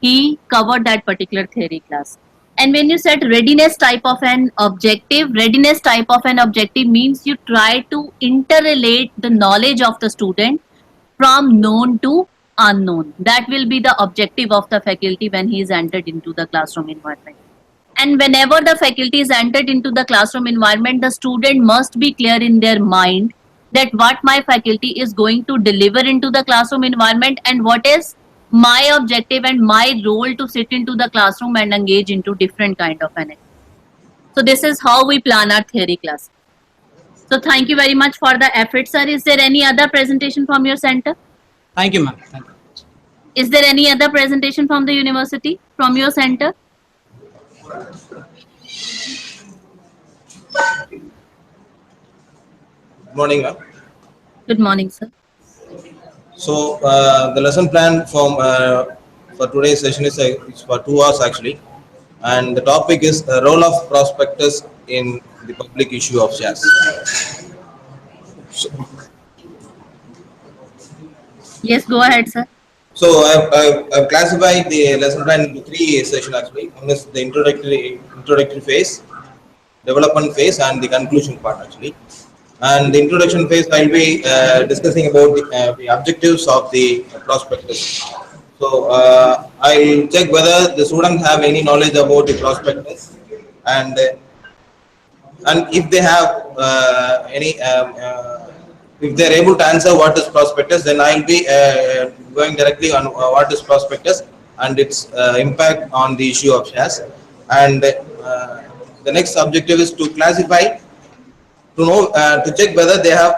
he covered that particular theory class. And when you set readiness type of an objective means you try to interrelate the knowledge of the student from known to unknown. That will be the objective of the faculty when he is entered into the classroom environment. And whenever the faculty is entered into the classroom environment, the student must be clear in their mind that what my faculty is going to deliver into the classroom environment and what is my objective and my role to sit into the classroom and engage into different kind of an activity. So this is how we plan our theory class. So thank you very much for the effort, sir. Is there any other presentation from your center? Thank you, ma'am. Thank you. Is there any other presentation from the university, from your center? Good morning, ma'am. Good morning, sir. So the lesson plan for today's session is it's for 2 hours actually, and the topic is the role of prospectus in the public issue of shares. Yes, go ahead, sir. So I've classified the lesson plan into 3 sessions actually. One is the introductory phase, development phase, and the conclusion part actually. And the introduction phase, I'll be discussing about the objectives of the prospectus. So I'll check whether the students have any knowledge about the prospectus, and if they have any, if they're able to answer what is prospectus, then I'll be going directly on what is prospectus and its impact on the issue of shares. And the next objective is to classify, to know, to check whether they have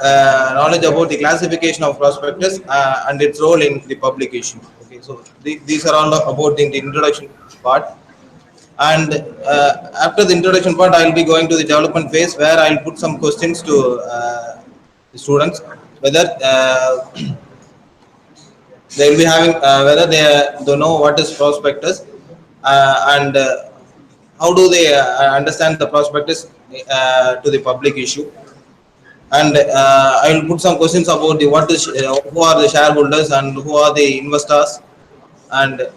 knowledge about the classification of prospectus and its role in the public issue. Okay, so these are all about the introduction part. And after the introduction part, I'll be going to the development phase, where I'll put some questions to the students, whether they will be having whether they know what is prospectus and how do they understand the prospectus to the public issue. And I will put some questions about the who are the shareholders and who are the investors and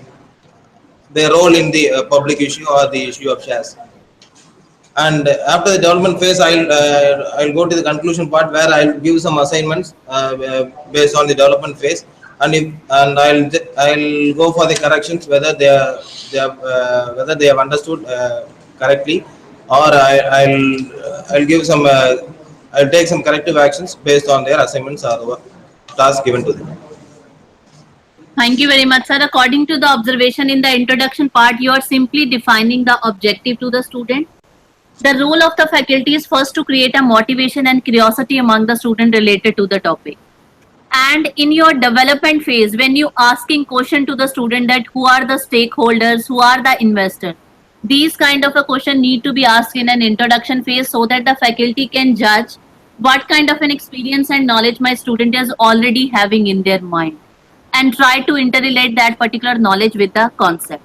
their role in the public issue or the issue of shares. And after the development phase, I'll go to the conclusion part, where I'll give some assignments based on the development phase, and I'll go for the corrections, whether whether they have understood correctly, or I'll give some I'll take some corrective actions based on their assignments or tasks given to them. Thank you very much, sir. According to the observation in the introduction part, you are simply defining the objective to the student. The role of the faculty is first to create a motivation and curiosity among the student related to the topic. And in your development phase, when you asking question to the student that who are the stakeholders, who are the investors, these kind of a question need to be asked in an introduction phase so that the faculty can judge what kind of an experience and knowledge my student is already having in their mind and try to interrelate that particular knowledge with the concept.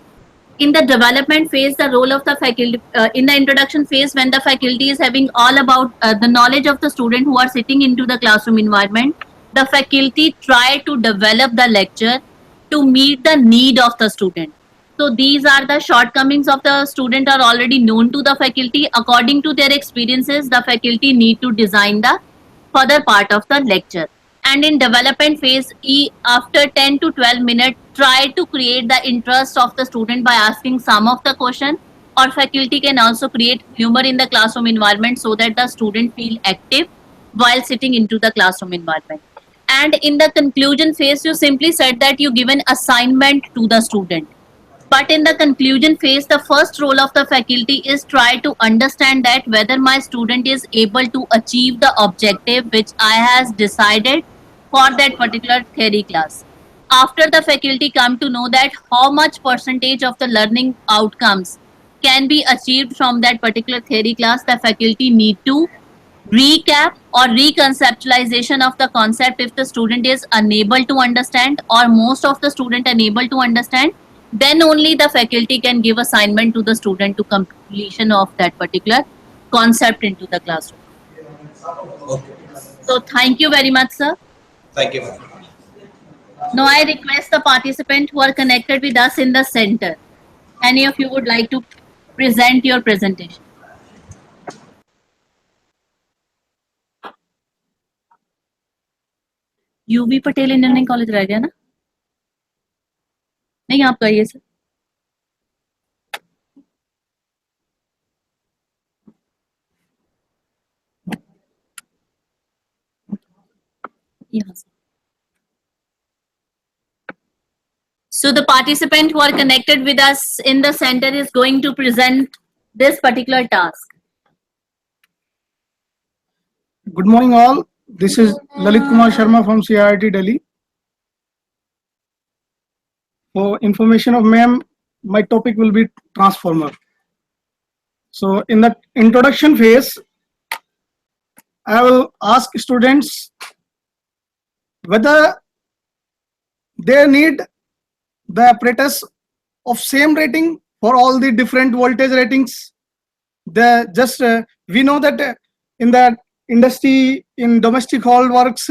In the development phase, the role of the faculty, in the introduction phase, when the faculty is having all about the knowledge of the student who are sitting into the classroom environment, the faculty try to develop the lecture to meet the need of the student. So these are the shortcomings of the student are already known to the faculty. According to their experiences, the faculty need to design the further part of the lecture. And in development phase, after 10 to 12 minutes, try to create the interest of the student by asking some of the question, or faculty can also create humor in the classroom environment so that the student feel active while sitting into the classroom environment. And in the conclusion phase, you simply said that you give an assignment to the student. But in the conclusion phase, the first role of the faculty is try to understand that whether my student is able to achieve the objective which I has decided for that particular theory class. After the faculty come to know that how much percentage of the learning outcomes can be achieved from that particular theory class, the faculty need to recap or reconceptualization of the concept if the student is unable to understand or most of the student unable to understand, then only the faculty can give assignment to the student to completion of that particular concept into the classroom. Okay. So thank you very much, sir. Thank you, ma'am. Now I request the participant who are connected with us in the center. Any of you would like to present your presentation? UV Patel engineering college रह गया ना? नहीं, आप कहिए sir. यहाँ से. So the participant who are connected with us in the center is going to present this particular task. Good morning all. This is Lalit Kumar Sharma from CIIT Delhi. For information of ma'am, my topic will be transformer. So in the introduction phase, I will ask students whether they need the apparatus of same rating for all the different voltage ratings. We know that in the industry, in domestic hall works,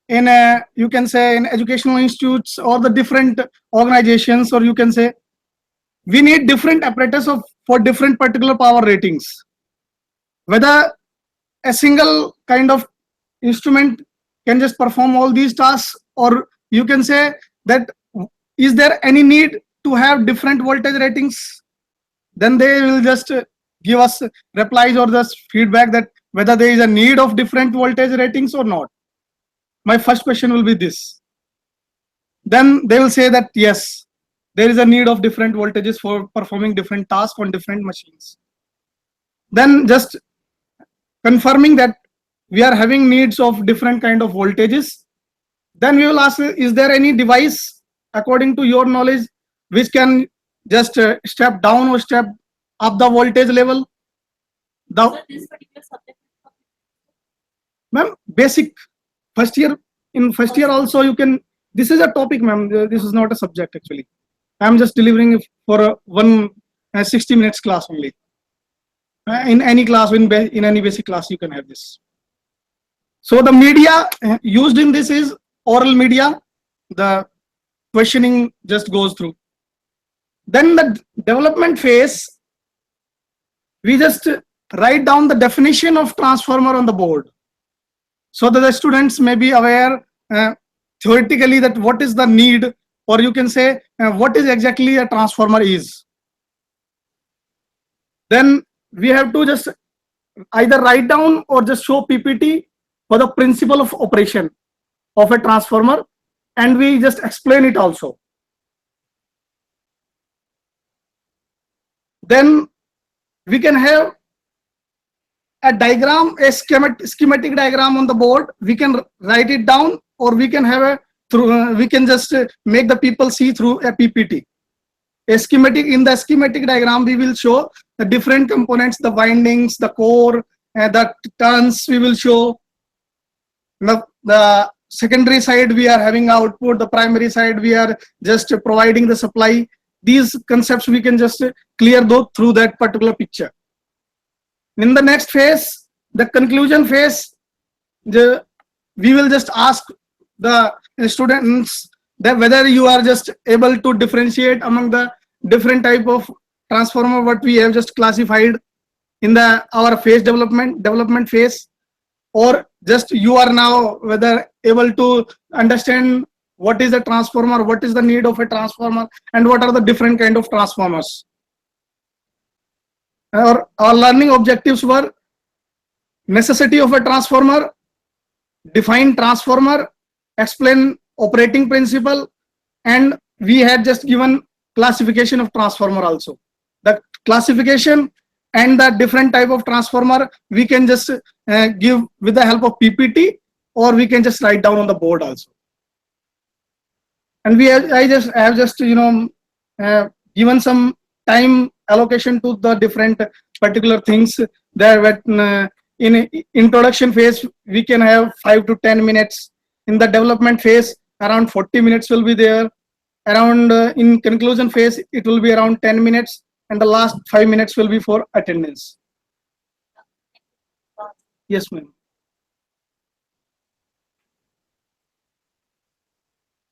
in you can say in educational institutes or the different organizations, or you can say we need different apparatus for different particular power ratings. Whether a single kind of instrument can just perform all these tasks, or you can say that is there any need to have different voltage ratings? Then they will just give us replies or just feedback that whether there is a need of different voltage ratings or not. My first question will be this. Then they will say that yes, there is a need of different voltages for performing different tasks on different machines. Then just confirming that we are having needs of different kind of voltages, then we will ask, is there any device according to your knowledge which can just step down or step up the voltage level? This particular subject, ma'am, basic first year, in first year also you can, this is a topic, ma'am, this is not a subject actually. I am just delivering for one 60 minutes class only. In any class, in any basic class you can have this. So the media used in this is oral media. The questioning just goes through. Then the development phase, we just write down the definition of transformer on the board so that the students may be aware theoretically that what is the need, or you can say what is exactly a transformer is. Then we have to just either write down or just show PPT for the principle of operation of a transformer. and we just explain it also. Then we can have a diagram, a schematic diagram on the board. We can write it down, or we can have a we can just make the people see through a PPT. A schematic, in the schematic diagram we will show the different components, the windings, the core, the turns we will show. The secondary side we are having output, the primary side we are just providing the supply. These concepts we can just clear through that particular picture. In the next phase, the conclusion phase, we will just ask the students that whether you are just able to differentiate among the different type of transformer what we have just classified in our phase development phase, or just you are now whether able to understand what is a transformer, what is the need of a transformer, and what are the different kind of transformers. Our learning objectives were necessity of a transformer, define transformer, explain operating principle, and we had just given classification of transformer also. The classification and the different type of transformer we can just give with the help of PPT, or we can just write down on the board also. And I have just given some time allocation to the different particular things. There in introduction phase we can have 5 to 10 minutes. In the development phase around 40 minutes will be there. Around in conclusion phase it will be around 10 minutes, and the last 5 minutes will be for attendance. Yes, ma'am.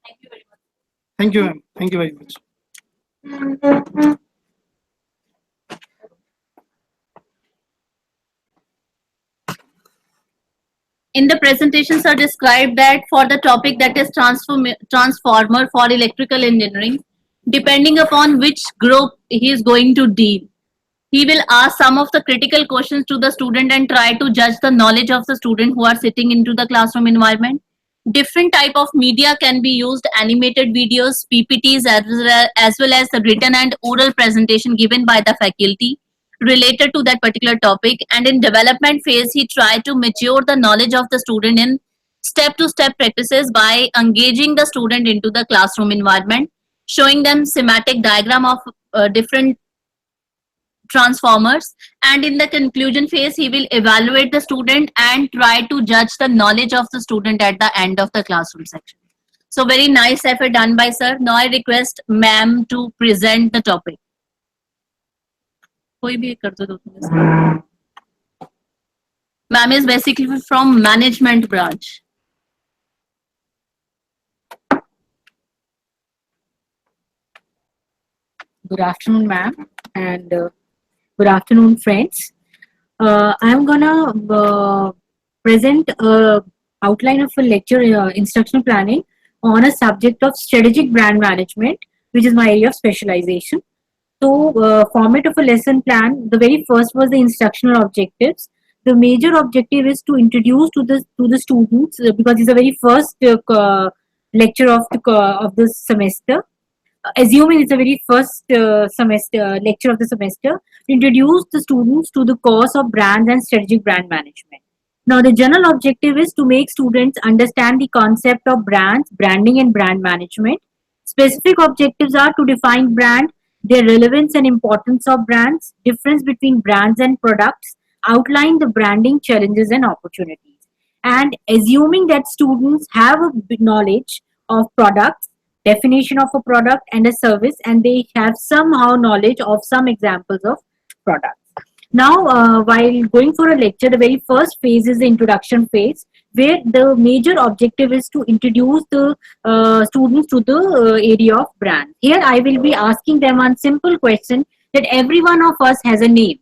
Thank you very much. Thank you, ma'am. Thank you very much. In the presentations are described that for the topic that is transformer for electrical engineering, depending upon which group he is going to deal, he will ask some of the critical questions to the student and try to judge the knowledge of the student who are sitting into the classroom environment. Different type of media can be used, animated videos, PPTs, as well as the written and oral presentation given by the faculty related to that particular topic. And in development phase, he tried to mature the knowledge of the student in step-to-step practices by engaging the student into the classroom environment, showing them schematic diagram of different transformers, and in the conclusion phase he will evaluate the student and try to judge the knowledge of the student at the end of the classroom section. So very nice effort done by sir. Now I request ma'am to present the topic. कोई भी कर दो ma'am is basically from management branch. Good afternoon, ma'am, and good afternoon, friends. I'm gonna present a outline of a lecture, instructional planning on a subject of strategic brand management, which is my area of specialization. So, format of a lesson plan, the very first was the instructional objectives. The major objective is to introduce to the students, because it's the very first lecture of this semester. Assuming it's the very first lecture of the semester, introduce the students to the course of brands and strategic brand management. Now, the general objective is to make students understand the concept of brands, branding, and brand management. Specific objectives are to define brand, their relevance and importance of brands, difference between brands and products, outline the branding challenges and opportunities. And assuming that students have a knowledge of products, definition of a product and a service, and they have somehow knowledge of some examples of products. Now, while going for a lecture, the very first phase is the introduction phase, where the major objective is to introduce the students to the area of brand. Here I will be asking them one simple question, that every one of us has a name.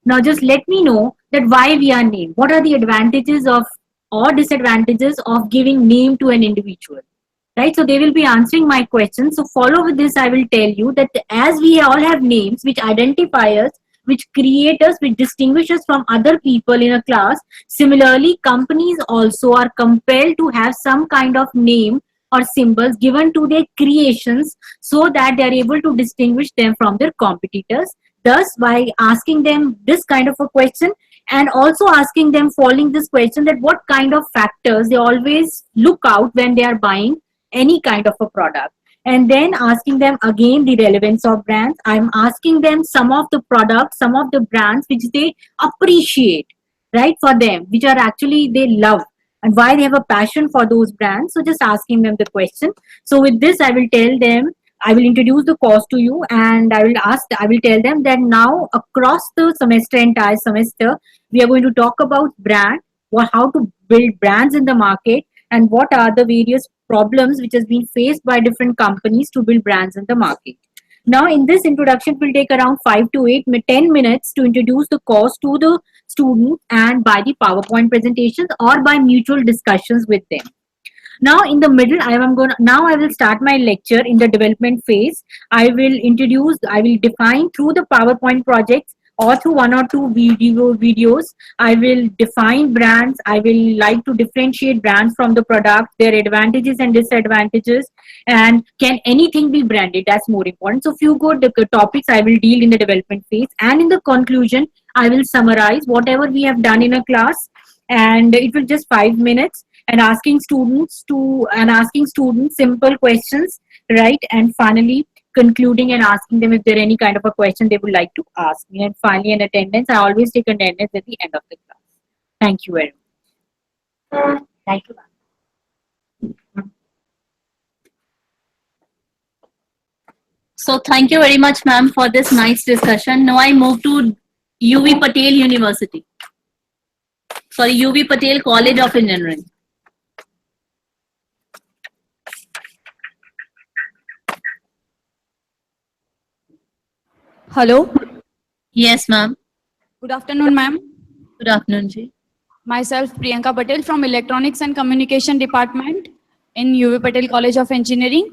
Now just let me know that why we are named. What are the advantages of or disadvantages of giving name to an individual? Right, so they will be answering my questions. So follow with this, I will tell you that as we all have names which identify us, which create us, which distinguish us from other people in a class, similarly companies also are compelled to have some kind of name or symbols given to their creations so that they are able to distinguish them from their competitors. Thus, by asking them this kind of a question and also asking them following this question, that what kind of factors they always look out when they are buying any kind of a product, and then asking them again the relevance of brands. I'm asking them some of the products, some of the brands which they appreciate, right, for them, which are actually they love, and why they have a passion for those brands. So just asking them the question. So with this, I will tell them, I will introduce the course to you, and I will tell them that now across the semester, entire semester, we are going to talk about brand, how to build brands in the market, and what are the various problems which has been faced by different companies to build brands in the market. Now, in this introduction, will take around 10 minutes to introduce the course to the students, and by the PowerPoint presentations or by mutual discussions with them. Now, in the middle, I will start my lecture in the development phase. I will define through the PowerPoint projects or through one or two videos. I will define brands. I will like to differentiate brands from the product, their advantages and disadvantages, and can anything be branded? That's more important. So few good topics I will deal in the development phase, and in the conclusion, I will summarize whatever we have done in a class, and it will just 5 minutes, and asking students simple questions, right? And finally concluding and asking them if there any kind of a question they would like to ask me. And finally, an attendance. I always take attendance at the end of the class. Thank you very much. Thank you. So thank you very much, ma'am, for this nice discussion. Now I move to UV Patel University. Sorry, UV Patel College of Engineering. Hello. Yes, ma'am. Good afternoon, ma'am. Good afternoon, ji. Myself, Priyanka Patel from Electronics and Communication Department in UV Patel College of Engineering.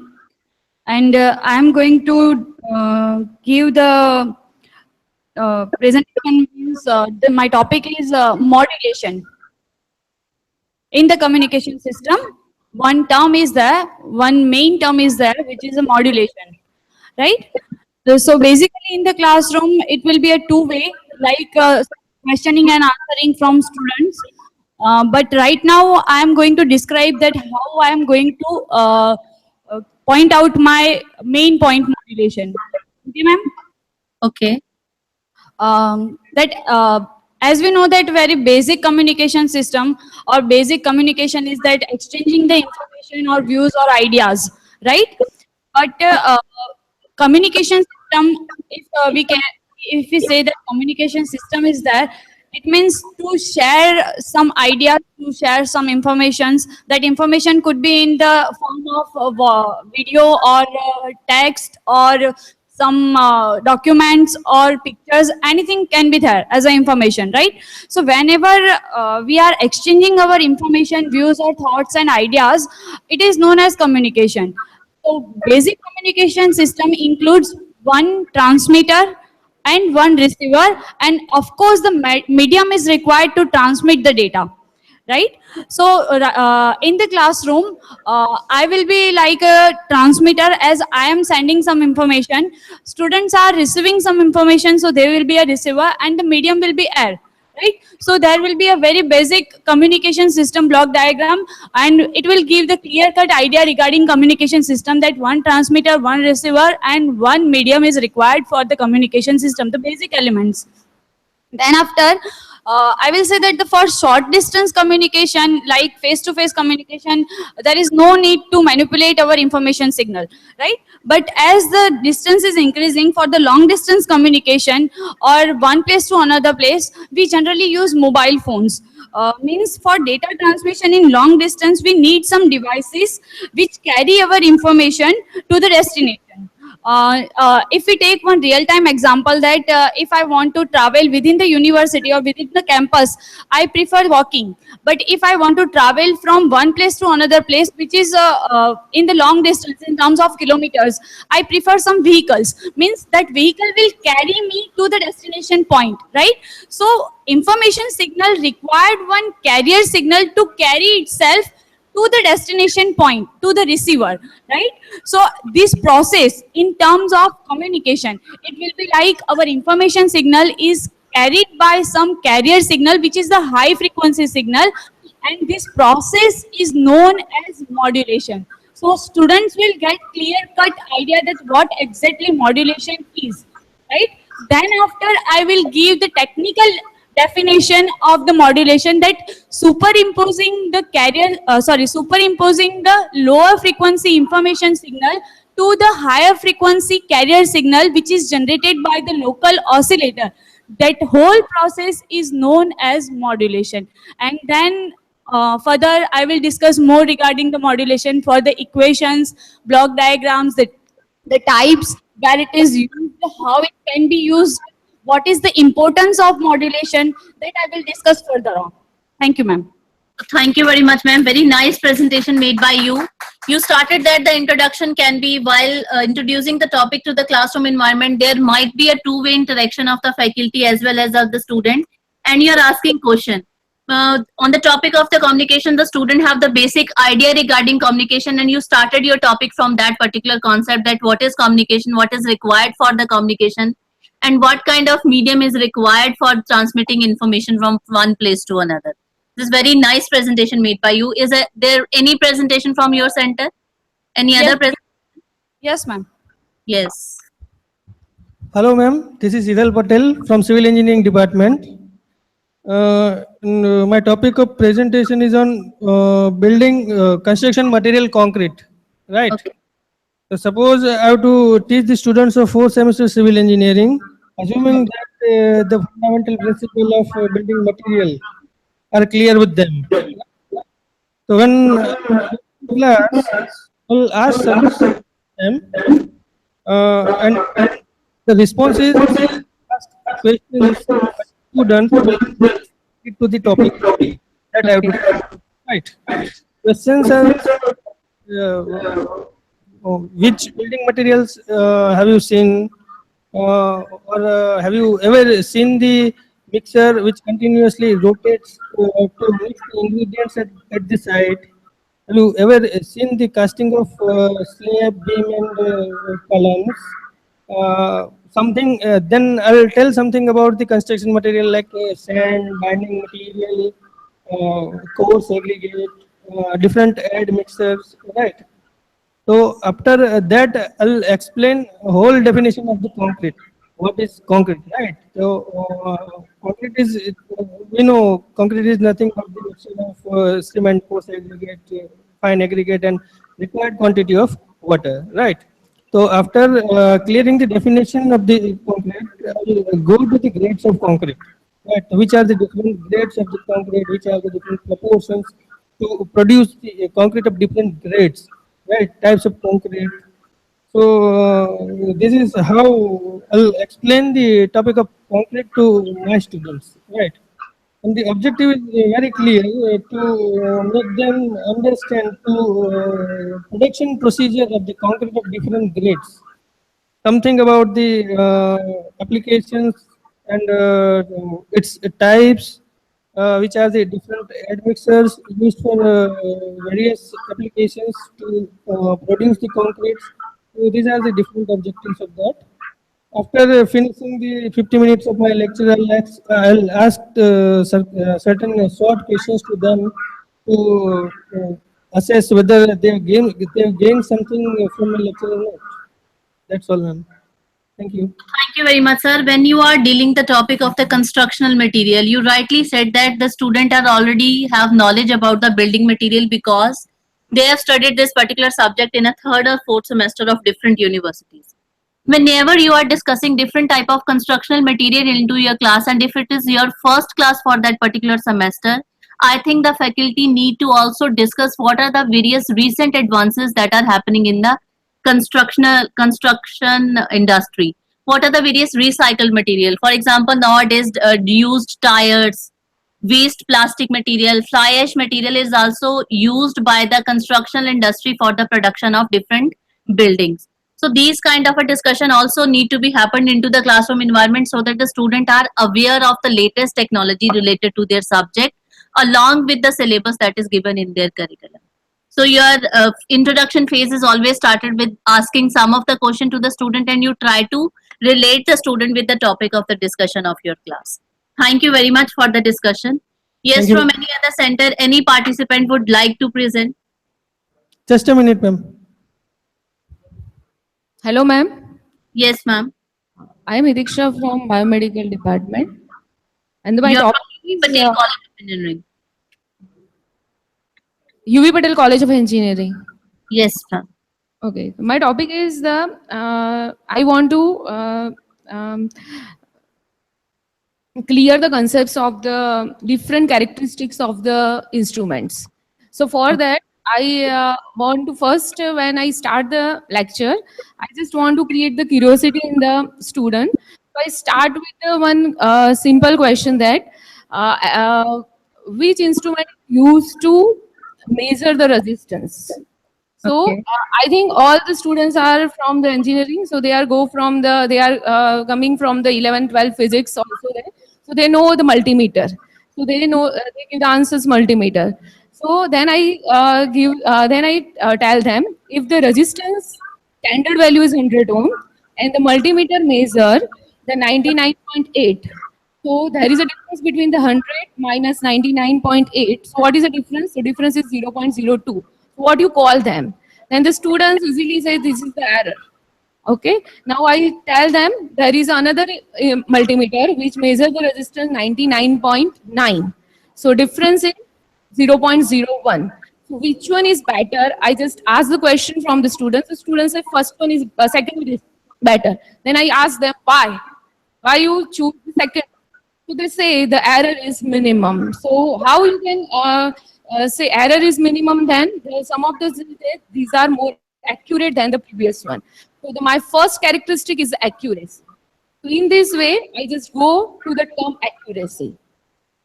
And I am going to give the presentation. My topic is modulation. In the communication system, one main term is there, which is a modulation, right? So basically in the classroom, it will be a two-way, like questioning and answering from students. But right now, I am going to describe that how I am going to point out my main point modulation. Okay, ma'am? Okay. As we know that very basic communication system or basic communication is that exchanging the information or views or ideas, right? But communication system, if we say that communication system is there, it means to share some ideas, to share some informations. That information could be in the form of video or text or some documents or pictures. Anything can be there as a information, right? So whenever we are exchanging our information, views or thoughts and ideas, it is known as communication. So basic communication system includes one transmitter and one receiver, and of course the medium is required to transmit the data, right? So in the classroom, I will be like a transmitter, as I am sending some information. Students are receiving some information, so they will be a receiver, and the medium will be air, right? So there will be a very basic communication system block diagram, and it will give the clear-cut idea regarding communication system, that one transmitter, one receiver, and one medium is required for the communication system, the basic elements. Then after, I will say that for short distance communication, like face-to-face communication, there is no need to manipulate our information signal, right? But as the distance is increasing, for the long distance communication or one place to another place, we generally use mobile phones. Means for data transmission in long distance, we need some devices which carry our information to the destination. If we take one real-time example, that if I want to travel within the university or within the campus, I prefer walking. But if I want to travel from one place to another place, which is in the long distance in terms of kilometers, I prefer some vehicles. Means that vehicle will carry me to the destination point, right? So information signal required one carrier signal to carry itself to the destination point, to the receiver, right? So this process in terms of communication, it will be like our information signal is carried by some carrier signal, which is the high frequency signal, and this process is known as modulation. So students will get clear cut idea that what exactly modulation is, right? Then after I will give the technical definition of the modulation, that superimposing the superimposing the lower frequency information signal to the higher frequency carrier signal which is generated by the local oscillator. That whole process is known as modulation. And then further I will discuss more regarding the modulation for the equations, block diagrams, the types, where it is used, how it can be used, what is the importance of modulation, that I will discuss further on. Thank you, ma'am. Thank you very much, ma'am. Very nice presentation made by you. You started that the introduction can be while introducing the topic to the classroom environment, there might be a two-way interaction of the faculty as well as of the student, and you're asking question. On the topic of the communication, the student have the basic idea regarding communication, and you started your topic from that particular concept, that what is communication, what is required for the communication, and what kind of medium is required for transmitting information from one place to another. This very nice presentation made by you. Is there any presentation from your center? Any Yes. other presentation? Yes, ma'am. Yes. Hello, ma'am. This is Idal Patel from Civil Engineering Department. My topic of presentation is on building construction material concrete. Right. Okay. So suppose I have to teach the students of 4th semester civil engineering, assuming that the fundamental principle of building material are clear with them. So when class, I'll ask them, and the response is ask questions students to the topic that I have to. Right. Questions are which building materials have you seen, or have you ever seen the mixer which continuously rotates to mix the ingredients at the site? Have you ever seen the casting of slab, beam, and columns? Something. Then I'll tell something about the construction material like sand, binding material, coarse aggregate, different add mixers. Right. So after that, I'll explain whole definition of the concrete. What is concrete, right? So concrete is, concrete is nothing but the mixture of cement, coarse aggregate, fine aggregate, and required quantity of water, right? So after clearing the definition of the concrete, I'll go to the grades of concrete. Right? Which are the different grades of the concrete? Which are the different proportions to produce the concrete of different grades? Right, types of concrete. So this is how I'll explain the topic of concrete to my students, right? And the objective is very clear to make them understand to production procedure of the concrete of different grades. Something about the applications and its types, which are the different admixtures used for various applications to produce the concretes. So these are the different objectives of that. After finishing the 50 minutes of my lecture, I'll ask certain short questions to them to assess whether they have gained something from my lecture or not. That's all, ma'am. Thank you. Thank you very much, sir. When you are dealing the topic of the constructional material, you rightly said that the student are already have knowledge about the building material because they have studied this particular subject in a third or fourth semester of different universities. Whenever you are discussing different type of constructional material into your class, and if it is your first class for that particular semester, I think the faculty need to also discuss what are the various recent advances that are happening in the construction industry. What are the various recycled material? For example, nowadays used tires, waste plastic material, fly ash material is also used by the construction industry for the production of different buildings. So these kind of a discussion also need to be happened into the classroom environment so that the student are aware of the latest technology related to their subject along with the syllabus that is given in their curriculum. So your introduction phase is always started with asking some of the question to the student, and you try to relate the student with the topic of the discussion of your class. Thank you very much for the discussion. Yes, Thank you. from any other center, any participant would like to present? Just a minute, ma'am. Hello, ma'am. Yes, ma'am. I am Idiksha from Biomedical Department. And my You are topic from is Patel College of Engineering. UV Patel College of Engineering. Yes, ma'am. Okay. My topic is the I want to um, clear the concepts of the different characteristics of the instruments. So for that, I want to first, when I start the lecture, I just want to create the curiosity in the student. So I start with the one simple question that which instrument is used to measure the resistance? So I think all the students are from the engineering, so they are coming from the 11, 12 physics also there. So they know the multimeter. So they know they give the answers multimeter. So then I tell them if the resistance standard value is 100 ohm and the multimeter measure the 99.8. So there is a difference between the 100 minus 99.8. So what is the difference? The difference is 0.02. So what you call them? Then the students easily say this is the error. Okay. Now I tell them there is another multimeter which measures the resistance 99.9. So difference is 0.01. So which one is better? I just ask the question from the students. The students say first one is second is better. Then I ask them why. Why you choose the second? So they say the error is minimum. So how you can say error is minimum? Then some of these are more accurate than the previous one. So my first characteristic is accuracy. So in this way, I just go to the term accuracy.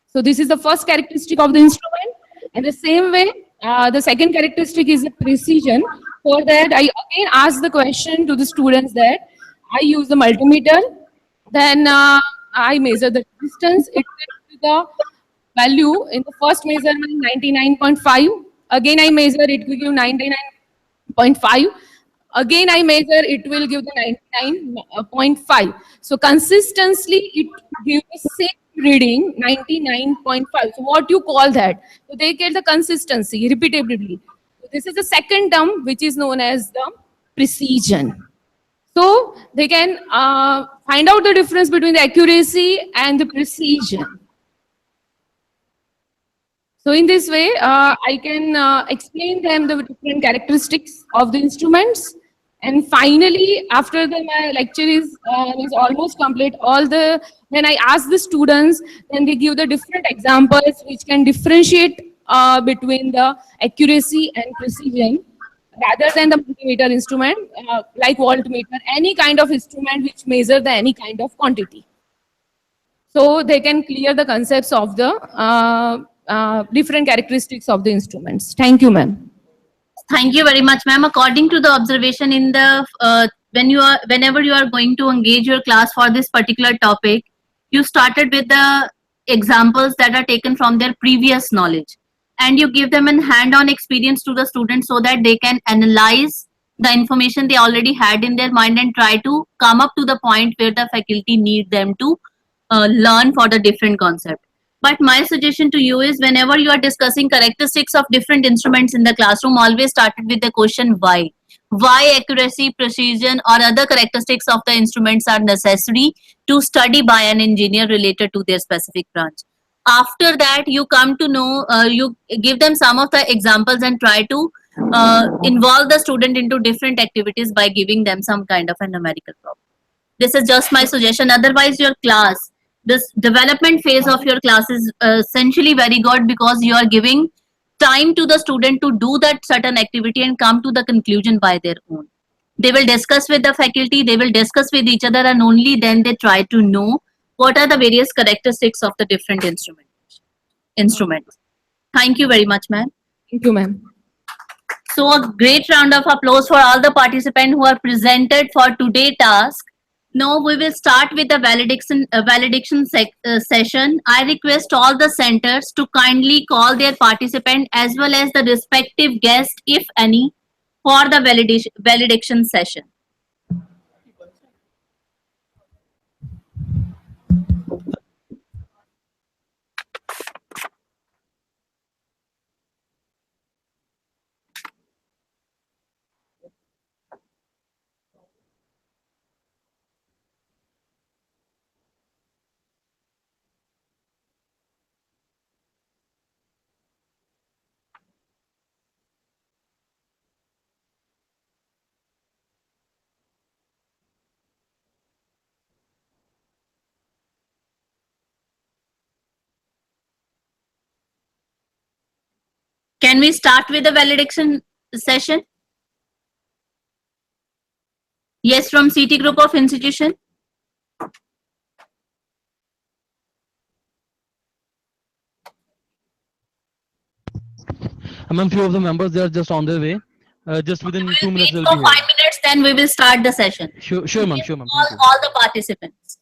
So this is the first characteristic of the instrument. And the same way, the second characteristic is the precision. For that, I again ask the question to the students that I use the multimeter. Then I measure the distance. It will give the value in the first measurement 99.5. Again, I measure it will give 99.5. Again, I measure it will give the 99.5. So consistently, it gives the same reading 99.5. So what you call that? So they get the consistency repeatedly. So this is the second term which is known as the precision. So they can find out the difference between the accuracy and the precision. So in this way, I can explain them the different characteristics of the instruments. And finally, after my lecture is almost complete, then I ask the students, then they give the different examples which can differentiate between the accuracy and precision rather than the multimeter instrument, like voltmeter, any kind of instrument which measure the any kind of quantity. So they can clear the concepts of the different characteristics of the instruments. Thank you, ma'am. Thank you very much, ma'am. According to the observation in the whenever you are going to engage your class for this particular topic, you started with the examples that are taken from their previous knowledge, and you give them an hand-on experience to the students so that they can analyze the information they already had in their mind and try to come up to the point where the faculty need them to learn for the different concept. But my suggestion to you is whenever you are discussing characteristics of different instruments in the classroom, always started with the question why. Why accuracy, precision, or other characteristics of the instruments are necessary to study by an engineer related to their specific branch. After that, you come to know, you give them some of the examples and try to involve the student into different activities by giving them some kind of a numerical problem. This is just my suggestion. Otherwise, your class, this development phase of your class is essentially very good because you are giving time to the student to do that certain activity and come to the conclusion by their own. They will discuss with the faculty, they will discuss with each other, and only then they try to know what are the various characteristics of the different instruments. Thank you very much, ma'am. Thank you, ma'am. So a great round of applause for all the participants who are presented for today's task. Now we will start with the validation session. I request all the centers to kindly call their participant as well as the respective guest, if any, for the validation session. Can we start with the validation session? Yes, from CT Group of Institution. Ma'am, few of the members, they are just on their way. Just within 2 minutes, they'll For be 5 here. minutes, then we will start the session. Sure, ma'am. Sure, ma'am. All, Thank you. all the participants.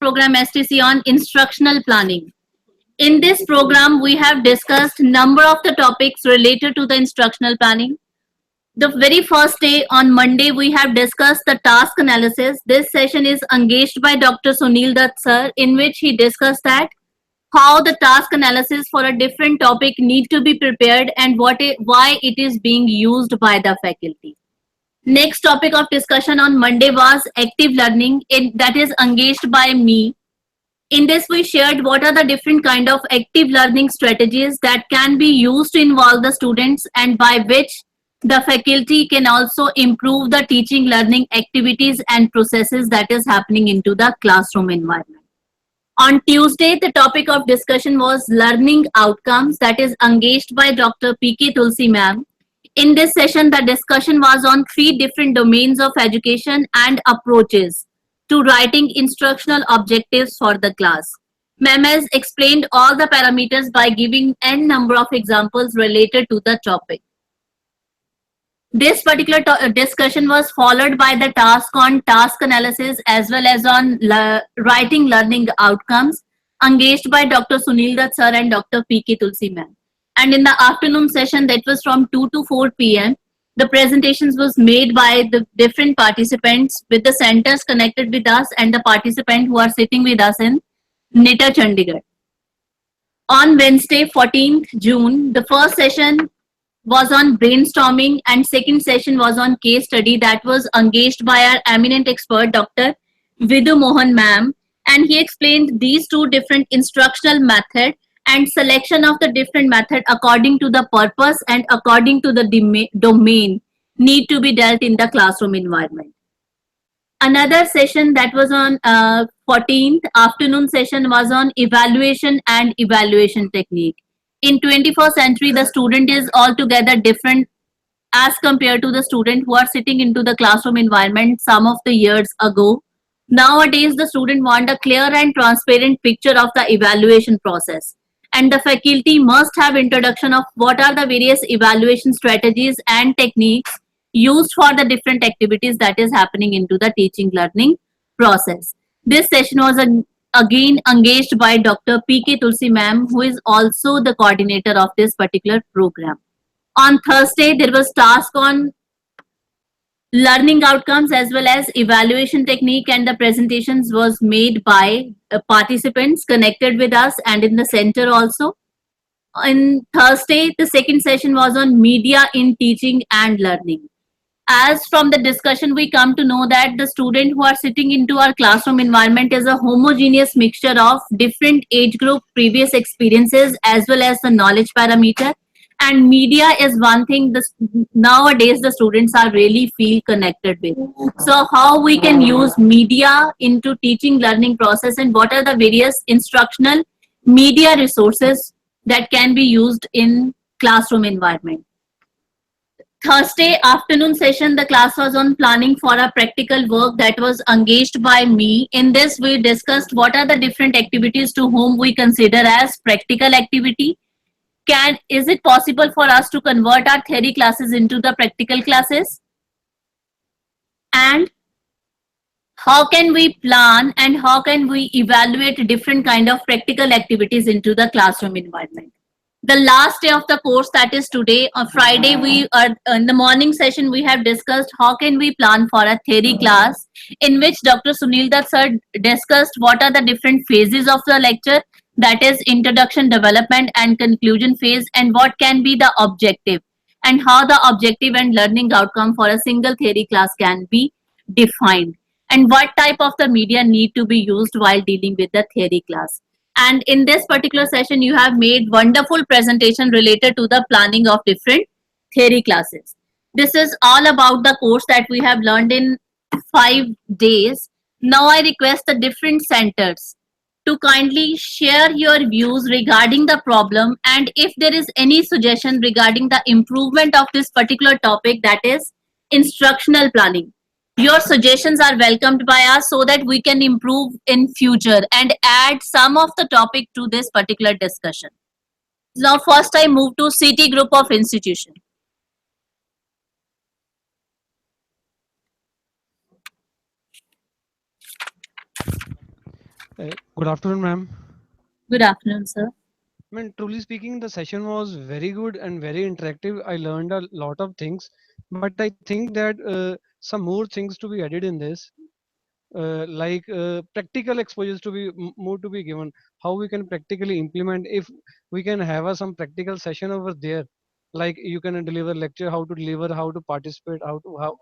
Program STC on instructional planning. In this program, we have discussed number of the topics related to the instructional planning. The very first day on Monday, we have discussed the task analysis. This session is engaged by Dr. Sunil Dutt sir, in which he discussed that how the task analysis for a different topic need to be prepared and why it is being used by the faculty. Next topic of discussion on Monday was active learning, that is engaged by me. In this, we shared what are the different kind of active learning strategies that can be used to involve the students and by which the faculty can also improve the teaching learning activities and processes that is happening into the classroom environment. On Tuesday, the topic of discussion was learning outcomes, that is engaged by Dr. P.K. Tulsi ma'am. In this session, the discussion was on 3 different domains of education and approaches to writing instructional objectives for the class. Ma'am has explained all the parameters by giving n number of examples related to the topic. This particular discussion was followed by the task on task analysis as well as on writing learning outcomes, engaged by Dr. Sunil Dutt sir and Dr. P.K. Tulsi ma'am. And in the afternoon session, that was from 2 to 4 p.m., the presentations was made by the different participants with the centers connected with us and the participant who are sitting with us in NITA Chandigarh. On Wednesday, 14th June, the first session was on brainstorming and second session was on case study that was engaged by our eminent expert Dr. Vidu Mohan ma'am, and he explained these 2 different instructional method and selection of the different method according to the purpose and according to the domain need to be dealt in the classroom environment. Another session that was on 14th afternoon session was on evaluation and evaluation technique. In 21st century, the student is altogether different as compared to the student who are sitting into the classroom environment some of the years ago. Nowadays, the student want a clear and transparent picture of the evaluation process. And the faculty must have introduction of what are the various evaluation strategies and techniques used for the different activities that is happening into the teaching learning process. This session was again engaged by Dr. P.K. Tulsi ma'am, who is also the coordinator of this particular program. On Thursday, there was task on learning outcomes as well as evaluation technique, and the presentations was made by participants connected with us and in the center also. On Thursday, the second session was on media in teaching and learning. As from the discussion, we come to know that the student who are sitting into our classroom environment is a homogeneous mixture of different age group, previous experiences, as well as the knowledge parameter. And media is one thing nowadays the students are really feel connected with. So how we can use media into teaching learning process, and what are the various instructional media resources that can be used in classroom environment. Thursday afternoon session, the class was on planning for a practical work that was engaged by me. In this, we discussed what are the different activities to whom we consider as practical activity. Is it possible for us to convert our theory classes into the practical classes? And how can we plan and how can we evaluate different kind of practical activities into the classroom environment? The last day of the course, that is today, on Friday, we are in the morning session, we have discussed how can we plan for a theory class, in which Dr. Sunil Dutt sir discussed what are the different phases of the lecture, that is introduction, development and conclusion phase, and what can be the objective and how the objective and learning outcome for a single theory class can be defined, and what type of the media need to be used while dealing with the theory class. And in this particular session, you have made wonderful presentation related to the planning of different theory classes. This is all about the course that we have learned in 5 days. Now I request the different centers to kindly share your views regarding the problem, and if there is any suggestion regarding the improvement of this particular topic, that is instructional planning. Your suggestions are welcomed by us so that we can improve in future and add some of the topic to this particular discussion. Now first I move to CT group of institution. Good afternoon, ma'am. Good afternoon, sir. I mean, truly speaking, the session was very good and very interactive. I learned a lot of things, but I think that some more things to be added in this, like practical exposures to be more to be given. How we can practically implement, if we can have some practical session over there, like you can deliver lecture, how to deliver, how to participate, how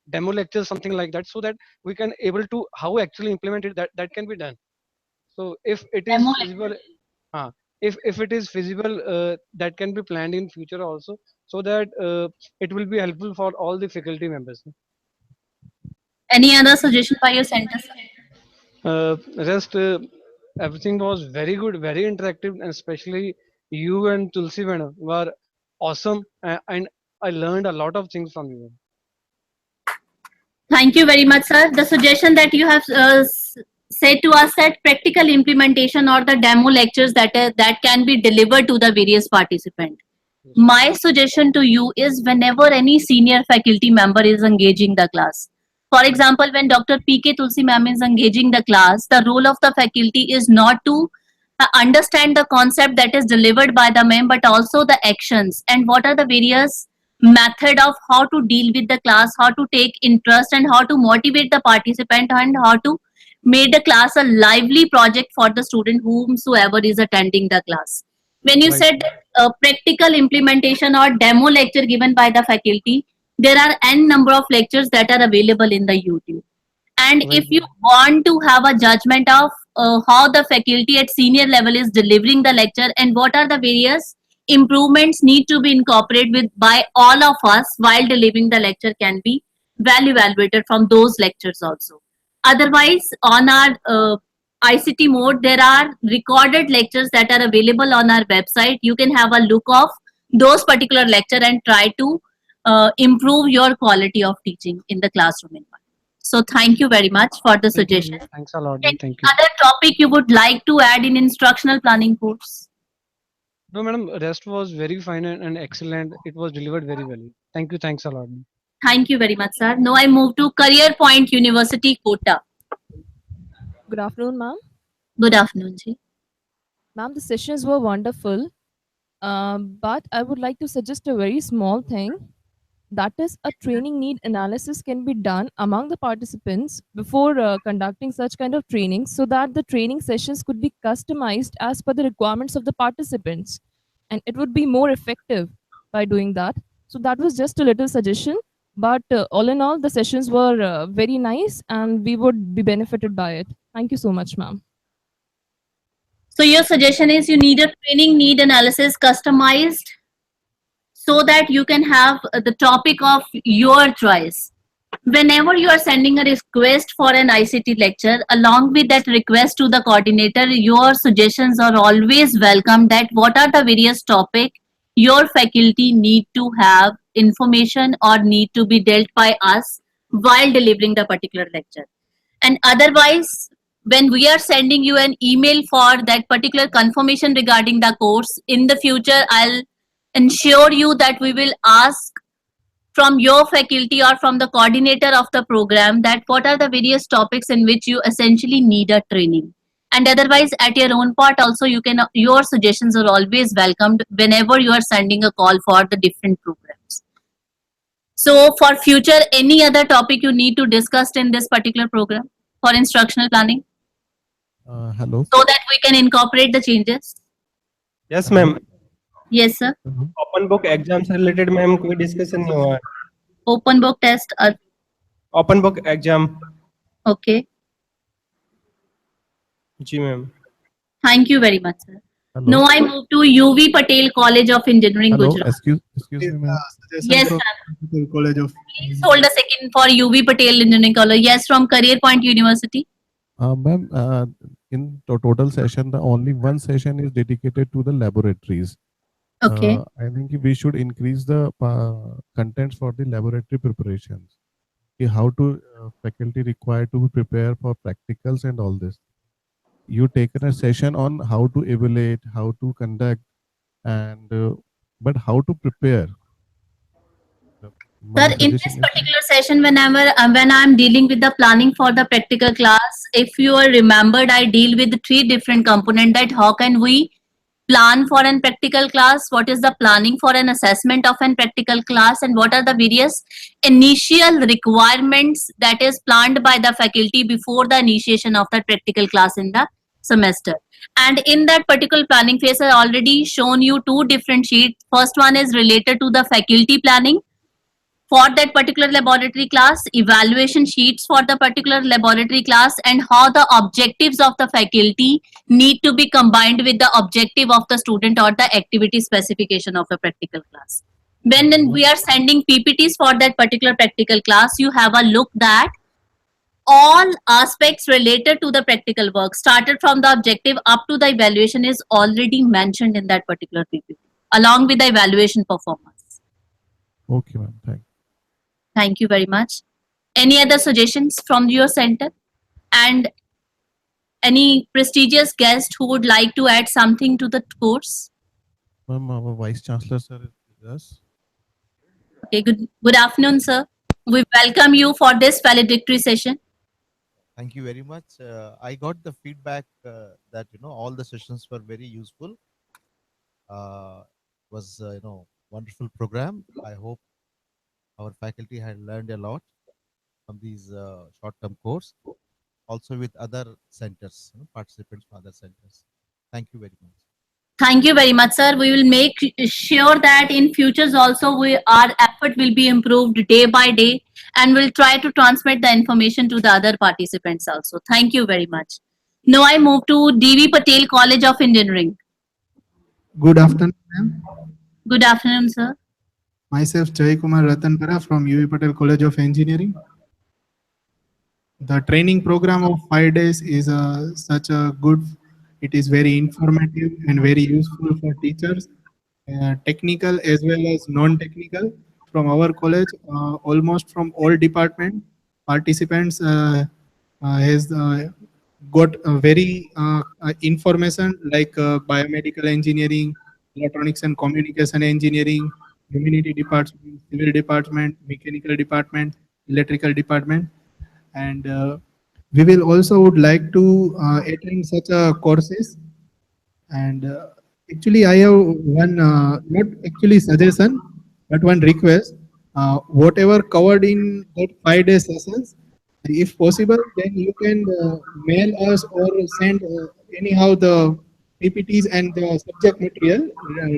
demo lecture, something like that, so that we can able to how actually implement it. That can be done. So if it is Demo feasible, if it is feasible, that can be planned in future also, so that it will be helpful for all the faculty members. Any other suggestion by your center, sir? Rest, everything was very good, very interactive, and especially you and Tulsi madam were awesome, and I learned a lot of things from you. Thank you very much, sir. The suggestion that you have said to us that practical implementation or the demo lectures that can be delivered to the various participants. My suggestion to you is whenever any senior faculty member is engaging the class. For example, when Dr. P.K. Tulsi ma'am is engaging the class, the role of the faculty is not to understand the concept that is delivered by the ma'am, but also the actions and what are the various method of how to deal with the class, how to take interest and how to motivate the participant and how to make the class a lively project for the student whomsoever is attending the class. When you said that practical implementation or demo lecture given by the faculty, there are n number of lectures that are available in the YouTube. And if you want to have a judgment of how the faculty at senior level is delivering the lecture and what are the various improvements need to be incorporated with by all of us while delivering the lecture can be well evaluated from those lectures also. Otherwise, on our ICT mode, there are recorded lectures that are available on our website. You can have a look of those particular lecture and try to improve your quality of teaching in the classroom environment. So thank you very much for the suggestion. Thanks a lot. Any Thank you. other topic you would like to add in instructional planning course? No, madam, rest was very fine and excellent. It was delivered very well. Thank you. Thanks a lot. Thank you very much, sir. Now I move to Career Point University, Kota. Good afternoon, ma'am. Good afternoon, ji. Ma'am, the sessions were wonderful, but I would like to suggest a very small thing. That is, a training need analysis can be done among the participants before conducting such kind of training so that the training sessions could be customized as per the requirements of the participants. And it would be more effective by doing that. So that was just a little suggestion. But all in all, the sessions were very nice and we would be benefited by it. Thank you so much, ma'am. So your suggestion is you need a training need analysis customized so that you can have the topic of your choice. Whenever you are sending a request for an ICT lecture, along with that request to the coordinator, your suggestions are always welcome that what are the various topic your faculty need to have information or need to be dealt by us while delivering the particular lecture. And otherwise, when we are sending you an email for that particular confirmation regarding the course, in the future, I'll ensure you that we will ask from your faculty or from the coordinator of the program that what are the various topics in which you essentially need a training. And otherwise, at your own part also, you can your suggestions are always welcomed whenever you are sending a call for the different programs. So for future, any other topic you need to discuss in this particular program for instructional planning Hello. so that we can incorporate the changes? Yes, ma'am. Yes, sir. Open book exam से related ma'am कोई discussion नहीं हुआ है. Open book test. Open book exam. Okay. जी ma'am. Thank you very much, sir. Hello. Now I move to UV Patel College of Engineering, Hello. Gujarat. Excuse me, ma'am. Yes, sir. College of. Please hold a second for UV Patel Engineering College. Yes, from Career Point University. Ma'am, in total session, the only one session is dedicated to the laboratories. Okay. I think we should increase the contents for the laboratory preparations. How to faculty required to prepare for practicals and all this. You taken a session on how to evaluate, how to conduct, and but how to prepare. Sir, in this particular session, when I'm dealing with the planning for the practical class, if you are remembered, I deal with three different components that how can we plan for an practical class, what is the planning for an assessment of an practical class, and what are the various initial requirements that is planned by the faculty before the initiation of the practical class in the semester. And in that particular planning phase, I already shown you two different sheets. First one is related to the faculty planning for that particular laboratory class, evaluation sheets for the particular laboratory class, and how the objectives of the faculty need to be combined with the objective of the student or the activity specification of a practical class. When we are sending PPTs for that particular practical class, you have a look that all aspects related to the practical work, started from the objective up to the evaluation, is already mentioned in that particular PPT, along with the evaluation performance. Okay, ma'am. Thank you. Thank you very much. Any other suggestions from your center? And any prestigious guest who would like to add something to the course? Ma'am, our Vice Chancellor, sir, is with us. Okay, good afternoon, sir. We welcome you for this valedictory session. Thank you very much. I got the feedback that all the sessions were very useful. Was wonderful program. I hope our faculty had learned a lot from these short-term course. Also with other centers, participants from other centers. Thank you very much. Thank you very much, sir. We will make sure that in futures also our effort will be improved day by day, and we'll try to transmit the information to the other participants also. Thank you very much. Now I move to D.V. Patel College of Engineering. Good afternoon, ma'am. Good afternoon, sir. Myself, Jay Kumar Ratanpara from U.V. Patel College of Engineering. The training program of 5 days is such a good, it is very informative and very useful for teachers, technical as well as non-technical. From our college, almost from all department, participants has got very information like biomedical engineering, electronics and communication engineering, humanity department, civil department, mechanical department, electrical department, and we will also would like to attend such courses. And actually, I have one not actually suggestion, but one request. Whatever covered in that 5 day sessions, if possible, then you can mail us or send anyhow the PPTs and the subject material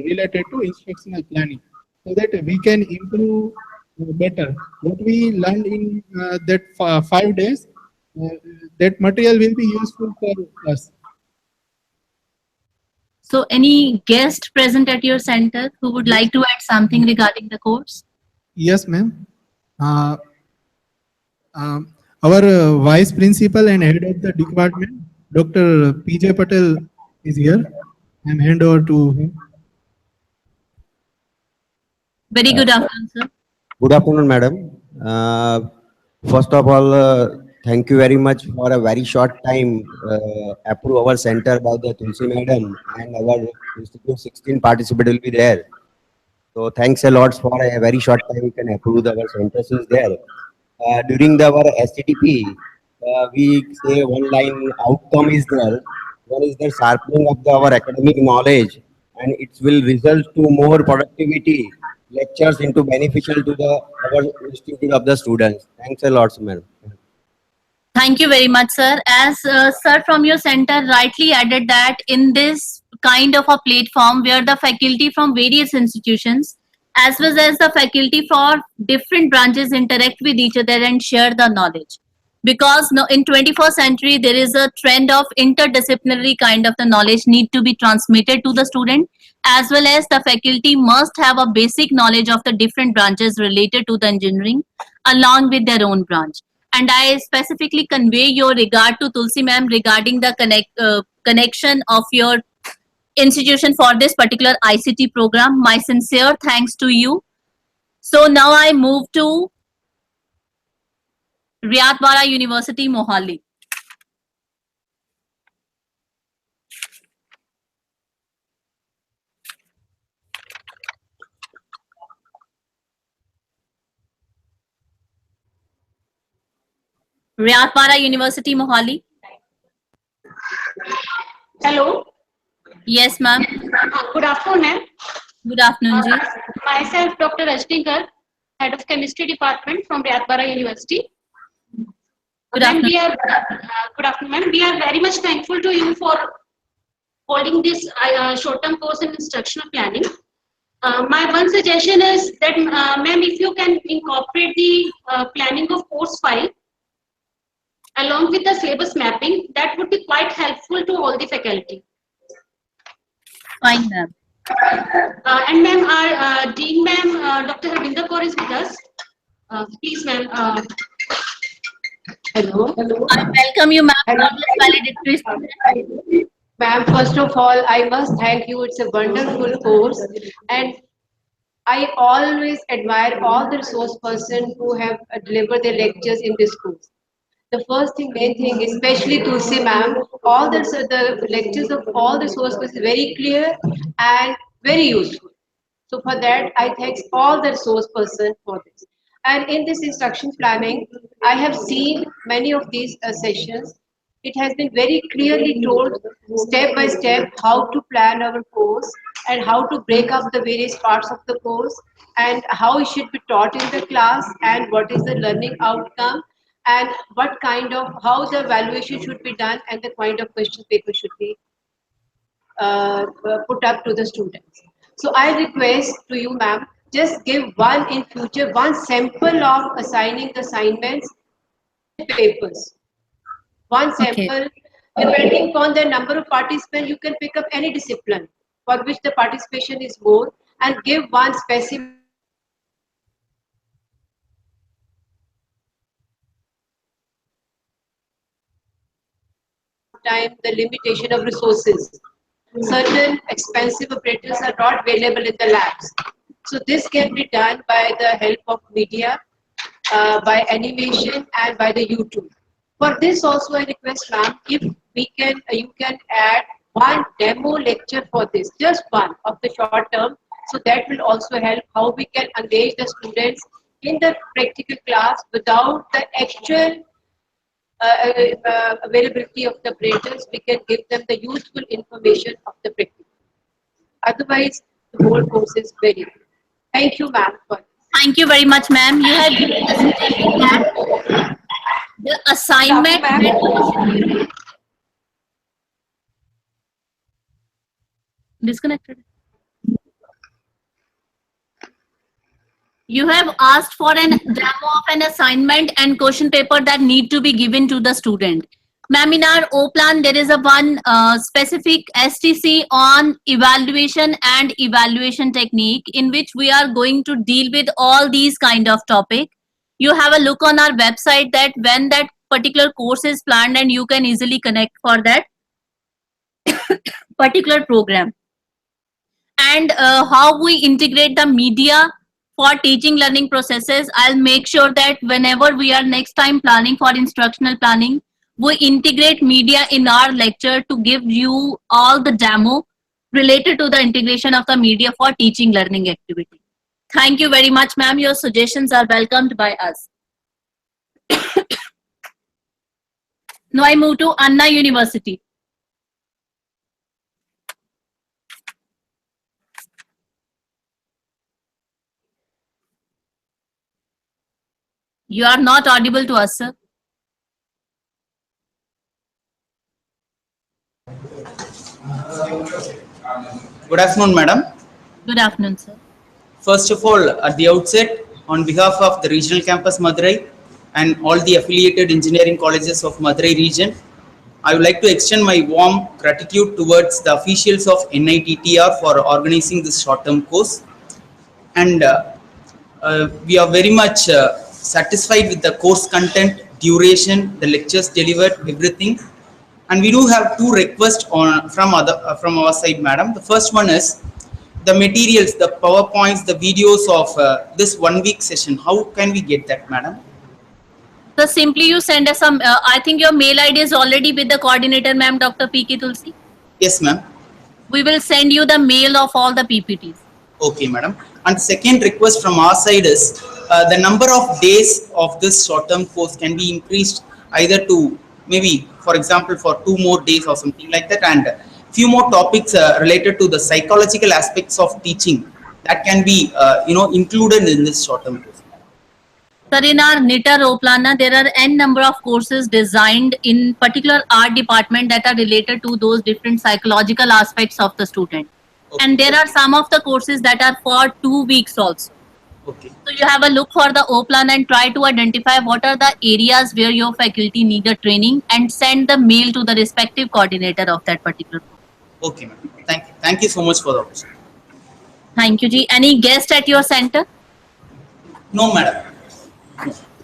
related to instructional planning, so that we can improve better. What we learned in that 5 days, that material will be useful for us. So any guest present at your center who would like to add something regarding the course? Yes, ma'am. Our vice principal and head of the department, Dr. P.J. Patel, is here. I'm hand over to him. Very good afternoon, sir. Good afternoon, madam. First of all, thank you very much for a very short time approve our center by the Tulsi madam, and our institute 16 participants will be there. So thanks a lot for a very short time we can approve our centers is there. During our STTP, we say one line outcome is there. One is the sharpening of our academic knowledge, and it will result to more productivity lectures into beneficial to our institute of the students. Thanks a lot, madam. Thank you very much, sir. As sir from your center rightly added that in this kind of a platform where the faculty from various institutions as well as the faculty for different branches interact with each other and share the knowledge. Because no, in 21st century, there is a trend of interdisciplinary kind of the knowledge need to be transmitted to the student, as well as the faculty must have a basic knowledge of the different branches related to the engineering along with their own branch. And I specifically convey your regard to Tulsi ma'am regarding the connection of your institution for this particular ICT program. My sincere thanks to you. So now I move to Riyadwara University, Mohali. Riyadwara University, Mohali. Hello. Yes, ma'am. Good afternoon, ma'am. Good afternoon, ji. Myself, Dr. Rajnikar, Head of Chemistry Department from Riyadwara University. Good afternoon. Good afternoon, ma'am. We are very much thankful to you for holding this short-term course in instructional planning. My one suggestion is that, ma'am, if you can incorporate the planning of course file along with the syllabus mapping, that would be quite helpful to all the faculty. Fine, ma'am. And ma'am, our Dean ma'am, Dr. Harvinder Kaur is with us. Please, ma'am. Hello. I welcome you, ma'am, always valedictory student. Ma'am, first of all, I must thank you. It's a wonderful course, and I always admire all the resource person who have delivered their lectures in this course. The first thing, main thing, especially Tulsi ma'am, all the lectures of all the source was very clear and very useful. So for that, I thank all the resource person for this. And in this instruction planning, I have seen many of these sessions. It has been very clearly told step by step how to plan our course and how to break up the various parts of the course and how it should be taught in the class and what is the learning outcome and what kind of how the evaluation should be done and the kind of question paper should be put up to the students. So I request to you, ma'am, just give one in future, one sample of assigning the assignments papers. One Okay. sample, depending upon the number of participants, you can pick up any discipline for which the participation is more and give one specific time the limitation of resources. Certain expensive operators are not available in the labs. So this can be done by the help of media, by animation and by the YouTube. For this also I request ma'am, if we can, you can add one demo lecture for this, just one of the short term. So that will also help how we can engage the students in the practical class without the actual availability of the operators. We can give them the useful information of the practical. Otherwise, the whole course is very good. Thank you, ma'am, for Thank you very much, ma'am. You have given the suggestion that the assignment disconnected. You have asked for an demo of an assignment and question paper that need to be given to the student. Ma'am, in our O plan, there is a one specific STC on evaluation and evaluation technique in which we are going to deal with all these kind of topic. You have a look on our website that when that particular course is planned and you can easily connect for that particular program. And how we integrate the media for teaching learning processes, I'll make sure that whenever we are next time planning for instructional planning, we integrate media in our lecture to give you all the demo related to the integration of the media for teaching learning activity. Thank you very much, ma'am. Your suggestions are welcomed by us. Now I move to Anna University. You are not audible to us, sir. Good afternoon, madam. Good afternoon, sir. First of all, at the outset, on behalf of the Regional Campus Madurai and all the affiliated engineering colleges of Madurai region, I would like to extend my warm gratitude towards the officials of NITTR for organizing this short-term course. And we are very much satisfied with the course content, duration, the lectures delivered, everything. And we do have two requests on from our side, madam. The first one is the materials, the PowerPoints, the videos of this 1 week session. How can we get that, madam? So simply you send us some, I think your mail ID is already with the coordinator, ma'am, Dr. P.K. Tulsi. Yes, ma'am. We will send you the mail of all the PPTs. Okay, madam. And second request from our side is the number of days of this short-term course can be increased either to maybe, for example, for 2 more days or something like that, and few more topics related to the psychological aspects of teaching that can be, included in this short-term course. Sir, in our NITR Oplana, there are n number of courses designed in particular art department that are related to those different psychological aspects of the student. Okay. And there are some of the courses that are for 2 weeks also. Okay. So you have a look for the O plan and try to identify what are the areas where your faculty need a training and send the mail to the respective coordinator of that particular program. Okay, ma'am. Thank you. Thank you so much for the opportunity. Thank you, Ji. Any guest at your center? No, madam.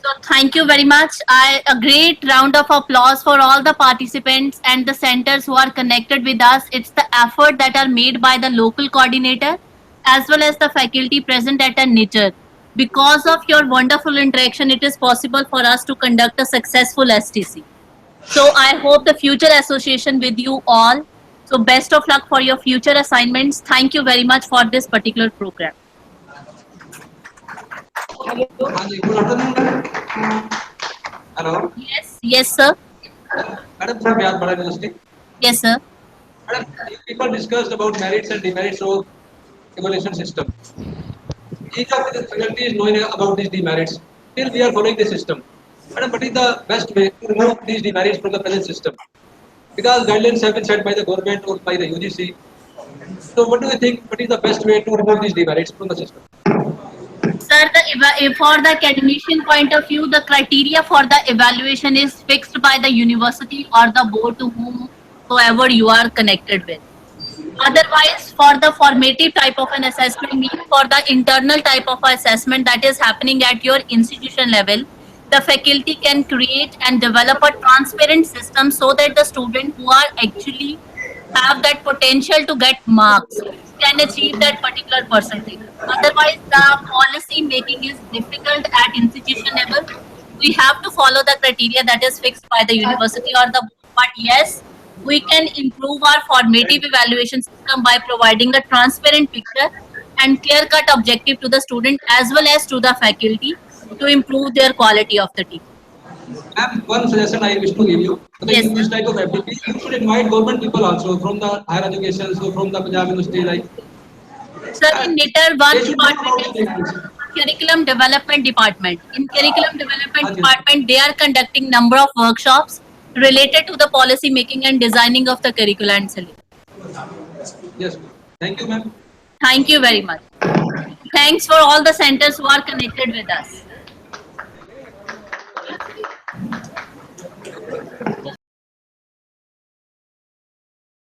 So thank you very much. A great round of applause for all the participants and the centers who are connected with us. It's the effort that are made by the local coordinator as well as the faculty present at a nature. Because of your wonderful interaction, it is possible for us to conduct a successful STC. So I hope the future association with you all. So best of luck for your future assignments. Thank you very much for this particular program. Good afternoon, madam. Hello. Yes, sir. Madam from Bihar University. Yes, sir. Madam, you people discussed about merits and demerits of evaluation system. Each of the faculty is knowing about these demerits. Still, we are following the system. Madam, what is the best way to remove these demerits from the present system? Because guidelines have been set by the government or by the UGC. So, what do you think? What is the best way to remove these demerits from the system? Sir, for the academician point of view, the criteria for the evaluation is fixed by the university or the board to whomsoever you are connected with. Otherwise, for the formative type of an assessment, means for the internal type of assessment that is happening at your institution level, the faculty can create and develop a transparent system so that the student who are actually have that potential to get marks can achieve that particular percentage. Otherwise, the policy making is difficult at institution level. We have to follow the criteria that is fixed by the university or the board. But yes, we can improve our formative evaluation system by providing a transparent picture and clear-cut objective to the student as well as to the faculty to improve their quality of the teaching. Ma'am, one suggestion I wish to give you. In this type of FDP, you should invite government people also from the higher education, so from the Punjab University, like. Sir, in NITR, one department is curriculum development department. In curriculum development department, they are conducting number of workshops related to the policy making and designing of the curricula and syllabus. Yes. Thank you, ma'am. Thank you very much. Thanks for all the centers who are connected with us.